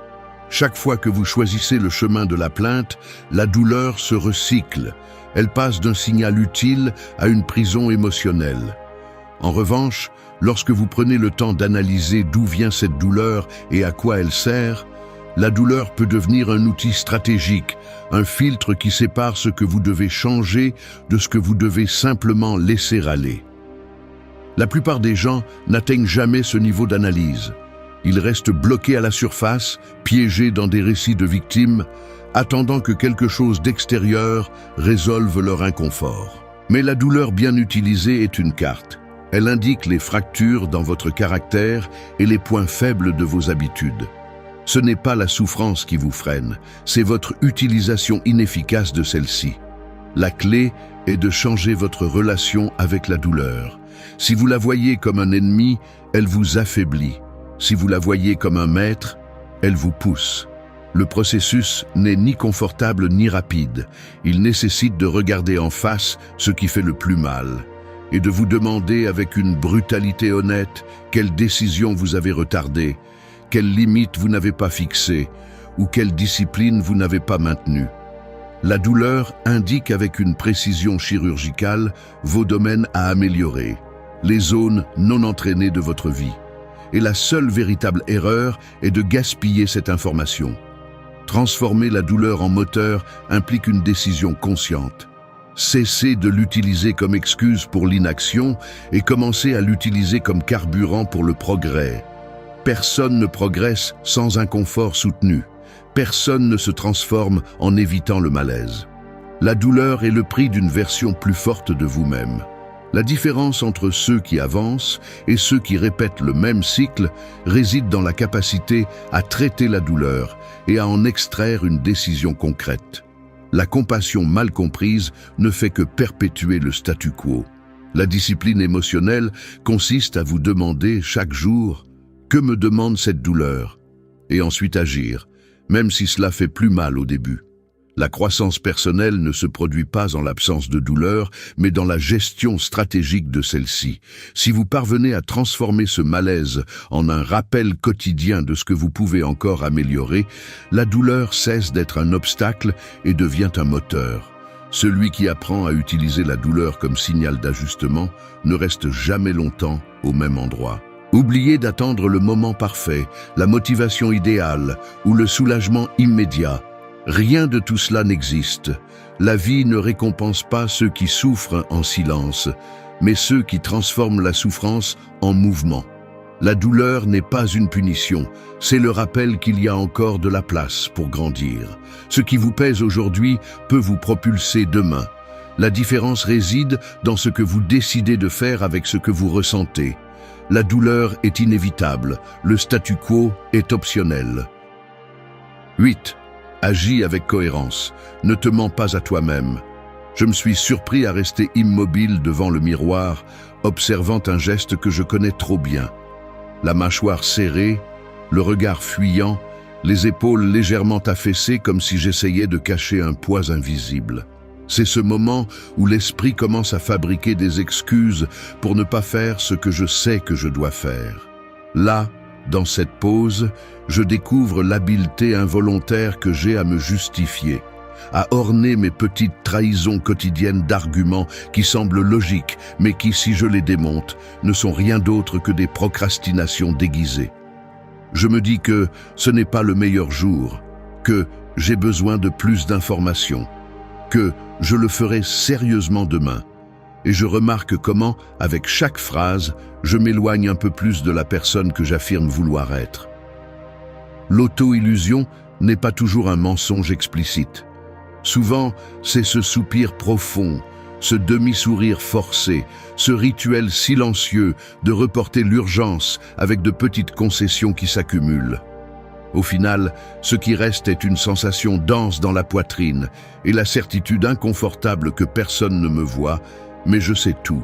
Chaque fois que vous choisissez le chemin de la plainte, la douleur se recycle. Elle passe d'un signal utile à une prison émotionnelle. En revanche, lorsque vous prenez le temps d'analyser d'où vient cette douleur et à quoi elle sert, la douleur peut devenir un outil stratégique, un filtre qui sépare ce que vous devez changer de ce que vous devez simplement laisser aller. La plupart des gens n'atteignent jamais ce niveau d'analyse. Ils restent bloqués à la surface, piégés dans des récits de victimes, attendant que quelque chose d'extérieur résolve leur inconfort. Mais la douleur bien utilisée est une carte. Elle indique les fractures dans votre caractère et les points faibles de vos habitudes. Ce n'est pas la souffrance qui vous freine, c'est votre utilisation inefficace de celle-ci. La clé est de changer votre relation avec la douleur. Si vous la voyez comme un ennemi, elle vous affaiblit. Si vous la voyez comme un maître, elle vous pousse. Le processus n'est ni confortable ni rapide. Il nécessite de regarder en face ce qui fait le plus mal et de vous demander avec une brutalité honnête quelle décision vous avez retardée, quelle limite vous n'avez pas fixée ou quelle discipline vous n'avez pas maintenue. La douleur indique avec une précision chirurgicale vos domaines à améliorer, les zones non entraînées de votre vie. Et la seule véritable erreur est de gaspiller cette information. Transformer la douleur en moteur implique une décision consciente. Cessez de l'utiliser comme excuse pour l'inaction et commencez à l'utiliser comme carburant pour le progrès. Personne ne progresse sans un confort soutenu. Personne ne se transforme en évitant le malaise. La douleur est le prix d'une version plus forte de vous-même. La différence entre ceux qui avancent et ceux qui répètent le même cycle réside dans la capacité à traiter la douleur et à en extraire une décision concrète. La compassion mal comprise ne fait que perpétuer le statu quo. La discipline émotionnelle consiste à vous demander chaque jour « Que me demande cette douleur ?» et ensuite agir, même si cela fait plus mal au début. La croissance personnelle ne se produit pas en l'absence de douleur, mais dans la gestion stratégique de celle-ci. Si vous parvenez à transformer ce malaise en un rappel quotidien de ce que vous pouvez encore améliorer, la douleur cesse d'être un obstacle et devient un moteur. Celui qui apprend à utiliser la douleur comme signal d'ajustement ne reste jamais longtemps au même endroit. Oubliez d'attendre le moment parfait, la motivation idéale ou le soulagement immédiat. Rien de tout cela n'existe. La vie ne récompense pas ceux qui souffrent en silence, mais ceux qui transforment la souffrance en mouvement. La douleur n'est pas une punition, c'est le rappel qu'il y a encore de la place pour grandir. Ce qui vous pèse aujourd'hui peut vous propulser demain. La différence réside dans ce que vous décidez de faire avec ce que vous ressentez. La douleur est inévitable, le statu quo est optionnel. 8. Agis avec cohérence, ne te mens pas à toi-même. Je me suis surpris à rester immobile devant le miroir, observant un geste que je connais trop bien. La mâchoire serrée, le regard fuyant, les épaules légèrement affaissées comme si j'essayais de cacher un poids invisible. C'est ce moment où l'esprit commence à fabriquer des excuses pour ne pas faire ce que je sais que je dois faire. Là, dans cette pause, je découvre l'habileté involontaire que j'ai à me justifier, à orner mes petites trahisons quotidiennes d'arguments qui semblent logiques, mais qui, si je les démonte, ne sont rien d'autre que des procrastinations déguisées. Je me dis que ce n'est pas le meilleur jour, que j'ai besoin de plus d'informations, que je le ferai sérieusement demain. Et je remarque comment, avec chaque phrase, je m'éloigne un peu plus de la personne que j'affirme vouloir être. L'auto-illusion n'est pas toujours un mensonge explicite. Souvent, c'est ce soupir profond, ce demi-sourire forcé, ce rituel silencieux de reporter l'urgence avec de petites concessions qui s'accumulent. Au final, ce qui reste est une sensation dense dans la poitrine et la certitude inconfortable que personne ne me voit, mais je sais tout.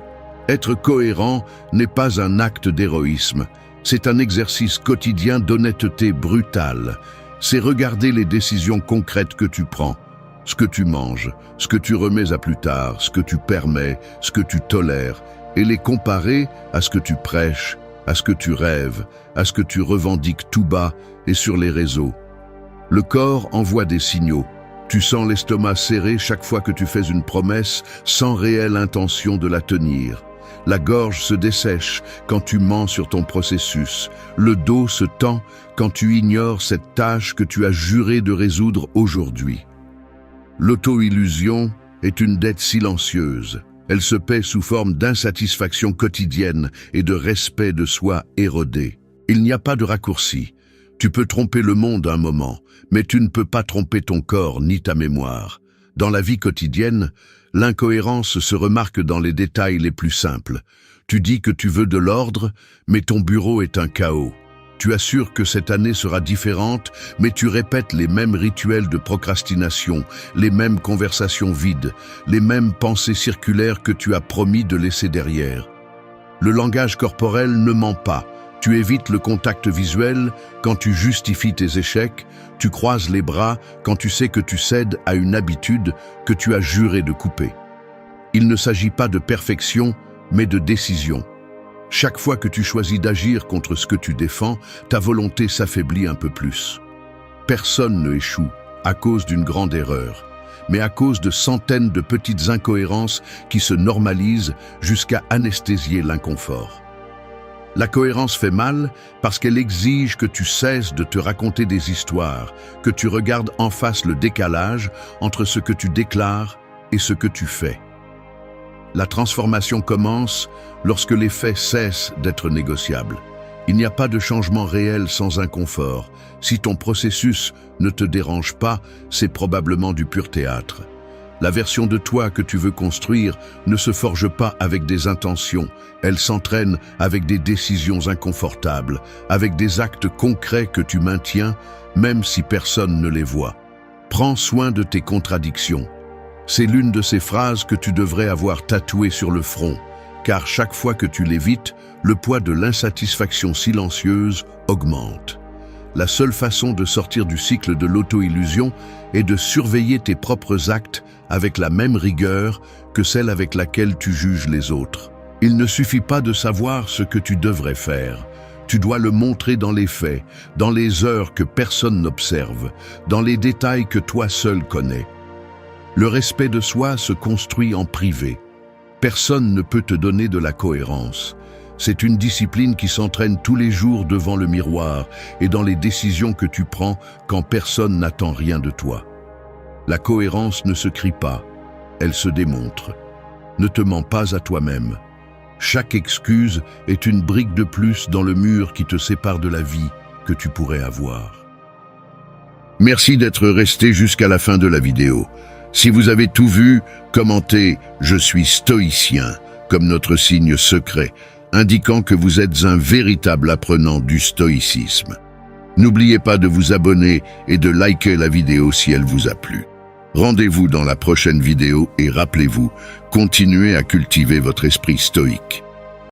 Être cohérent n'est pas un acte d'héroïsme, c'est un exercice quotidien d'honnêteté brutale. C'est regarder les décisions concrètes que tu prends, ce que tu manges, ce que tu remets à plus tard, ce que tu permets, ce que tu tolères, et les comparer à ce que tu prêches, à ce que tu rêves, à ce que tu revendiques tout bas et sur les réseaux. Le corps envoie des signaux. Tu sens l'estomac serré chaque fois que tu fais une promesse sans réelle intention de la tenir. La gorge se dessèche quand tu mens sur ton processus. Le dos se tend quand tu ignores cette tâche que tu as juré de résoudre aujourd'hui. L'auto-illusion est une dette silencieuse. Elle se paie sous forme d'insatisfaction quotidienne et de respect de soi érodé. Il n'y a pas de raccourci. Tu peux tromper le monde un moment, mais tu ne peux pas tromper ton corps ni ta mémoire. Dans la vie quotidienne, L'incohérence se remarque dans les détails les plus simples. Tu dis que tu veux de l'ordre, mais ton bureau est un chaos. Tu assures que cette année sera différente, mais tu répètes les mêmes rituels de procrastination, les mêmes conversations vides, les mêmes pensées circulaires que tu as promis de laisser derrière. Le langage corporel ne ment pas. Tu évites le contact visuel quand tu justifies tes échecs, tu croises les bras quand tu sais que tu cèdes à une habitude que tu as juré de couper. Il ne s'agit pas de perfection, mais de décision. Chaque fois que tu choisis d'agir contre ce que tu défends, ta volonté s'affaiblit un peu plus. Personne ne échoue à cause d'une grande erreur, mais à cause de centaines de petites incohérences qui se normalisent jusqu'à anesthésier l'inconfort. La cohérence fait mal parce qu'elle exige que tu cesses de te raconter des histoires, que tu regardes en face le décalage entre ce que tu déclares et ce que tu fais. La transformation commence lorsque les faits cessent d'être négociables. Il n'y a pas de changement réel sans inconfort. Si ton processus ne te dérange pas, c'est probablement du pur théâtre. La version de toi que tu veux construire ne se forge pas avec des intentions, elle s'entraîne avec des décisions inconfortables, avec des actes concrets que tu maintiens, même si personne ne les voit. Prends soin de tes contradictions. C'est l'une de ces phrases que tu devrais avoir tatouée sur le front, car chaque fois que tu l'évites, le poids de l'insatisfaction silencieuse augmente. La seule façon de sortir du cycle de l'auto-illusion est de surveiller tes propres actes avec la même rigueur que celle avec laquelle tu juges les autres. Il ne suffit pas de savoir ce que tu devrais faire. Tu dois le montrer dans les faits, dans les heures que personne n'observe, dans les détails que toi seul connais. Le respect de soi se construit en privé. Personne ne peut te donner de la cohérence. C'est une discipline qui s'entraîne tous les jours devant le miroir et dans les décisions que tu prends quand personne n'attend rien de toi. La cohérence ne se crie pas, elle se démontre. Ne te mens pas à toi-même. Chaque excuse est une brique de plus dans le mur qui te sépare de la vie que tu pourrais avoir. Merci d'être resté jusqu'à la fin de la vidéo. Si vous avez tout vu, commentez « Je suis stoïcien » comme notre signe secret, indiquant que vous êtes un véritable apprenant du stoïcisme. N'oubliez pas de vous abonner et de liker la vidéo si elle vous a plu. Rendez-vous dans la prochaine vidéo et rappelez-vous, continuez à cultiver votre esprit stoïque.